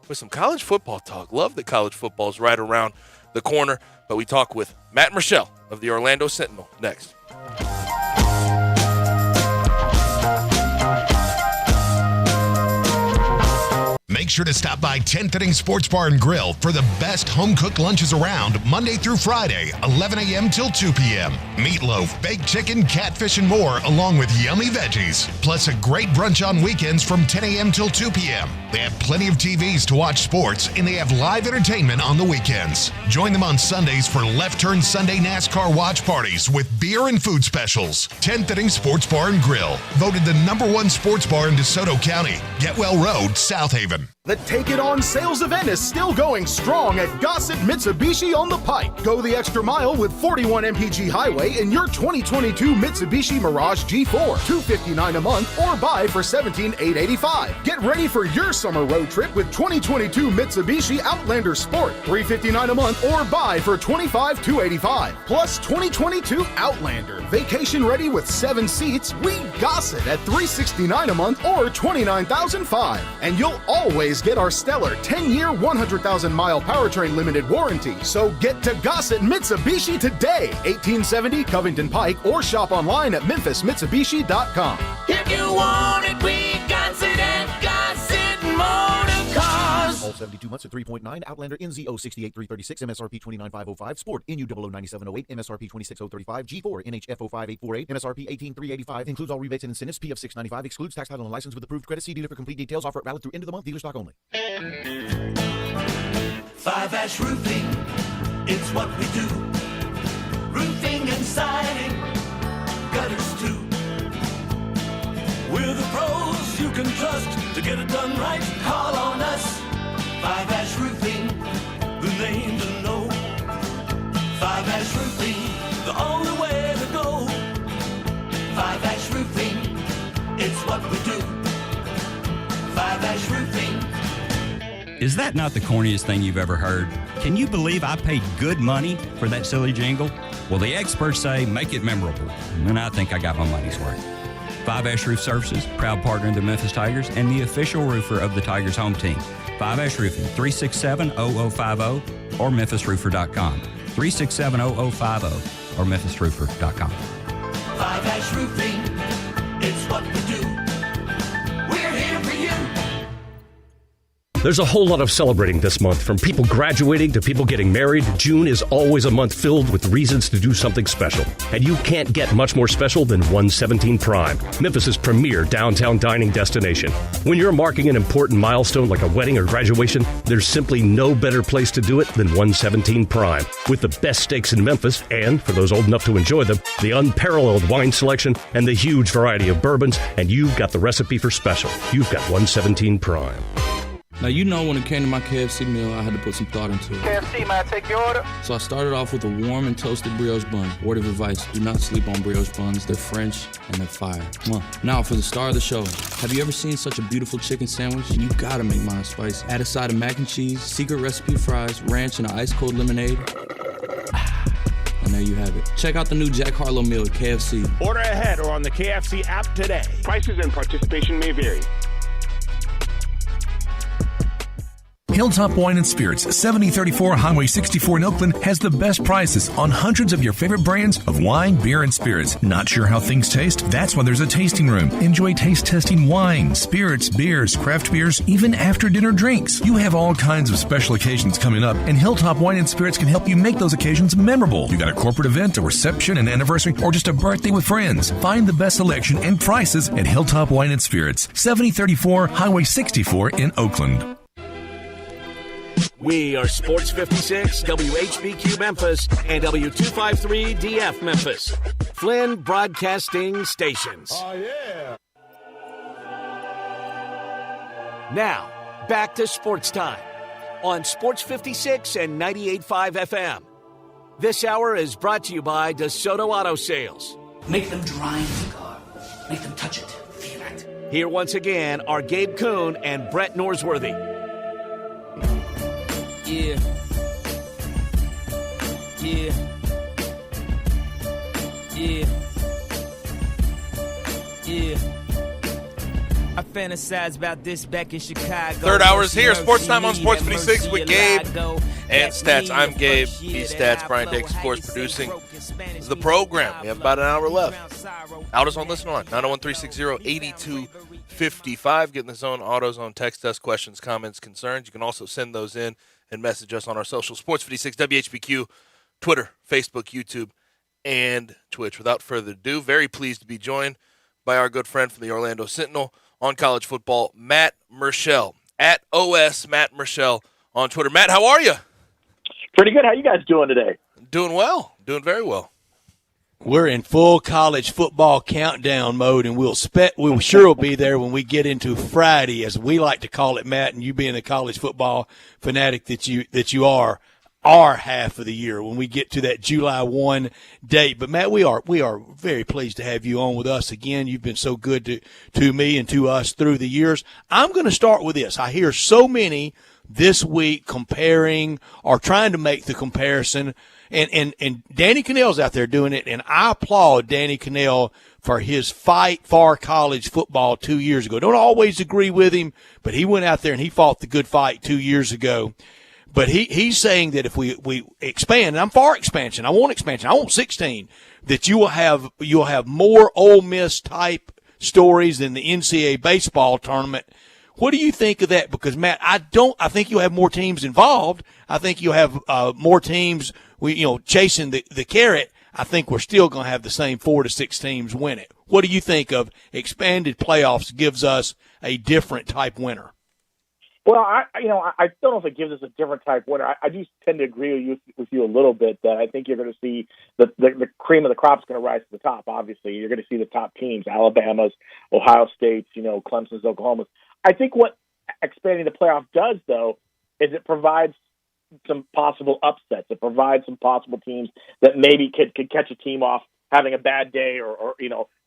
with some college football talk. Love that college football is right around the corner, but we talk with Matt Michelle of the Orlando Sentinel next. Make sure to stop by 10th Inning Sports Bar and Grill for the best home-cooked lunches around Monday through Friday, 11 a.m. till 2 p.m. Meatloaf, baked chicken, catfish, and more, along with yummy veggies. Plus a great brunch on weekends from 10 a.m. till 2 p.m. They have plenty of TVs to watch sports, and they have live entertainment on the weekends. Join them on Sundays for Left Turn Sunday NASCAR watch parties with beer and food specials. 10th Inning Sports Bar and Grill, voted the #1 sports bar in DeSoto County. Getwell Road, South Haven. The Take It On sales event is still going strong at Gossett Mitsubishi on the Pike. Go the extra mile with 41 MPG Highway in your 2022 Mitsubishi Mirage G4, $259 a month, or buy for $17,885. Get ready for your summer road trip with 2022 Mitsubishi Outlander Sport, $359 a month, or buy for $25,285. Plus 2022 Outlander, vacation ready with 7 seats. We Gossett at $369 a month or $29,005, and you'll always get our stellar 10-year, 100,000-mile powertrain limited warranty. So get to Gossett Mitsubishi today, 1870 Covington Pike, or shop online at memphismitsubishi.com. If you want it, we got it at Gossett Motor Cars. All 72 months at 3.9. Outlander NZ 068336, MSRP 29505. Sport NU 009708, MSRP 26035. G4 NHF 05848, MSRP 18385. Includes all rebates and incentives. PF 695. Excludes tax, title, and license with approved credit. See dealer for complete details. Offer valid through end of the month. Dealer stock only. 5-Ash Roofing, it's what we do. Roofing and siding, gutters too. We're the pros you can trust to get it done right. Call on us. 5-Ash Roofing, the name to know. 5-Ash Roofing, the only way to go. 5-Ash Roofing, it's what we do. 5-Ash Roofing. Is that not the corniest thing you've ever heard? Can you believe I paid good money for that silly jingle? Well, the experts say make it memorable, and I think I got my money's worth. 5-Ash Roof Services, proud partner of the Memphis Tigers and the official roofer of the Tigers home team. 5-Ash Roofing, 367-0050 or memphisroofer.com. 367-0050 or memphisroofer.com. 5-Ash Roofing, it's what we do. We're here for you. There's a whole lot of celebrating this month, from people graduating to people getting married. June is always a month filled with reasons to do something special. And you can't get much more special than 117 Prime, Memphis's premier downtown dining destination. When you're marking an important milestone like a wedding or graduation, there's simply no better place to do it than 117 Prime. With the best steaks in Memphis and, for those old enough to enjoy them, the unparalleled wine selection and the huge variety of bourbons, and you've got the recipe for special. You've got 117 Prime. Now, you know, when it came to my KFC meal, I had to put some thought into it. KFC, may I take your order? So I started off with a warm and toasted brioche bun. Word of advice, do not sleep on brioche buns. They're French and they're fire. Now, for the star of the show, have you ever seen such a beautiful chicken sandwich? You gotta make mine spicy. Add a side of mac and cheese, secret recipe fries, ranch, and an ice-cold lemonade. And there you have it. Check out the new Jack Harlow meal at KFC. Order ahead or on the KFC app today. Prices and participation may vary. Hilltop Wine and Spirits, 7034 Highway 64 in Oakland, has the best prices on hundreds of your favorite brands of wine, beer, and spirits. Not sure how things taste? That's why there's a tasting room. Enjoy taste testing wine, spirits, beers, craft beers, even after dinner drinks. You have all kinds of special occasions coming up, and Hilltop Wine and Spirits can help you make those occasions memorable. You got a corporate event, a reception, an anniversary, or just a birthday with friends. Find the best selection and prices at Hilltop Wine and Spirits, 7034 Highway 64 in Oakland. We are Sports 56, WHBQ Memphis, and W253DF Memphis. Flynn Broadcasting Stations. Oh, yeah. Now, back to Sports Time on Sports 56 and 98.5 FM. This hour is brought to you by DeSoto Auto Sales. Make them drive the car. Make them touch it. Feel it. Here once again are Gabe Kuhn and Brett Norsworthy. Yeah. Yeah. Yeah. Yeah. I fantasize about this back in Chicago. Third hour is here. Sports Time on Sports 56 with Gabe and Stats. I'm Gabe. He's Stats. Brian Dakes, of course, producing the program. We have about an hour left. Autos on Listen On, 901-360-8255. Get in the zone, AutoZone. Text us questions, comments, concerns. You can also send those in and message us on our social, Sports 56 WHBQ, Twitter, Facebook, YouTube, and Twitch. Without further ado, very pleased to be joined by our good friend from the Orlando Sentinel on college football, Matt Murschel, at OS Matt Murschel on Twitter. Matt, how are you? Pretty good. How you guys doing today? Doing well. Doing very well. We're in full college football countdown mode, and we sure will be there when we get into Friday, as we like to call it, Matt. And you being the college football fanatic that you are, our half of the year when we get to that July 1 date. But Matt, we are very pleased to have you on with us again. You've been so good to me and to us through the years. I'm going to start with this. I hear so many this week comparing or trying to make the comparison. And Danny Cannell's out there doing it, and I applaud Danny Cannell for his fight for college football 2 years ago. Don't always agree with him, but he went out there and he fought the good fight 2 years ago. But he's saying that if we expand, and I'm for expansion. I want expansion. I want 16. That you'll have more Ole Miss type stories than the NCAA baseball tournament. What do you think of that? Because Matt, I think you'll have more teams involved. I think you'll have more teams chasing the carrot. I think we're still going to have the same 4 to 6 teams win it. What do you think of expanded playoffs gives us a different type winner? Well, I still don't know if it gives us a different type winner. I do tend to agree with you a little bit that I think you're going to see the cream of the crop is going to rise to the top. Obviously, you're going to see the top teams: Alabama's, Ohio State's, Clemson's, Oklahoma's. I think what expanding the playoff does, though, is it provides some possible upsets. It provides some possible teams that maybe could catch a team off having a bad day or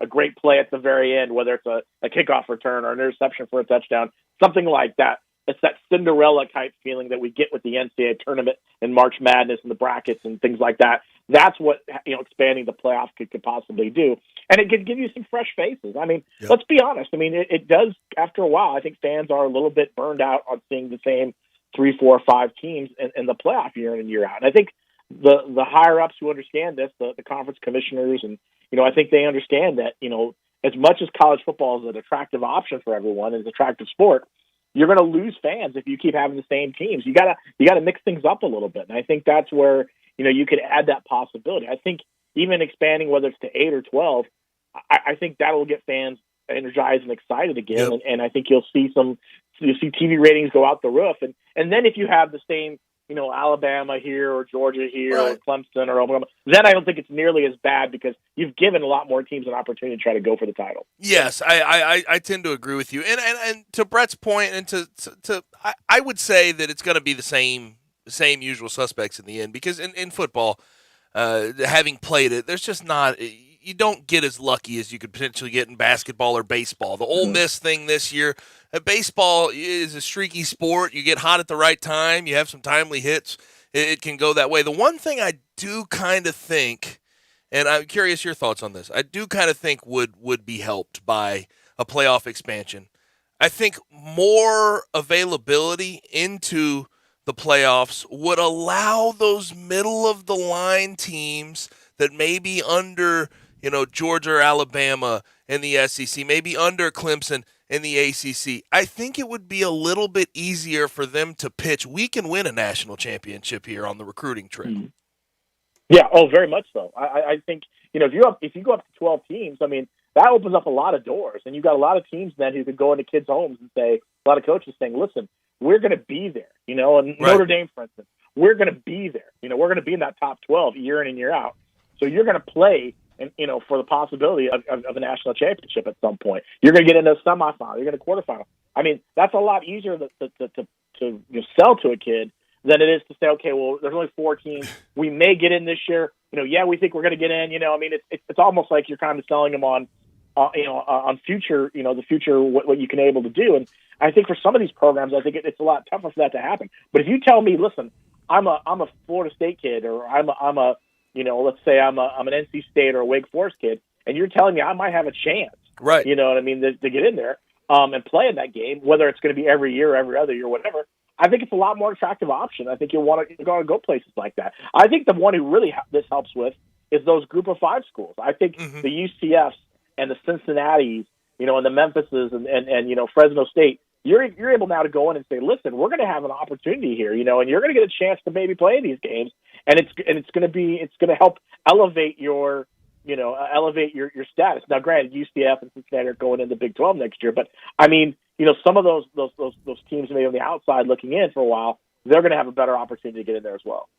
a great play at the very end, whether it's a kickoff return or an interception for a touchdown, something like that. It's that Cinderella type feeling that we get with the NCAA tournament and March Madness and the brackets and things like that. That's what expanding the playoff could possibly do, and it could give you some fresh faces. I mean, Let's be honest. I mean, it does after a while. I think fans are a little bit burned out on seeing the same 3, 4, 5 teams in the playoff year in and year out. And I think the higher ups who understand this, the conference commissioners, and I think they understand that as much as college football is an attractive option for everyone, it's an attractive sport, you're going to lose fans if you keep having the same teams. You gotta mix things up a little bit, and I think that's where you could add that possibility. I think even expanding whether it's to 8 or 12, I think that will get fans energized and excited again, and I think you'll see TV ratings go out the roof, and then if you have the same Alabama here or Georgia here or Clemson or Oklahoma, then I don't think it's nearly as bad because you've given a lot more teams an opportunity to try to go for the title. Yes, I tend to agree with you. And to Brett's point, and I would say that it's going to be the same usual suspects in the end, because in football, having played it, there's just not – you don't get as lucky as you could potentially get in basketball or baseball. The Ole Miss thing this year, baseball is a streaky sport. You get hot at the right time. You have some timely hits. It can go that way. The one thing I do kind of think, and I'm curious your thoughts on this, I do kind of think would be helped by a playoff expansion. I think more availability into the playoffs would allow those middle-of-the-line teams that may be under – Georgia or Alabama in the SEC, maybe under Clemson in the ACC. I think it would be a little bit easier for them to pitch. We can win a national championship here on the recruiting trip. Mm-hmm. Yeah, very much so. I think if you go up to 12 teams, I mean that opens up a lot of doors, and you've got a lot of teams then who could go into kids' homes and say, a lot of coaches saying, "Listen, we're going to be there." And Notre Dame, for instance, we're going to be there. We're going to be in that top 12 year in and year out. So you're going to play. And for the possibility of a national championship at some point, you're going to get into a semifinal, you're going to quarterfinal. I mean, that's a lot easier to sell to a kid than it is to say, okay, well, there's only 4 teams. We may get in this year. We think we're going to get in. I mean, it's almost like you're kind of selling them on future. The future, what you can able to do. And I think for some of these programs, I think it's a lot tougher for that to happen. But if you tell me, listen, I'm a Florida State kid, or I'm a let's say I'm an NC State or a Wake Forest kid, and you're telling me I might have a chance, right? You know what I mean, to get in there and play in that game, whether it's going to be every year or every other year, whatever. I think it's a lot more attractive option. I think you'll want to go places like that. I think the one who really this helps with is those Group of 5 schools. I think the UCFs and the Cincinnatis, and the Memphises and Fresno State. You're able now to go in and say, listen, we're going to have an opportunity here, and you're going to get a chance to maybe play these games, and it's going to help elevate your status. Now, granted, UCF and Cincinnati are going into Big 12 next year, but I mean, some of those teams maybe on the outside looking in for a while, they're going to have a better opportunity to get in there as well.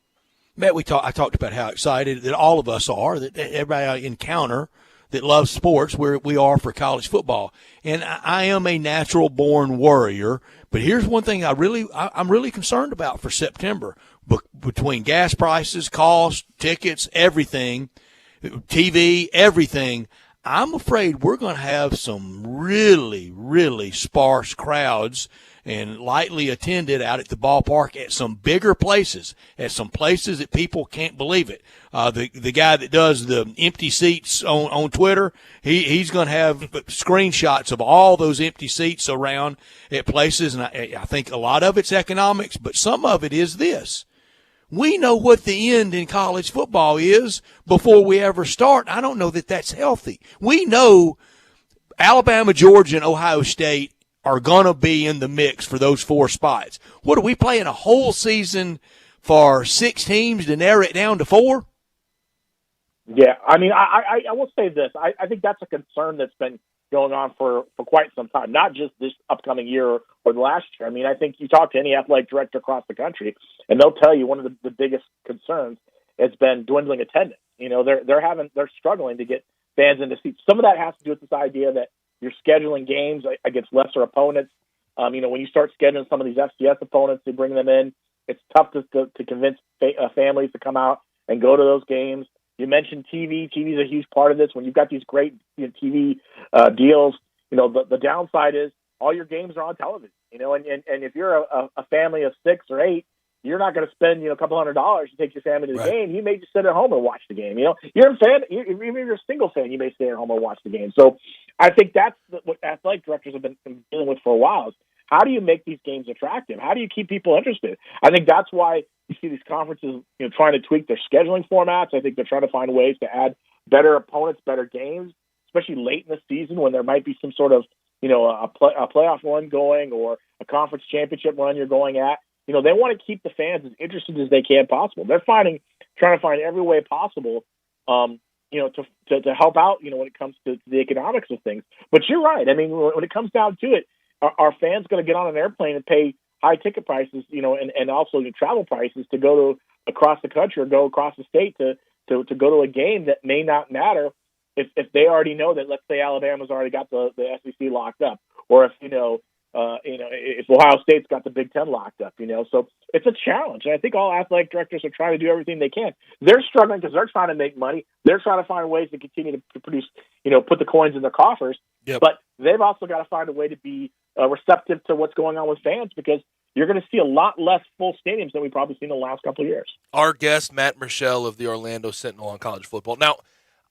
Matt, I talked about how excited that all of us are, that everybody I encounter that loves sports, where we are for college football. And I am a natural-born worrier, but here's one thing I'm really concerned about for September. Between gas prices, cost, tickets, everything, TV, everything, I'm afraid we're going to have some really, really sparse crowds and lightly attended out at the ballpark at some bigger places, at some places that people can't believe it. The guy that does the empty seats on Twitter, he's going to have screenshots of all those empty seats around at places, and I think a lot of it's economics, but some of it is this. We know what the end in college football is before we ever start. I don't know that that's healthy. We know Alabama, Georgia, and Ohio State are going to be in the mix for those 4 spots. What, are we playing a whole season for 6 teams to narrow it down to 4? Yeah, I mean, I will say this. I think that's a concern that's been going on for quite some time, not just this upcoming year or the last year. I mean, I think you talk to any athletic director across the country, and they'll tell you one of the biggest concerns has been dwindling attendance. You know, they're struggling to get fans into seats. Some of that has to do with this idea that you're scheduling games against lesser opponents. You know, when you start scheduling some of these FCS opponents, they bring them in. It's tough to convince families to come out and go to those games. You mentioned TV. TV is a huge part of this. When you've got these great TV deals, you know, the downside is all your games are on television. You know, and if you're a family of 6 or 8, you're not going to spend, you know, a couple $100 to take your family to the game. You may just sit at home and watch the game. You know, even if you're a single fan, you may stay at home and watch the game. So I think that's what athletic directors have been dealing with for a while. Is how do you make these games attractive? How do you keep people interested? I think that's why you see these conferences, you know, trying to tweak their scheduling formats. I think they're trying to find ways to add better opponents, better games, especially late in the season when there might be some sort of, you know, a playoff run going or a conference championship run you're going at. You know, they want to keep the fans as interested as they can possible. They're trying to find every way possible, you know, to help out, you know, when it comes to the economics of things. But you're right. I mean, when it comes down to it, are fans going to get on an airplane and pay high ticket prices, you know, and also the travel prices to go to across the country or go across the state to go to a game that may not matter if they already know that, let's say Alabama's already got the SEC locked up, or if, if Ohio State's got the Big Ten locked up, you know. So it's a challenge. And I think all athletic directors are trying to do everything they can. They're struggling because they're trying to make money. They're trying to find ways to continue to produce, you know, put the coins in their coffers. Yep. But they've also got to find a way to be receptive to what's going on with fans, because you're going to see a lot less full stadiums than we've probably seen in the last couple of years. Our guest, Matt Michelle of the Orlando Sentinel on college football. Now,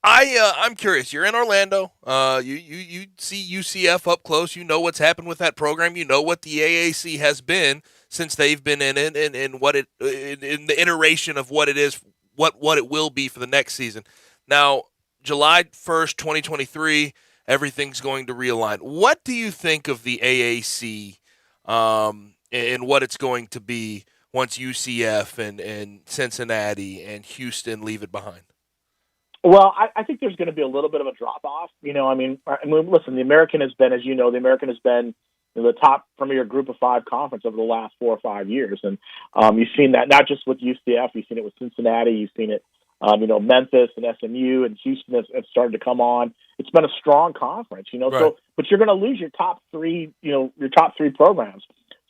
I'm curious. You're in Orlando. You see UCF up close. You know what's happened with that program. You know what the AAC has been since they've been in it, and what it in the iteration of what it is, what it will be for the next season. Now, July 1st, 2023, everything's going to realign. What do you think of the AAC and what it's going to be once UCF and Cincinnati and Houston leave it behind? Well, I think there's going to be a little bit of a drop-off. You know, I mean, listen, the American has been, as you know, the top premier group of 5 conference over the last 4 or 5 years. And you've seen that not just with UCF, you've seen it with Cincinnati, you've seen it, Memphis and SMU and Houston have started to come on. It's been a strong conference, you know, right. So, but you're going to lose your top 3, your top 3 programs.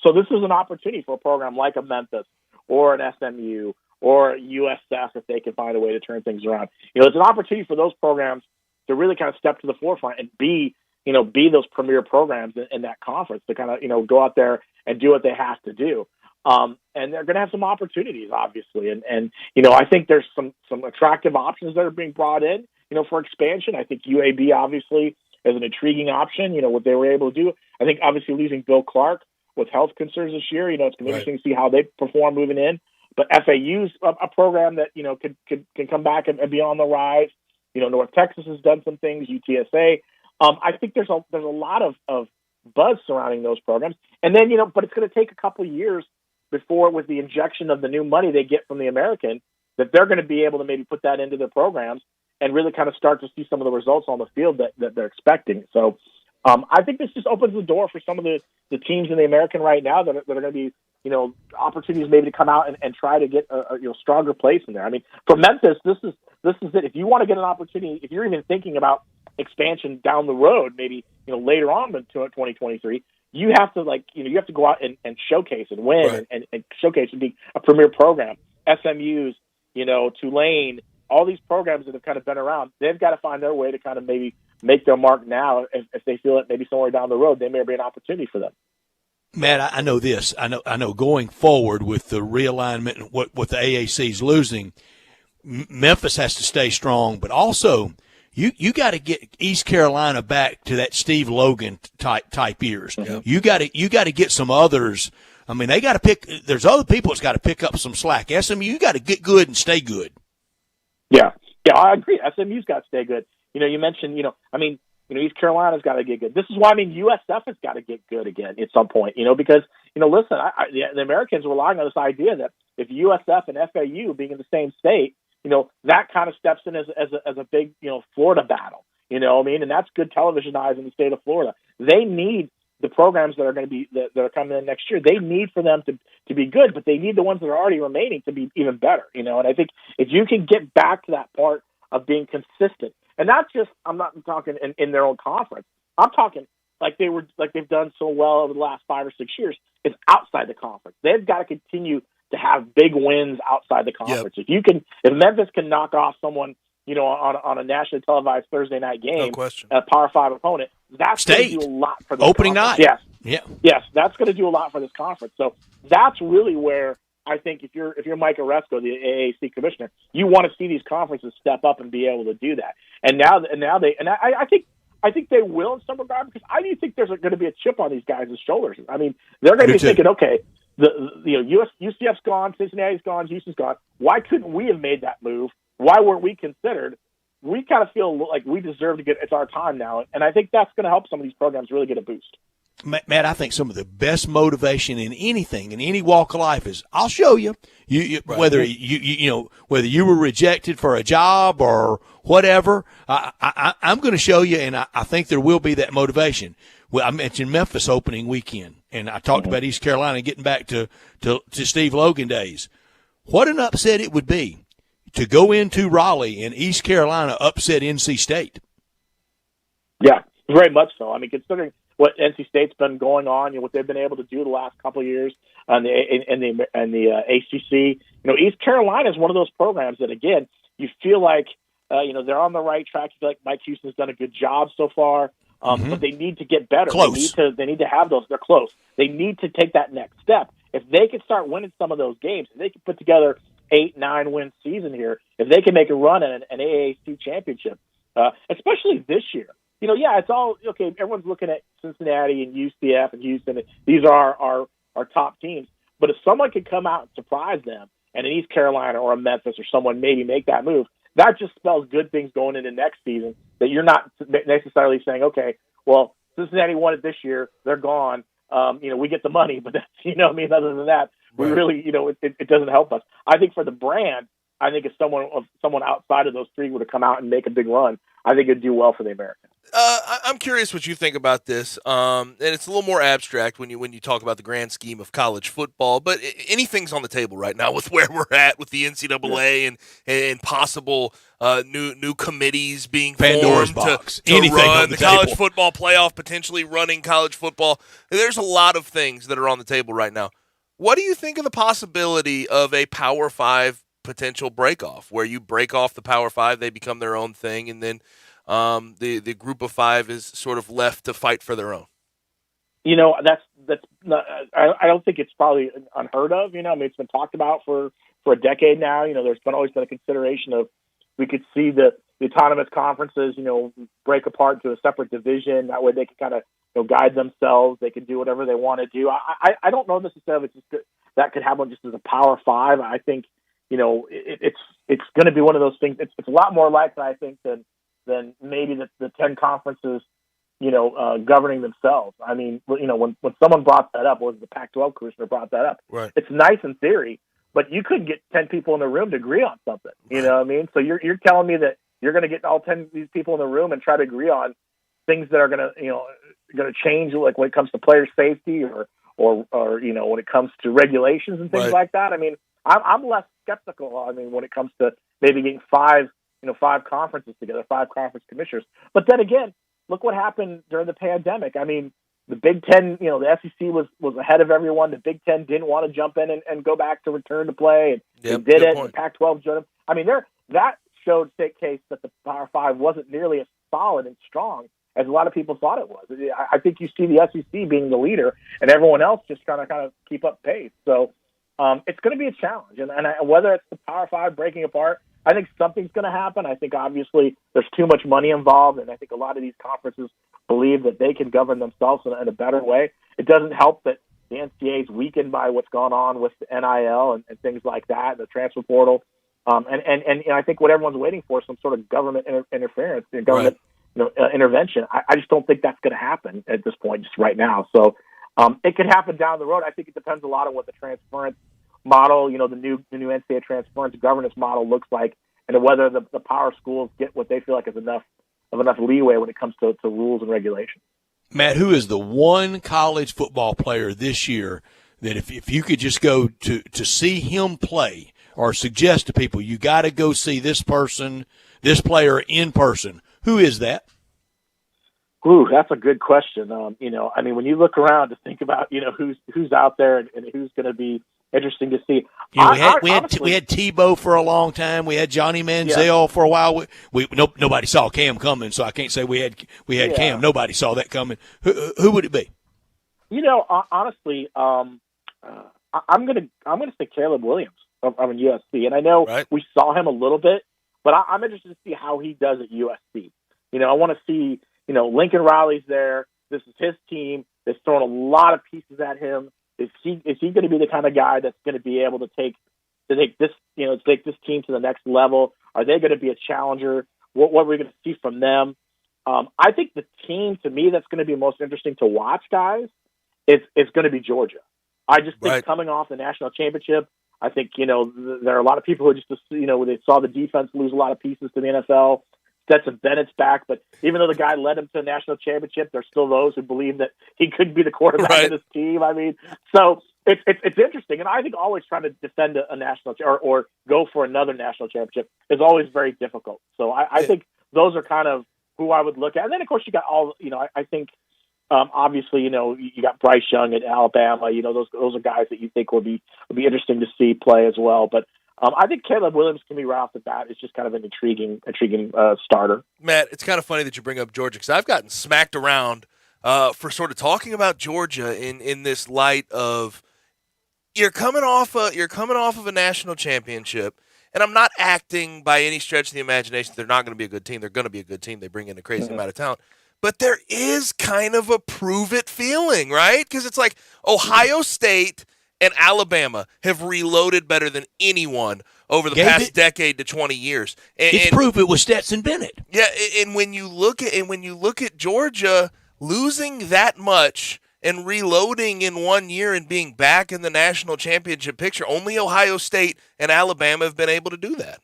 So this is an opportunity for a program like a Memphis or an SMU or USF if they can find a way to turn things around. You know, it's an opportunity for those programs to really kind of step to the forefront and be those premier programs in that conference, to kind of, go out there and do what they have to do. And they're going to have some opportunities, obviously. And I think there's some attractive options that are being brought in, for expansion. I think UAB obviously is an intriguing option, what they were able to do. I think obviously losing Bill Clark with health concerns this year, it's going to be interesting to see how they perform moving in. But FAU's a program that, can come back and be on the rise. North Texas has done some things, UTSA. I think there's a lot of buzz surrounding those programs. And then, but it's going to take a couple of years before, with the injection of the new money they get from the American, that they're going to be able to maybe put that into their programs and really kind of start to see some of the results on the field that they're expecting. So I think this just opens the door for some of the teams in the American right now that are going to be opportunities maybe to come out and try to get a stronger place in there. I mean, for Memphis, this is it. If you want to get an opportunity, if you're even thinking about expansion down the road, maybe later on in 2023, you have to you have to go out and showcase and win and showcase and be a premier program. SMU's, Tulane, all these programs that have kind of been around, they've got to find their way to kind of maybe make their mark now. If they feel that maybe somewhere down the road, there may be an opportunity for them. Matt, I know this. I know going forward with the realignment and what the AAC's losing, Memphis has to stay strong, but also you got to get East Carolina back to that Steve Logan type years. Mm-hmm. You got to get some others. I mean, they got to pick. There's other people that's got to pick up some slack. SMU, you got to get good and stay good. Yeah, I agree. SMU's got to stay good. You mentioned, East Carolina's got to get good. This is why, USF has got to get good again at some point, because, listen, the Americans are relying on this idea that if USF and FAU being in the same state, that kind of steps in as a big, Florida battle, and that's good television eyes in the state of Florida. They need the programs that are going to be, that are coming in next year. They need for them to be good, but they need the ones that are already remaining to be even better, and I think if you can get back to that part of being consistent, and not just, I'm not talking in their own conference. I'm talking like they've done so well over the last 5 or 6 years. It's outside the conference. They've got to continue to have big wins outside the conference. Yep. If Memphis can knock off someone, on a nationally televised Thursday night game, a Power 5 opponent, that's going to do a lot for this opening conference. night. Yes, that's going to do a lot for this conference. So that's really where I think if you're Mike Oresco, the AAC commissioner, you want to see these conferences step up and be able to do that. And I think they will in some regard, because I do think there's going to be a chip on these guys' shoulders. I mean, they're going to be thinking, okay, UCF's gone, Cincinnati's gone, Houston's gone. Why couldn't we have made that move? Why weren't we considered? We kind of feel like we deserve to get. It's our time now, and I think that's going to help some of these programs really get a boost. Matt, I think some of the best motivation in anything, in any walk of life, is I'll show you. Whether whether you were rejected for a job or whatever, I'm going to show you, and I think there will be that motivation. Well, I mentioned Memphis opening weekend, and I talked about East Carolina getting back to Steve Logan days. What an upset it would be to go into Raleigh and East Carolina upset NC State. Yeah, very much so. I mean, considering what NC State's been going on, what they've been able to do the last couple of years in the ACC. East Carolina is one of those programs that, again, you feel like they're on the right track. You feel like Mike Houston's done a good job so far, but they need to get better. Close. They need to have those. They're close. They need to take that next step. If they can start winning some of those games, if they can put together 8-9 win season here, if they can make a run at an AAC championship, especially this year. It's all okay. Everyone's looking at Cincinnati and UCF and Houston. These are our top teams. But if someone could come out and surprise them, and an East Carolina or a Memphis or someone maybe make that move, that just spells good things going into next season. That you're not necessarily saying, okay, well, Cincinnati won it this year, they're gone. We get the money, but that's, other than that, we really, it doesn't help us. I think for the brand, I think if someone outside of those three would have come out and make a big run, I think it'd do well for the Americans. I'm curious what you think about this, and it's a little more abstract when you talk about the grand scheme of college football. But anything's on the table right now with where we're at with the NCAA and possible new committees being Pandora's formed box. to Anything run on the college table. football playoff, potentially running college football. There's a lot of things that are on the table right now. What do you think of the possibility of a Power 5 potential break-off, where you break off the Power 5, they become their own thing, and then the group of 5 is sort of left to fight for their own? That's not, I don't think it's probably unheard of. It's been talked about for a decade now. There's always been a consideration of we could see the autonomous conferences, break apart to a separate division. That way they can kind of guide themselves. They can do whatever they want to do. I don't know necessarily that could happen just as a Power 5. I think it's going to be one of those things. It's a lot more likely, I think, than maybe the 10 conferences, governing themselves. I mean, when someone brought that up, was the Pac-12 commissioner brought that up. Right. It's nice in theory, but you couldn't get 10 people in the room to agree on something. You know what I mean? So you're telling me that you're going to get all 10 of these people in the room and try to agree on things that are going to change, like when it comes to player safety or when it comes to regulations and things like that. I mean, I'm less skeptical. I mean, when it comes to maybe getting five conferences together, 5 conference commissioners. But then again, look what happened during the pandemic. I mean, the Big Ten, the SEC was ahead of everyone. The Big Ten didn't want to jump in and go back to return to play, and they did it. And the Pac-12 joined them. I mean, that showed case that the Power 5 wasn't nearly as solid and strong as a lot of people thought it was. I think you see the SEC being the leader, and everyone else just kind of keep up pace. So it's going to be a challenge, and whether it's the Power 5 breaking apart, I think something's going to happen. I think obviously there's too much money involved, and I think a lot of these conferences believe that they can govern themselves in a better way. It doesn't help that the NCAA is weakened by what's gone on with the NIL and things like that, the transfer portal. And I think what everyone's waiting for is some sort of government interference, government intervention. I just don't think that's going to happen at this point, just right now. So it could happen down the road. I think it depends a lot on what the transference model, the new NCAA transference governance model looks like, and whether the power schools get what they feel like is enough leeway when it comes to rules and regulations. Matt, who is the one college football player this year that if you could just go to see him play or suggest to people, you got to go see this player in person, who is that? Ooh, that's a good question. I mean, when you look around to think about, who's out there and who's going to be interesting to see. We had Tebow for a long time. We had Johnny Manziel for a while. Nobody saw Cam coming, so I can't say we had Cam. Nobody saw that coming. Who would it be? Honestly, I'm gonna say Caleb Williams from USC, and I know we saw him a little bit, but I'm interested to see how he does at USC. I want to see. Lincoln Riley's there. This is his team. They've thrown a lot of pieces at him. Is he going to be the kind of guy that's going to be able to take this team to the next level? Are they going to be a challenger? What are we going to see from them? I think the team, to me, that's going to be most interesting to watch, guys, is going to be Georgia. I just think coming off the national championship, I think there are a lot of people who just they saw the defense lose a lot of pieces to the NFL. Stetson Bennett's back, but even though the guy led him to a national championship, there's still those who believe that he could be the quarterback of this team. I mean, so it's interesting, and I think always trying to defend a national or go for another national championship is always very difficult. So I think those are kind of who I would look at, and then of course you got all I think obviously you got Bryce Young at Alabama. Those are guys that you think will be interesting to see play as well, but. I think Caleb Williams can be right off the bat. It's just kind of an intriguing starter. Matt, it's kind of funny that you bring up Georgia because I've gotten smacked around for sort of talking about Georgia in this light of you're coming off of a national championship, and I'm not acting by any stretch of the imagination they're not going to be a good team. They're going to be a good team. They bring in a crazy amount of talent. But there is kind of a prove it feeling, right? Because it's like Ohio State and Alabama have reloaded better than anyone over the past decade to 20 years. It's proof it was Stetson Bennett. Yeah, and when you look at Georgia losing that much and reloading in 1 year and being back in the national championship picture, only Ohio State and Alabama have been able to do that.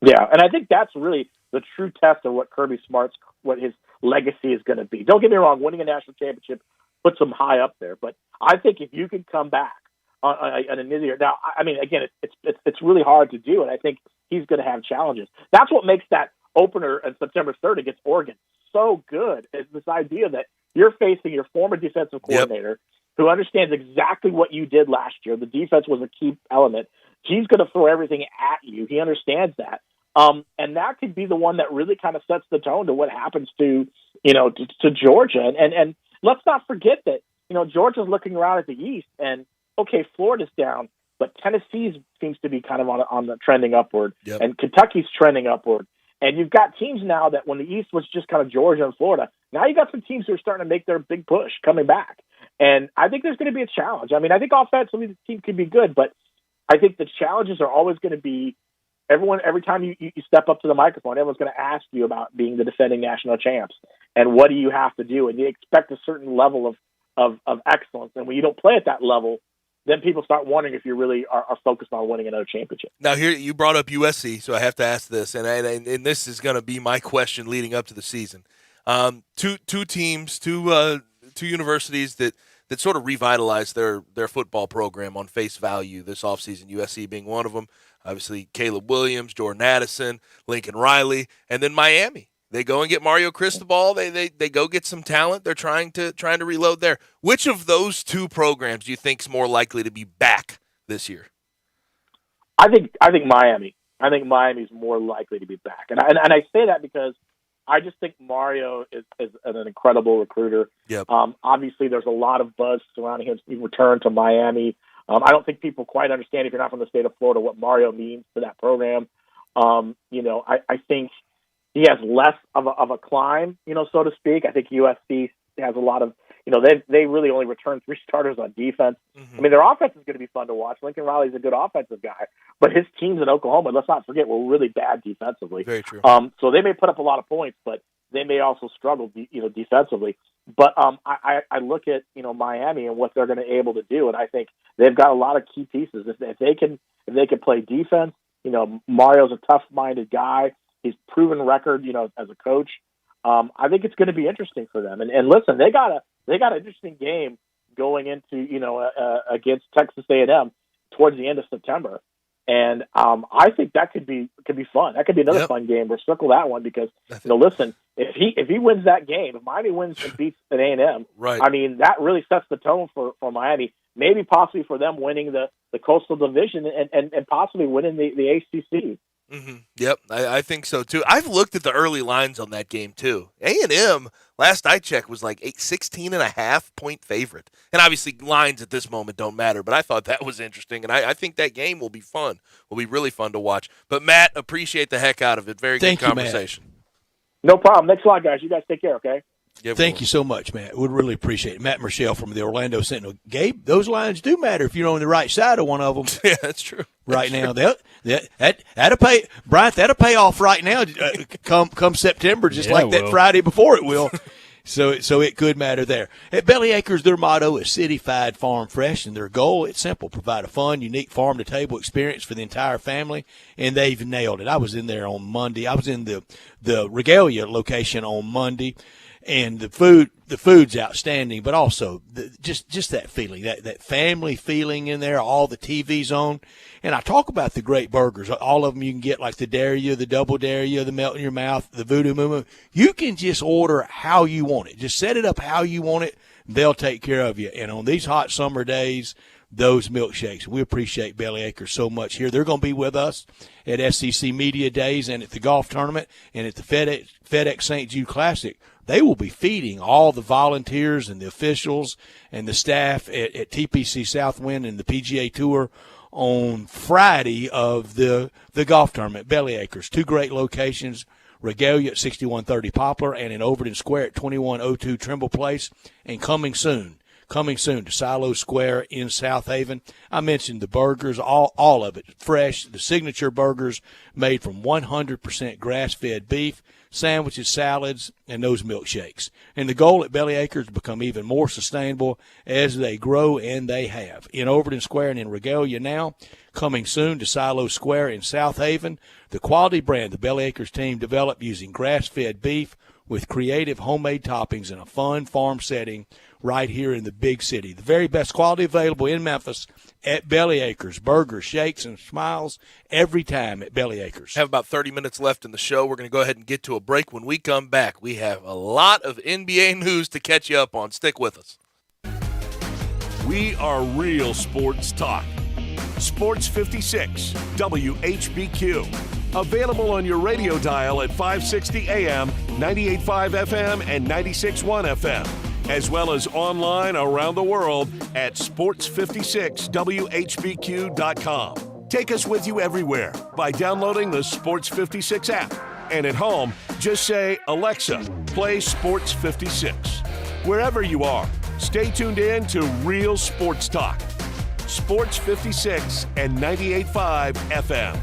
Yeah, and I think that's really the true test of what Kirby Smart's what his legacy is going to be. Don't get me wrong, winning a national championship puts him high up there, but I think if you can come back on a year. Now, I mean, again, it's really hard to do, and I think he's going to have challenges. That's what makes that opener on September 3rd against Oregon so good, is this idea that you're facing your former defensive coordinator who understands exactly what you did last year. The defense was a key element. He's going to throw everything at you. He understands that. And that could be the one that really kind of sets the tone to what happens to Georgia. And let's not forget that, Georgia's looking around at the East, and okay, Florida's down, but Tennessee seems to be kind of on the trending upward, and Kentucky's trending upward. And you've got teams now that when the East was just kind of Georgia and Florida, now you got some teams who are starting to make their big push coming back. And I think there's going to be a challenge. I mean, I think offensively the team could be good, but I think the challenges are always going to be every time you step up to the microphone, everyone's going to ask you about being the defending national champs and what do you have to do. And you expect a certain level of excellence. And when you don't play at that level, then people start wondering if you really are focused on winning another championship. Now, here you brought up USC, so I have to ask this, and this is going to be my question leading up to the season. Two teams, two universities that that sort of revitalized their football program on face value this offseason, USC being one of them. Obviously, Caleb Williams, Jordan Addison, Lincoln Riley, and then Miami. They go and get Mario Cristobal. They go get some talent. They're trying to reload there. Which of those two programs do you think is more likely to be back this year? I think Miami. I think Miami's more likely to be back, and I say that because I just think Mario is an incredible recruiter. Yep. Obviously, there's a lot of buzz surrounding his return to Miami. I don't think people quite understand, if you're not from the state of Florida, what Mario means to that program. I think he has less of a climb, so to speak. I think USC has a lot of, they really only returned 3 starters on defense. Mm-hmm. I mean, their offense is going to be fun to watch. Lincoln Riley's a good offensive guy, but his teams in Oklahoma, let's not forget, were really bad defensively. Very true. So they may put up a lot of points, but they may also struggle, defensively. But I look at Miami and what they're going to be able to do, and I think they've got a lot of key pieces. If they can play defense, Mario's a tough-minded guy. He's proven record, as a coach. I think it's going to be interesting for them. And listen, they got an interesting game going into against Texas A&M towards the end of September. And I think that could be fun. That could be another fun game. We'll circle that one because listen, if he wins that game, if Miami wins and beats an A&M, right. I mean that really sets the tone for Miami. Maybe possibly for them winning the Coastal Division and possibly winning the ACC. Mm-hmm. Yep, I think so too. I've looked at the early lines on that game too. A&M, last I checked, was like 16.5-point favorite. And obviously lines at this moment don't matter, but I thought that was interesting. And I think that game will be fun. Will be really fun to watch. But Matt, appreciate the heck out of it. Very good conversation. No problem. Thanks a lot, guys. You guys take care, okay? Thank you so much, Matt. Would really appreciate it. Matt Michelle from the Orlando Sentinel. Gabe, those lines do matter if you're on the right side of one of them. Yeah, that's true. Right now, that'll pay, Bryant. That'll pay off right now. Come September, just like that Friday before it will. So it could matter there. At Belly Acres, their motto is City-fied Farm Fresh, and their goal, it's simple: provide a fun, unique farm-to-table experience for the entire family, and they've nailed it. I was in there on Monday. I was in the Regalia location on Monday. And the food's outstanding, but also just that feeling, that family feeling in there, all the TVs on. And I talk about the great burgers. All of them you can get, like the Dare You, the Double Dare You, the Melt in Your Mouth, the Voodoo Moo. You can just order how you want it. Just set it up how you want it. They'll take care of you. And on these hot summer days, those milkshakes. We appreciate Belly Acres so much here. They're going to be with us at SEC Media Days and at the golf tournament and at the FedEx St. Jude Classic. They will be feeding all the volunteers and the officials and the staff at TPC Southwind and the PGA Tour on Friday of the golf tournament. Belly Acres, 2 great locations, Regalia at 6130 Poplar and in Overton Square at 2102 Trimble Place, and coming soon to Silo Square in South Haven. I mentioned the burgers, all of it fresh, the signature burgers made from 100% grass-fed beef, sandwiches, salads, and those milkshakes. And the goal at Belly Acres is to become even more sustainable as they grow, and they have. In Overton Square and in Regalia now, coming soon to Silo Square in South Haven, the quality brand the Belly Acres team developed using grass-fed beef with creative homemade toppings in a fun farm setting right here in the big city. The very best quality available in Memphis at Belly Acres. Burgers, shakes, and smiles every time at Belly Acres. Have about 30 minutes left in the show. We're going to go ahead and get to a break. When we come back, we have a lot of NBA news to catch you up on. Stick with us. We are real sports talk. Sports 56, WHBQ. Available on your radio dial at 560 AM, 98.5 FM, and 96.1 FM. As well as online around the world at sports56whbq.com. Take us with you everywhere by downloading the Sports 56 app. And at home, just say, Alexa, play Sports 56. Wherever you are, stay tuned in to Real Sports Talk. Sports 56 and 98.5 FM.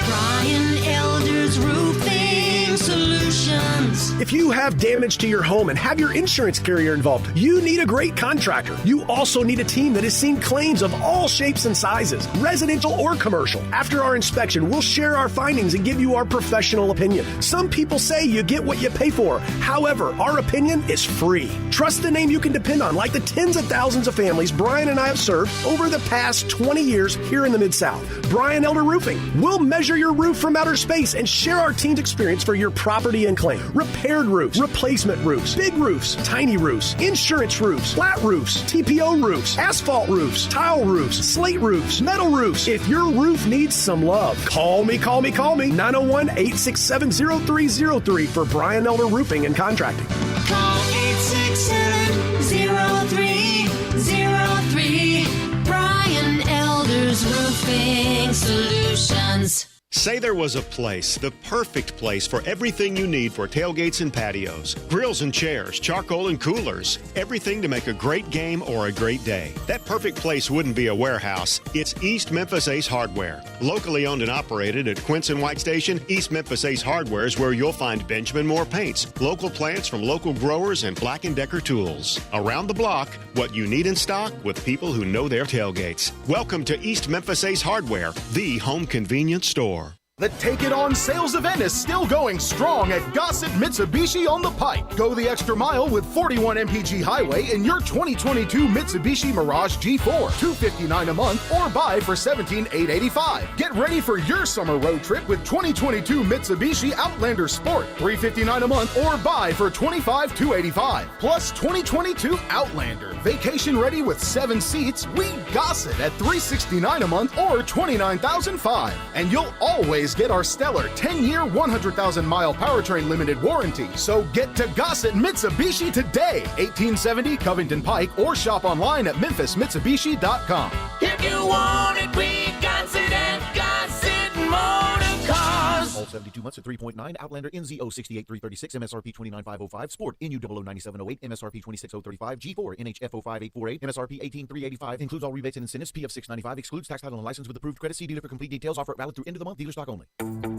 Brian Elder's Roofing Solutions. If you have damage to your home and have your insurance carrier involved, you need a great contractor. You also need a team that has seen claims of all shapes and sizes, residential or commercial. After our inspection, we'll share our findings and give you our professional opinion. Some people say you get what you pay for. However, our opinion is free. Trust the name you can depend on, like the tens of thousands of families Brian and I have served over the past 20 years here in the Mid-South. Brian Elder Roofing. We'll measure your roof from outer space and share our team's experience for your property and claim. Repaired roofs, replacement roofs, big roofs, tiny roofs, insurance roofs, flat roofs, TPO roofs, asphalt roofs, tile roofs, slate roofs, metal roofs. If your roof needs some love, call me. 901-867-0303 for Brian Elder Roofing and Contracting. Call 867-0303. Brian Elder's Roofing Solutions. Say there was a place, the perfect place for everything you need for tailgates and patios. Grills and chairs, charcoal and coolers. Everything to make a great game or a great day. That perfect place wouldn't be a warehouse. It's East Memphis Ace Hardware. Locally owned and operated at Quince and White Station, East Memphis Ace Hardware is where you'll find Benjamin Moore paints, local plants from local growers, and Black & Decker tools. Around the block, what you need in stock with people who know their tailgates. Welcome to East Memphis Ace Hardware, the home convenience store. The Take It On sales event is still going strong at Gossett Mitsubishi on the Pike. Go the extra mile with 41 MPG Highway in your 2022 Mitsubishi Mirage G4, $259 a month, or buy for $17,885. Get ready for your summer road trip with 2022 Mitsubishi Outlander Sport, $359 a month, or buy for $25,285. Plus 2022 Outlander, vacation ready with 7 seats. We Gossett at $369 a month or $29,005, and you'll always get our stellar 10-year, 100,000-mile powertrain limited warranty. So get to Gossett Mitsubishi today, 1870 Covington Pike, or shop online at memphismitsubishi.com. If you want it, we got it at Gossett Motor Cars. All 72 months at 3.9. Outlander NZO 68336. MSRP 29505. Sport NU 09708. MSRP 26035. G4 NHFO 5848. MSRP 18385. Includes all rebates and incentives. PF 695. Excludes tax title and license with approved credit. See dealer for complete details. Offer valid through end of the month. Dealer stock only.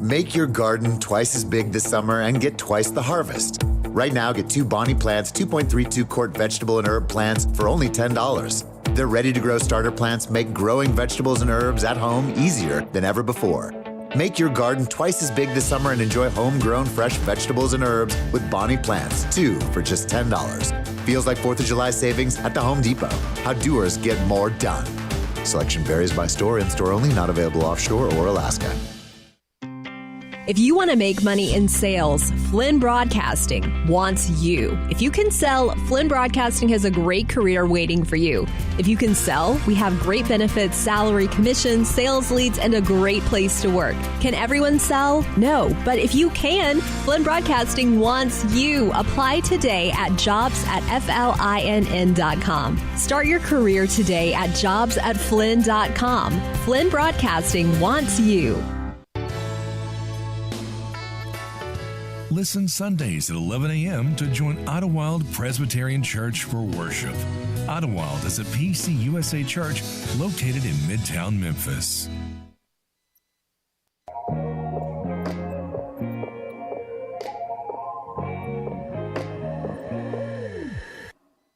Make your garden twice as big this summer and get twice the harvest. Right now, get 2 Bonnie plants, 2.32 quart vegetable and herb plants for only $10. Their ready-to-grow starter plants make growing vegetables and herbs at home easier than ever before. Make your garden twice as big this summer and enjoy homegrown fresh vegetables and herbs with Bonnie plants, 2 for just $10. Feels like 4th of July savings at the Home Depot. How doers get more done. Selection varies by store, in-store only, not available offshore or Alaska. If you want to make money in sales, Flynn Broadcasting wants you. If you can sell, Flynn Broadcasting has a great career waiting for you. If you can sell, we have great benefits, salary, commissions, sales leads, and a great place to work. Can everyone sell? No. But if you can, Flynn Broadcasting wants you. Apply today at jobs@flinn.com. Start your career today at jobs@flynn.com. Flynn Broadcasting wants you. Listen Sundays at 11 a.m. to join Idlewild Presbyterian Church for worship. Idlewild is a PCUSA church located in Midtown Memphis.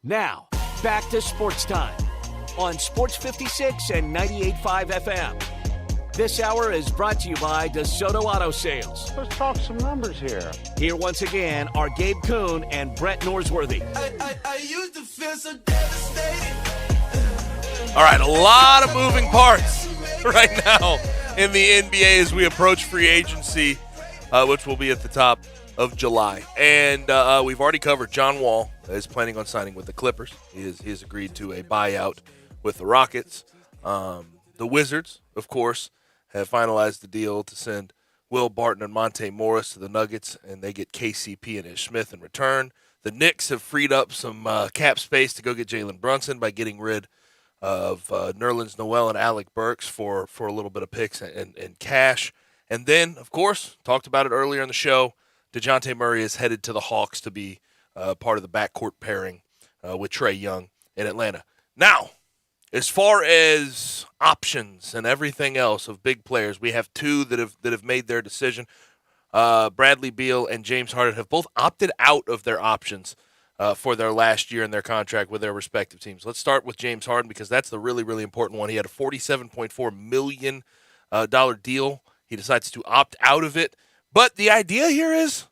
Now, back to Sports Time on Sports 56 and 98.5 FM. This hour is brought to you by DeSoto Auto Sales. Let's talk some numbers here. Here once again are Gabe Kuhn and Brett Norsworthy. I used to feel so devastated. All right, a lot of moving parts right now in the NBA as we approach free agency, which will be at the top of July. And we've already covered John Wall is planning on signing with the Clippers. He has agreed to a buyout with the Rockets. The Wizards, of course, have finalized the deal to send Will Barton and Monte Morris to the Nuggets, and they get KCP and Ish Smith in return. The Knicks have freed up some cap space to go get Jalen Brunson by getting rid of Nerlens Noel and Alec Burks for a little bit of picks and cash. And then, of course, talked about it earlier in the show, DeJounte Murray is headed to the Hawks to be part of the backcourt pairing with Trae Young in Atlanta. Now, as far as options and everything else of big players, we have 2 that have made their decision. Bradley Beal and James Harden have both opted out of their options for their last year in their contract with their respective teams. Let's start with James Harden because that's the really, really important one. He had a $47.4 million deal. He decides to opt out of it. But the idea here is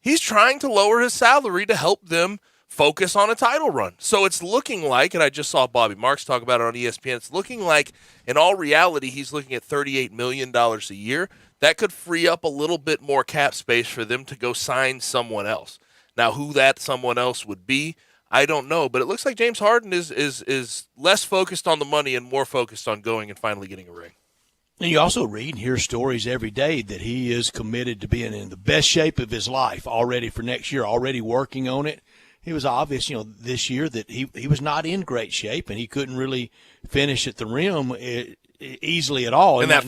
he's trying to lower his salary to help them focus on a title run. So it's looking like, and I just saw Bobby Marks talk about it on ESPN, it's looking like in all reality he's looking at $38 million a year. That could free up a little bit more cap space for them to go sign someone else. Now, who that someone else would be, I don't know. But it looks like James Harden is less focused on the money and more focused on going and finally getting a ring. And you also read and hear stories every day that he is committed to being in the best shape of his life already for next year, already working on it. It was obvious, this year that he was not in great shape and he couldn't really finish at the rim easily at all. And that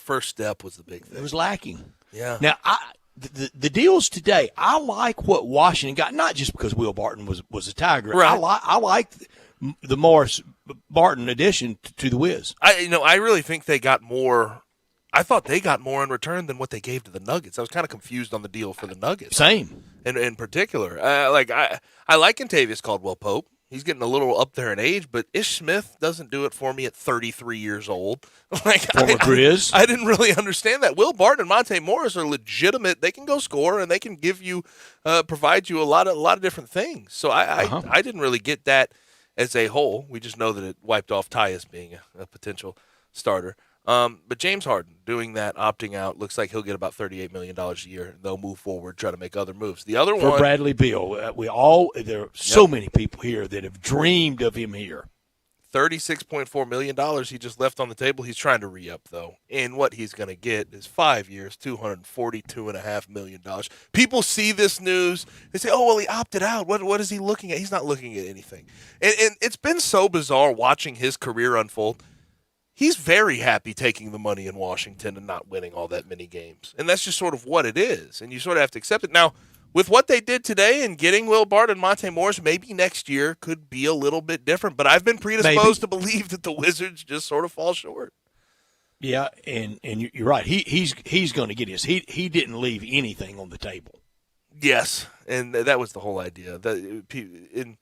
first step was the big thing. It was lacking. Yeah. Now, the deals today, I like what Washington got, not just because Will Barton was a Tiger. Right. I like the Morris Barton addition to the Wiz. I really think they got more. I thought they got more in return than what they gave to the Nuggets. I was kind of confused on the deal for the Nuggets. Same. In particular. I like Kentavious Caldwell-Pope. He's getting a little up there in age, but Ish Smith doesn't do it for me at 33 years old. Former Grizz. I didn't really understand that. Will Barton and Monte Morris are legitimate. They can go score and they can give you, provide you a lot of different things. So I didn't really get that as a whole. We just know that it wiped off Tyus being a potential starter. But James Harden doing that, opting out, looks like he'll get about $38 million a year. They'll move forward, try to make other moves. The other one for Bradley Beal, there are so many people here that have dreamed of him here. $36.4 million he just left on the table. He's trying to re-up, though. And what he's going to get is 5 years, $242.5 million. People see this news. They say, oh, well, he opted out. What is he looking at? He's not looking at anything. And it's been so bizarre watching his career unfold. He's very happy taking the money in Washington and not winning all that many games. And that's just sort of what it is. And you sort of have to accept it. Now, with what they did today and getting Will Barton and Monte Morris, maybe next year could be a little bit different. But I've been predisposed to believe that the Wizards just sort of fall short. Yeah, and you're right. He's going to get his. He didn't leave anything on the table. Yes, and that was the whole idea. In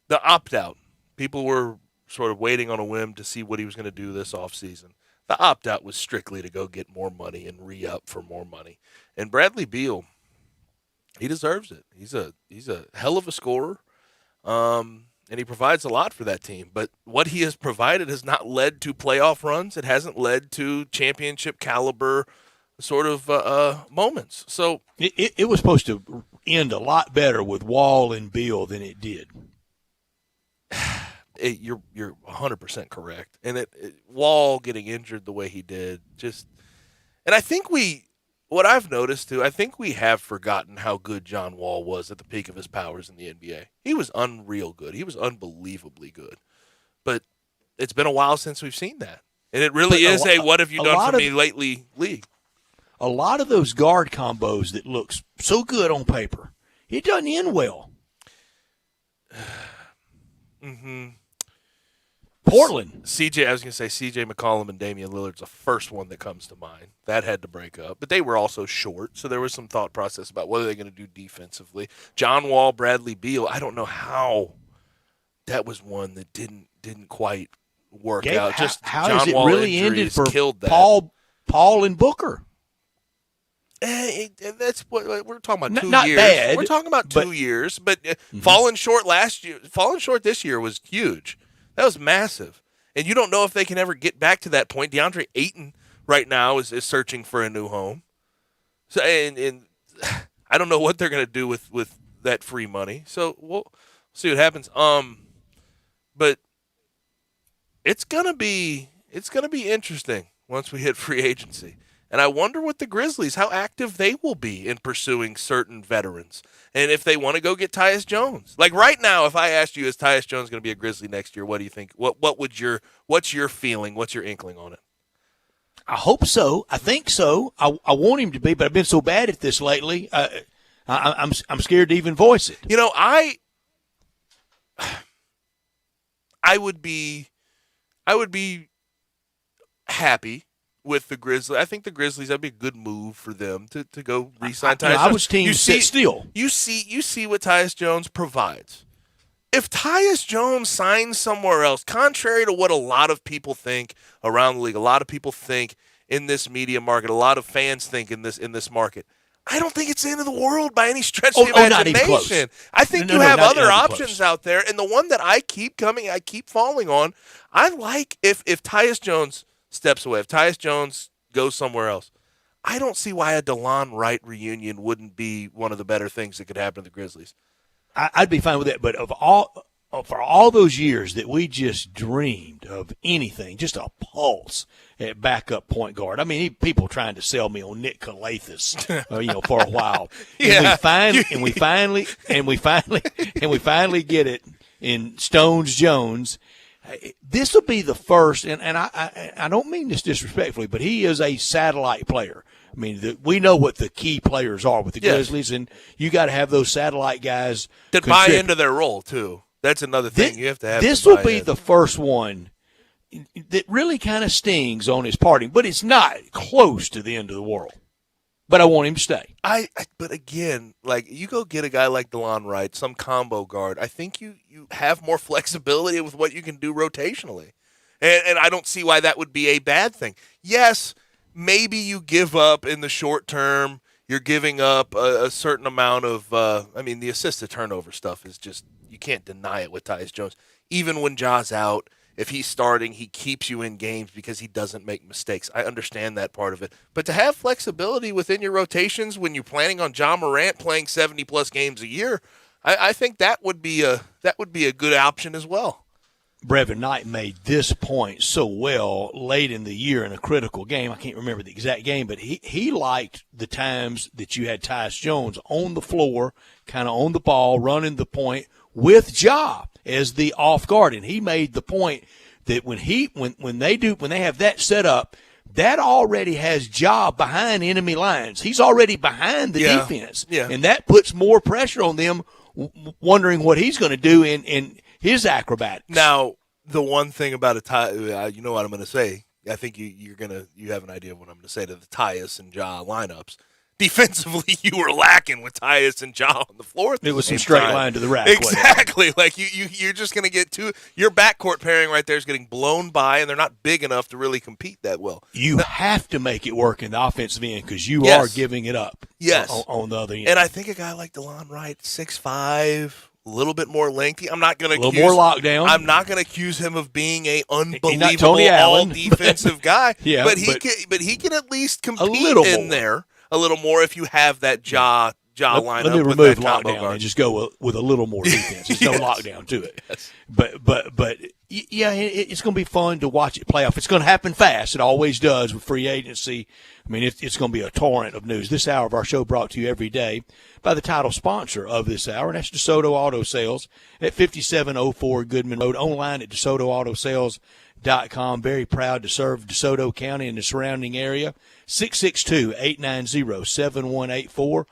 the opt-out, people were sort of waiting on a whim to see what he was going to do this offseason. The opt-out was strictly to go get more money and re-up for more money. And Bradley Beal, he deserves it. He's a hell of a scorer, and he provides a lot for that team. But what he has provided has not led to playoff runs. It hasn't led to championship caliber sort of moments. So it was supposed to end a lot better with Wall and Beal than it did. You're 100% correct. And Wall getting injured the way he did, and I think what I've noticed too, I think we have forgotten how good John Wall was at the peak of his powers in the NBA. He was unreal good. He was unbelievably good. But it's been a while since we've seen that. And it really is what have you done for me lately league. A lot of those guard combos that looks so good on paper, it doesn't end well. Mm-hmm. Portland. I was going to say C.J. McCollum and Damian Lillard's the first one that comes to mind. That had to break up. But they were also short, so there was some thought process about what are they going to do defensively. John Wall, Bradley Beal, I don't know how that was one that didn't quite work Gabe, out. Just how John has it Wall really ended for killed that. Paul and Booker? That's what we're talking about. 2 not years. Bad, we're talking about 2 years, but falling short this year was huge. That was massive. And you don't know if they can ever get back to that point. DeAndre Ayton right now is searching for a new home. So and I don't know what they're going to do with that free money. So we'll see what happens. But it's going to be interesting once we hit free agency. And I wonder what the Grizzlies, how active they will be in pursuing certain veterans. And if they want to go get Tyus Jones. Like right now, if I asked you, is Tyus Jones going to be a Grizzly next year, what do you think? What's your feeling? What's your inkling on it? I hope so. I think so. I want him to be, but I've been so bad at this lately. I'm scared to even voice it. You know, I would be happy with the Grizzlies. I think the Grizzlies, that'd be a good move for them to go re-sign Tyus Jones. I was team sit still. You see what Tyus Jones provides. If Tyus Jones signs somewhere else, contrary to what a lot of people think around the league, a lot of people think in this media market, a lot of fans think in this market, I don't think it's the end of the world by any stretch of the imagination. Not even close. I think you have other options out there, and the one that I keep falling on, I like if Tyus Jones steps away, if Tyus Jones goes somewhere else, I don't see why a DeLon Wright reunion wouldn't be one of the better things that could happen to the Grizzlies. I'd be fine with that, but for all those years that we just dreamed of anything, just a pulse at backup point guard. I mean, people trying to sell me on Nick Calathis, for a while. Yeah. And we finally get it in Stones Jones. This will be the first, and I don't mean this disrespectfully, but he is a satellite player. I mean, we know what the key players are with the Grizzlies, and you got to have those satellite guys that buy into their role too. That's another thing you have to have. This will be the first one that really kind of stings on his parting, but it's not close to the end of the world. But I want him to stay. But again, like you go get a guy like DeLon Wright, some combo guard. I think you have more flexibility with what you can do rotationally, and I don't see why that would be a bad thing. Yes, maybe you give up in the short term. You're giving up a certain amount of. The assist to turnover stuff is just you can't deny it with Tyus Jones. Even when Ja's out, if he's starting, he keeps you in games because he doesn't make mistakes. I understand that part of it. But to have flexibility within your rotations when you're planning on Ja Morant playing 70-plus games a year, I think that would be a good option as well. Brevin Knight made this point so well late in the year in a critical game. I can't remember the exact game, but he liked the times that you had Tyus Jones on the floor, kind of on the ball, running the point with Ja as the off guard. And he made the point that when they have that set up, that already has Ja behind enemy lines. He's already behind the defense. Yeah. And that puts more pressure on them, wondering what he's going to do in his acrobatics. Now, the one thing about you know what I'm going to say. I think you have an idea of what I'm going to say to the Tyus and Ja lineups. Defensively, you were lacking with Tyus and Ja on the floor. It was some straight line to the rack. Exactly. Like you're just going to get your backcourt pairing right there is getting blown by, and they're not big enough to really compete that well. You have to make it work in the offensive end because you are giving it up. Yes. On the other end. And I think a guy like DeLon Wright, 6'5", a little bit more lengthy. I'm not going to more lockdown. I'm not going to accuse him of being a unbelievable Tony all Allen. defensive guy. Yeah, but he can at least compete in there a little more if you have that Ja lineup. Let me remove lockdown and just go with a little more defense. There's no lockdown to it. Yes. But yeah, it's going to be fun to watch it play off. It's going to happen fast. It always does with free agency. I mean, it's going to be a torrent of news. This hour of our show brought to you every day by the title sponsor of this hour, and that's DeSoto Auto Sales at 5704 Goodman Road, online at DeSotoAutoSales.com. Very proud to serve DeSoto County and the surrounding area. 662-890-7184.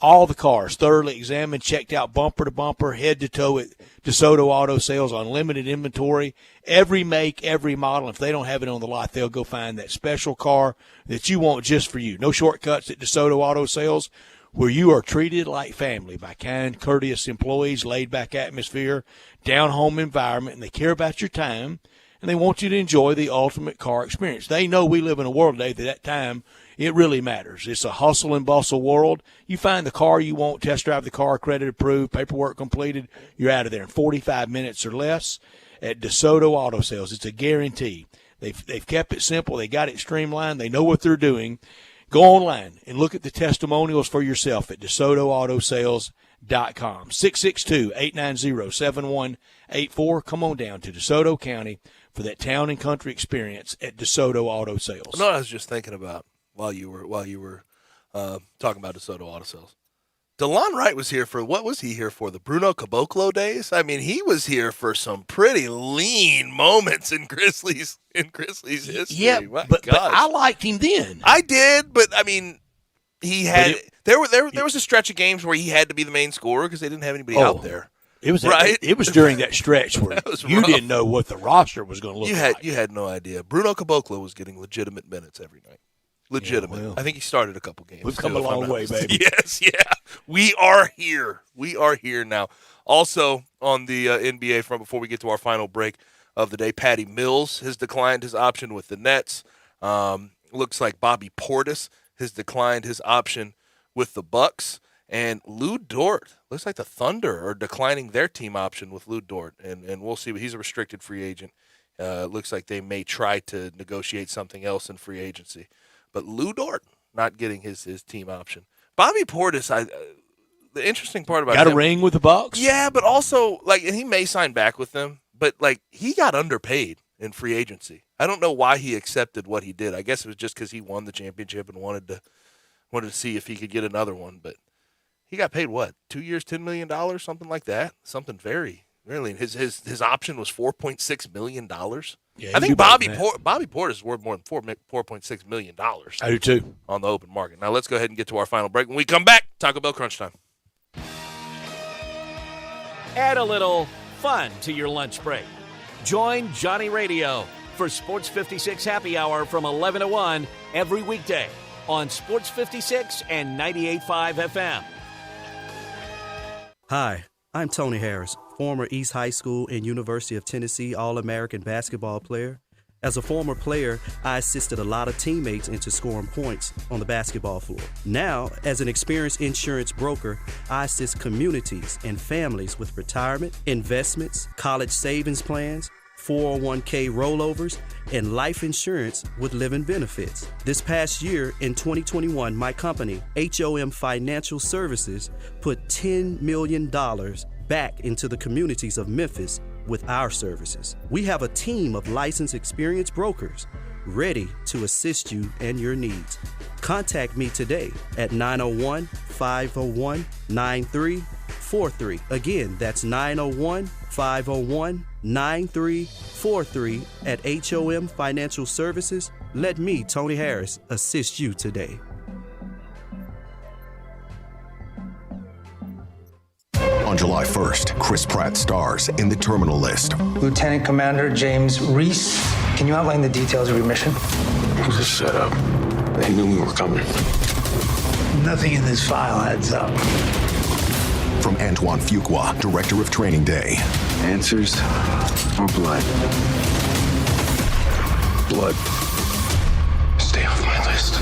All the cars thoroughly examined, checked out bumper to bumper, head to toe at DeSoto Auto Sales, unlimited inventory, every make, every model. If they don't have it on the lot, they'll go find that special car that you want just for you. No shortcuts at DeSoto Auto Sales, where you are treated like family by kind, courteous employees, laid-back atmosphere, down-home environment, and they care about your time, and they want you to enjoy the ultimate car experience. They know we live in a world today that time, it really matters. It's a hustle and bustle world. You find the car you want, test drive the car, credit approved, paperwork completed, you're out of there in 45 minutes or less at DeSoto Auto Sales. It's a guarantee. They've kept it simple. They got it streamlined. They know what they're doing. Go online and look at the testimonials for yourself at DeSotoAutoSales.com. 662-890-7184. Come on down to DeSoto County for that town and country experience at DeSoto Auto Sales. No, I was just thinking about while you were talking about DeSoto Auto Sales. DeLon Wright was here for, what was he here for? The Bruno Caboclo days? I mean, he was here for some pretty lean moments in Grizzlies history. Yeah, but I liked him then. I did, but I mean, he had there was a stretch of games where he had to be the main scorer because they didn't have anybody out there. It was right. It was during that stretch where you didn't know what the roster was going to look like. You had no idea. Bruno Caboclo was getting legitimate minutes every night. Legitimate. Yeah, well, I think he started a couple games. We've come a long way, baby. Yes, yeah. We are here. We are here now. Also on the NBA front, before we get to our final break of the day, Patty Mills has declined his option with the Nets. Looks like Bobby Portis has declined his option with the Bucks. And Lou Dort, looks like the Thunder are declining their team option with Lou Dort. And we'll see. He's a restricted free agent. Looks like they may try to negotiate something else in free agency. But Lou Dort not getting his team option. Bobby Portis, the interesting part about got him, a ring with the Bucks? Yeah, but also, and he may sign back with them, but, he got underpaid in free agency. I don't know why he accepted what he did. I guess it was just because he won the championship and wanted to see if he could get another one, but he got paid what? 2 years, $10 million, something like that. Something very, really. His option was $4.6 million. Yeah, I think Bobby Portis is worth more than $4.6 million. I do too. On the open market. Now let's go ahead and get to our final break. When we come back, Taco Bell Crunch Time. Add a little fun to your lunch break. Join Johnny Radio for Sports 56 Happy Hour from 11 to 1 every weekday on Sports 56 and 98.5 FM. Hi, I'm Tony Harris, former East High School and University of Tennessee All-American basketball player. As a former player, I assisted a lot of teammates into scoring points on the basketball floor. Now, as an experienced insurance broker, I assist communities and families with retirement, investments, college savings plans, 401k rollovers, and life insurance with living benefits. This past year, in 2021, my company, HOM Financial Services, put $10 million back into the communities of Memphis with our services. We have a team of licensed experienced brokers ready to assist you and your needs. Contact me today at 901-501-9343. Again, that's 901-501-9343 at HOM Financial Services. Let me, Tony Harris, assist you today. On July 1st, Chris Pratt stars in The Terminal List. Lieutenant Commander James Reese, can you outline the details of your mission? It was a setup. They knew we were coming. Nothing in this file adds up. From Antoine Fuqua, director of Training Day. Answers or blood? Blood. Stay off my list.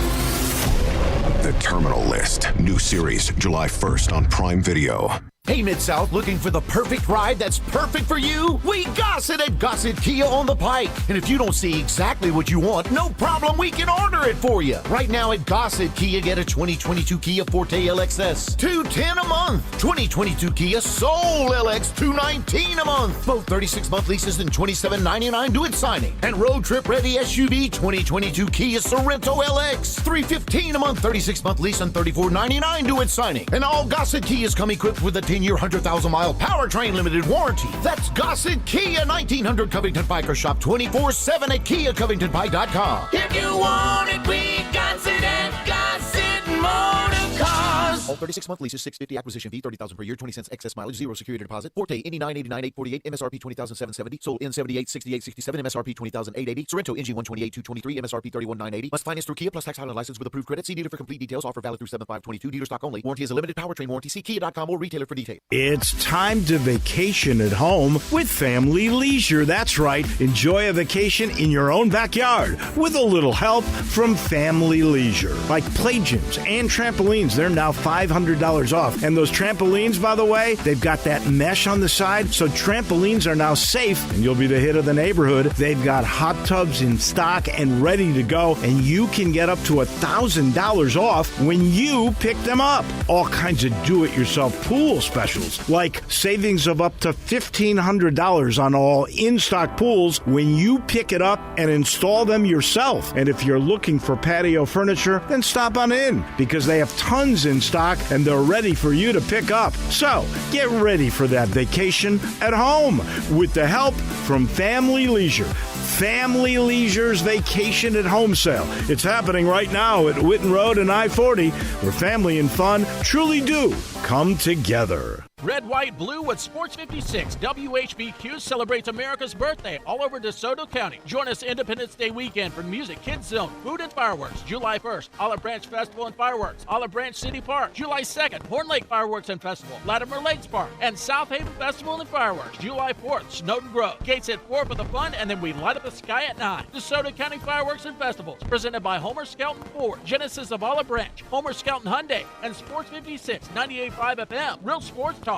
The Terminal List. New series, July 1st on Prime Video. Hey, Mid-South, looking for the perfect ride that's perfect for you? We got it at Gossett Kia on the Pike. And if you don't see exactly what you want, no problem, we can order it for you. Right now at Gossett Kia, get a 2022 Kia Forte LXS, $210 a month. 2022 Kia Soul LX, $219 a month. Both 36-month leases and $27.99 due at signing. And road trip ready SUV 2022 Kia Sorrento LX, $315 a month. 36-month lease and $34.99 due at signing. And all Gossett Kias come equipped with a 10-year, 100,000-mile powertrain limited warranty. That's Gossett Kia, 1900 Covington Pike, or shop 24/7 at KiaCovingtonPike.com. If you want it, we got it at Gossett Motor Cars. All 36-month leases, $650 acquisition fee, $30,000 per year, 20 cents excess mileage, 0 security deposit. Forte, $89.89, $848, MSRP $20,770. Sold in $78.68.67, MSRP $20,880. Sorrento, NG $128,223, MSRP $31,980. Must finance through Kia plus tax Highland license with approved credit. See dealer for complete details. Offer valid through 7/5/22. Dealer stock only. Warranty is a limited powertrain warranty. See Kia.com or retailer for details. It's time to vacation at home with Family Leisure. That's right. Enjoy a vacation in your own backyard with a little help from Family Leisure. Like play gyms and trampolines, they're now $500 off. And those trampolines, by the way, they've got that mesh on the side, so trampolines are now safe and you'll be the hit of the neighborhood. They've got hot tubs in stock and ready to go, and you can get up to $1,000 off when you pick them up. All kinds of do-it-yourself pool specials, like savings of up to $1,500 on all in-stock pools when you pick it up and install them yourself. And if you're looking for patio furniture, then stop on in, because they have tons in stock and they're ready for you to pick up. So get ready for that vacation at home with the help from Family Leisure. Family Leisure's Vacation at Home sale. It's happening right now at Witten Road and I-40, where family and fun truly do come together. Red, white, blue with Sports 56. WHBQ celebrates America's birthday all over DeSoto County. Join us Independence Day weekend for music, kids zone, food and fireworks. July 1st, Olive Branch Festival and Fireworks. Olive Branch City Park. July 2nd, Horn Lake Fireworks and Festival. Latimer Lakes Park. And South Haven Festival and Fireworks. July 4th, Snowden Grove. Gates at 4 for the fun, and then we light up the sky at 9. DeSoto County Fireworks and Festivals. Presented by Homer Skelton Ford, Genesis of Olive Branch, Homer Skelton Hyundai, and Sports 56, 98.5 FM. Real sports talk.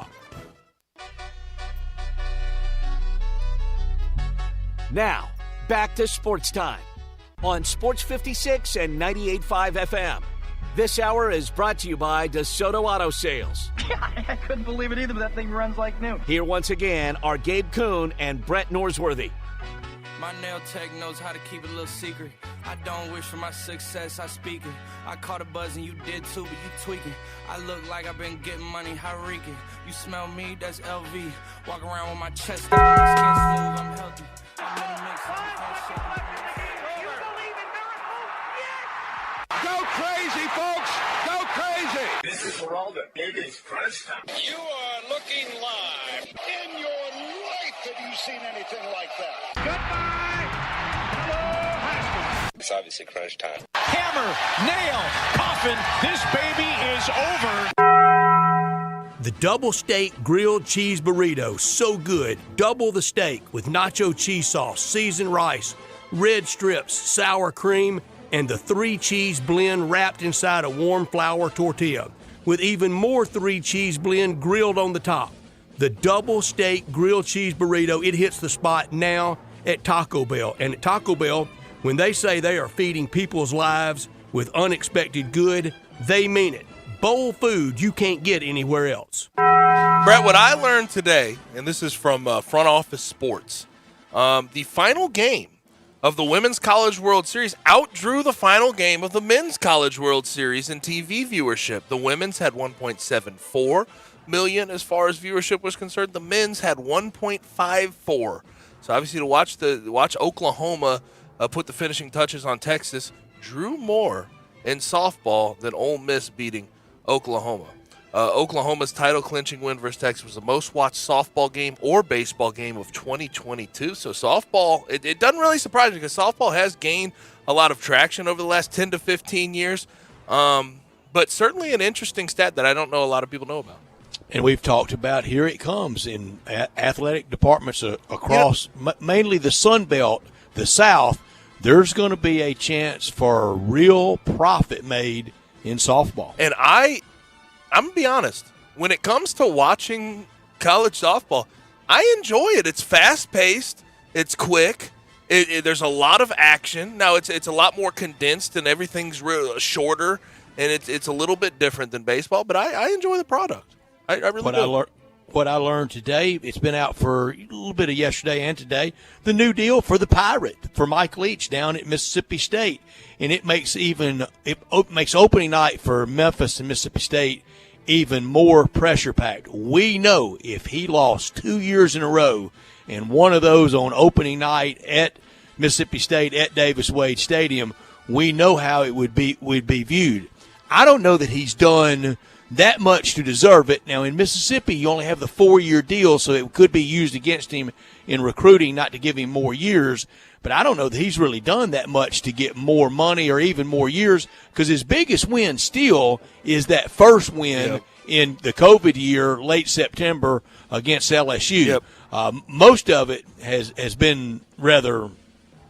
Now, back to Sports Time on Sports 56 and 98.5 FM. This hour is brought to you by DeSoto Auto Sales. I couldn't believe it either, but that thing runs like new. Here once again are Gabe Kuhn and Brett Norsworthy. My nail tech knows how to keep it a little secret. I don't wish for my success, I speak it. I caught a buzz and you did too, but you tweaking. I look like I've been getting money, how reeking. You smell me, that's LV. Walk around with my chest out, my skin smooth, I'm healthy. I'm in the mix, Go crazy, folks! Go crazy! This is Geraldo. It is crunch time. You are looking live. In your life have you seen anything like that? Goodbye! Hello, Haskins. It's obviously crunch time. Hammer, nail, coffin. This baby is over. The double steak grilled cheese burrito, so good. Double the steak with nacho cheese sauce, seasoned rice, red strips, sour cream, and the 3-cheese blend wrapped inside a warm flour tortilla, with even more 3-cheese blend grilled on the top. The double steak grilled cheese burrito, it hits the spot now at Taco Bell. And at Taco Bell, when they say they are feeding people's lives with unexpected good, they mean it. Bowl food you can't get anywhere else. Brett, what I learned today, and this is from Front Office Sports, the final game of the Women's College World Series outdrew the final game of the Men's College World Series in TV viewership. The women's had 1.74 million as far as viewership was concerned. The men's had 1.54. So obviously to watch Oklahoma put the finishing touches on Texas drew more in softball than Ole Miss beating Oklahoma. Oklahoma's title-clinching win versus Texas was the most-watched softball game or baseball game of 2022. So softball, it doesn't really surprise me because softball has gained a lot of traction over the last 10 to 15 years. But certainly an interesting stat that I don't know a lot of people know about. And we've talked about, here it comes in athletic departments across mainly the Sun Belt, the South. There's going to be a chance for real profit made in softball. And I'm going to be honest, when it comes to watching college softball, I enjoy it. It's fast-paced. It's quick. There's a lot of action. Now, it's a lot more condensed and everything's real shorter, and it's a little bit different than baseball, but I enjoy the product. I really do. What I learned today, it's been out for a little bit of yesterday and today, the new deal for the Pirate, for Mike Leach down at Mississippi State. And it makes opening night for Memphis and Mississippi State even more pressure-packed. We know if he lost 2 years in a row and one of those on opening night at Mississippi State at Davis Wade Stadium, we know how it would be viewed. I don't know that he's done that much to deserve it. Now, in Mississippi, you only have the 4-year deal, so it could be used against him in recruiting, not to give him more years. But I don't know that he's really done that much to get more money or even more years, because his biggest win still is that first win in the COVID year, late September, against LSU. Most of it has been rather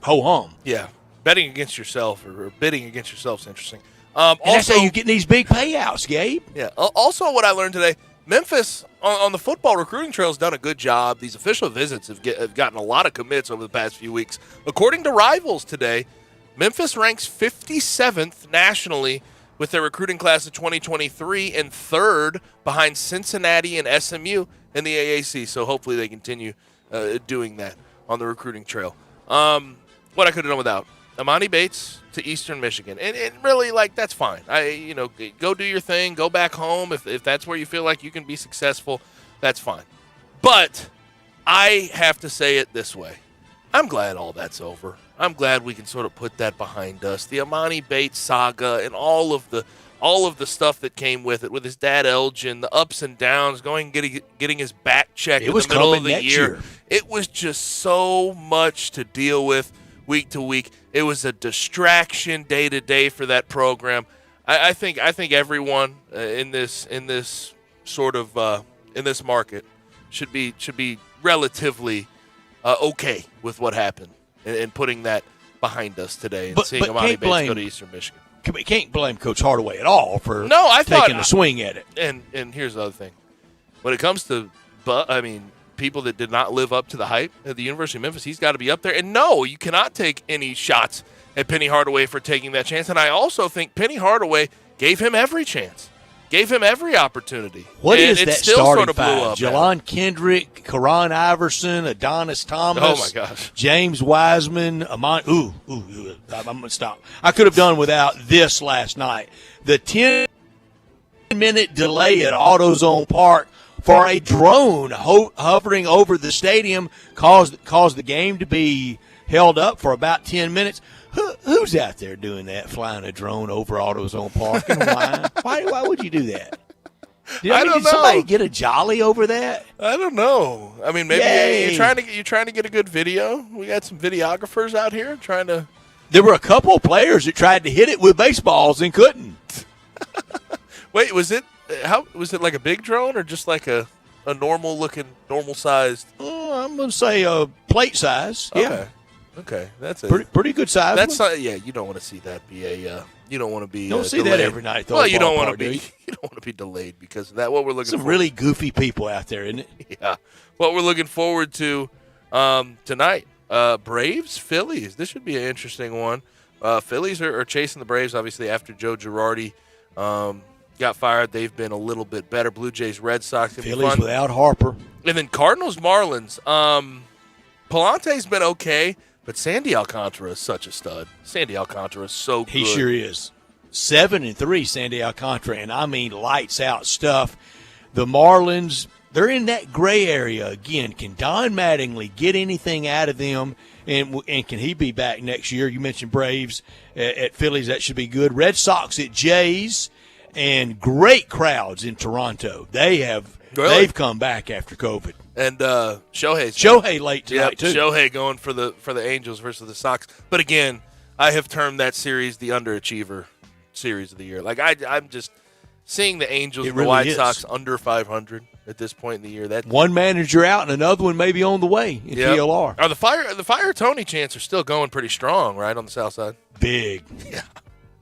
ho-hum. Yeah, betting against yourself or bidding against yourself is interesting. And that's how you get these big payouts, Gabe. Yeah. Also, what I learned today, Memphis on the football recruiting trail has done a good job. These official visits have gotten a lot of commits over the past few weeks. According to Rivals today, Memphis ranks 57th nationally with their recruiting class of 2023 and third behind Cincinnati and SMU in the AAC. So hopefully they continue doing that on the recruiting trail. What I could have done without. Amani Bates to Eastern Michigan. And really, that's fine. Go do your thing. Go back home. If that's where you feel like you can be successful, that's fine. But I have to say it this way. I'm glad all that's over. I'm glad we can sort of put that behind us. The Amani Bates saga and all of the all of the stuff that came with it, with his dad Elgin, the ups and downs, getting his back checked in the middle of the year. It was just so much to deal with week to week. It was a distraction day to day for that program. I think everyone in this sort of in this market should be relatively okay with what happened and putting that behind us today and seeing Amani Bates go to Eastern Michigan. We can't blame Coach Hardaway at all for taking a swing at it. And here's the other thing. When it comes to, people that did not live up to the hype at the University of Memphis, he's got to be up there. And no, you cannot take any shots at Penny Hardaway for taking that chance. And I also think Penny Hardaway gave him every chance, gave him every opportunity. What is that starting sort of five? Jelon Kendrick, Karan Iverson, Adonis Thomas. Oh, my gosh. James Wiseman, Amon. I'm going to stop. I could have done without this last night. The 10-minute delay at AutoZone Park for a drone hovering over the stadium caused the game to be held up for about 10 minutes. Who's out there doing that, flying a drone over AutoZone Park and why? Why would you do that? Did somebody get a jolly over that? I don't know. I mean, maybe you're trying to get a good video. We got some videographers out here trying to. There were a couple of players that tried to hit it with baseballs and couldn't. Wait, was it like a big drone or just like a normal sized? I'm going to say plate size. Okay. Yeah. Okay, that's pretty good size. That's you don't want to see that be a. You don't want to be. Don't see delayed. that every night. Well, you don't want to be. You don't want to be delayed because of that. What we're looking some for. Really goofy people out there, isn't it? Yeah. What we're looking forward to tonight. Braves, Phillies. This should be an interesting one. Phillies are chasing the Braves obviously after Joe Girardi got fired. They've been a little bit better. Blue Jays, Red Sox. Phillies without Harper. And then Cardinals, Marlins. Palante's been okay. But Sandy Alcantara is such a stud. Sandy Alcantara is so good. He sure is. 7-3, Sandy Alcantara, and I mean lights out stuff. The Marlins, they're in that gray area again. Can Don Mattingly get anything out of them, and can he be back next year? You mentioned Braves at Phillies. That should be good. Red Sox at Jays, and great crowds in Toronto. They've come back after COVID. And Shohei late tonight too. Shohei going for the Angels versus the Sox. But again, I have termed that series the underachiever series of the year. Like I'm just seeing the Angels and the White Sox under 500 at this point in the year. That one manager out and another one maybe on the way in TLR. The Fire Tony chants are still going pretty strong, right, on the south side. Big. Yeah.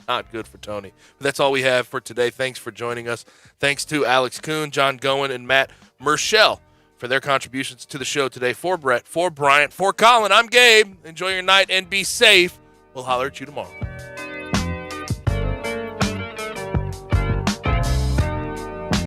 Not good for Tony. But that's all we have for today. Thanks for joining us. Thanks to Alex Kuhn, John Goen, and Matt Merschel for their contributions to the show today. For Brett, for Bryant, for Colin, I'm Gabe. Enjoy your night and be safe. We'll holler at you tomorrow.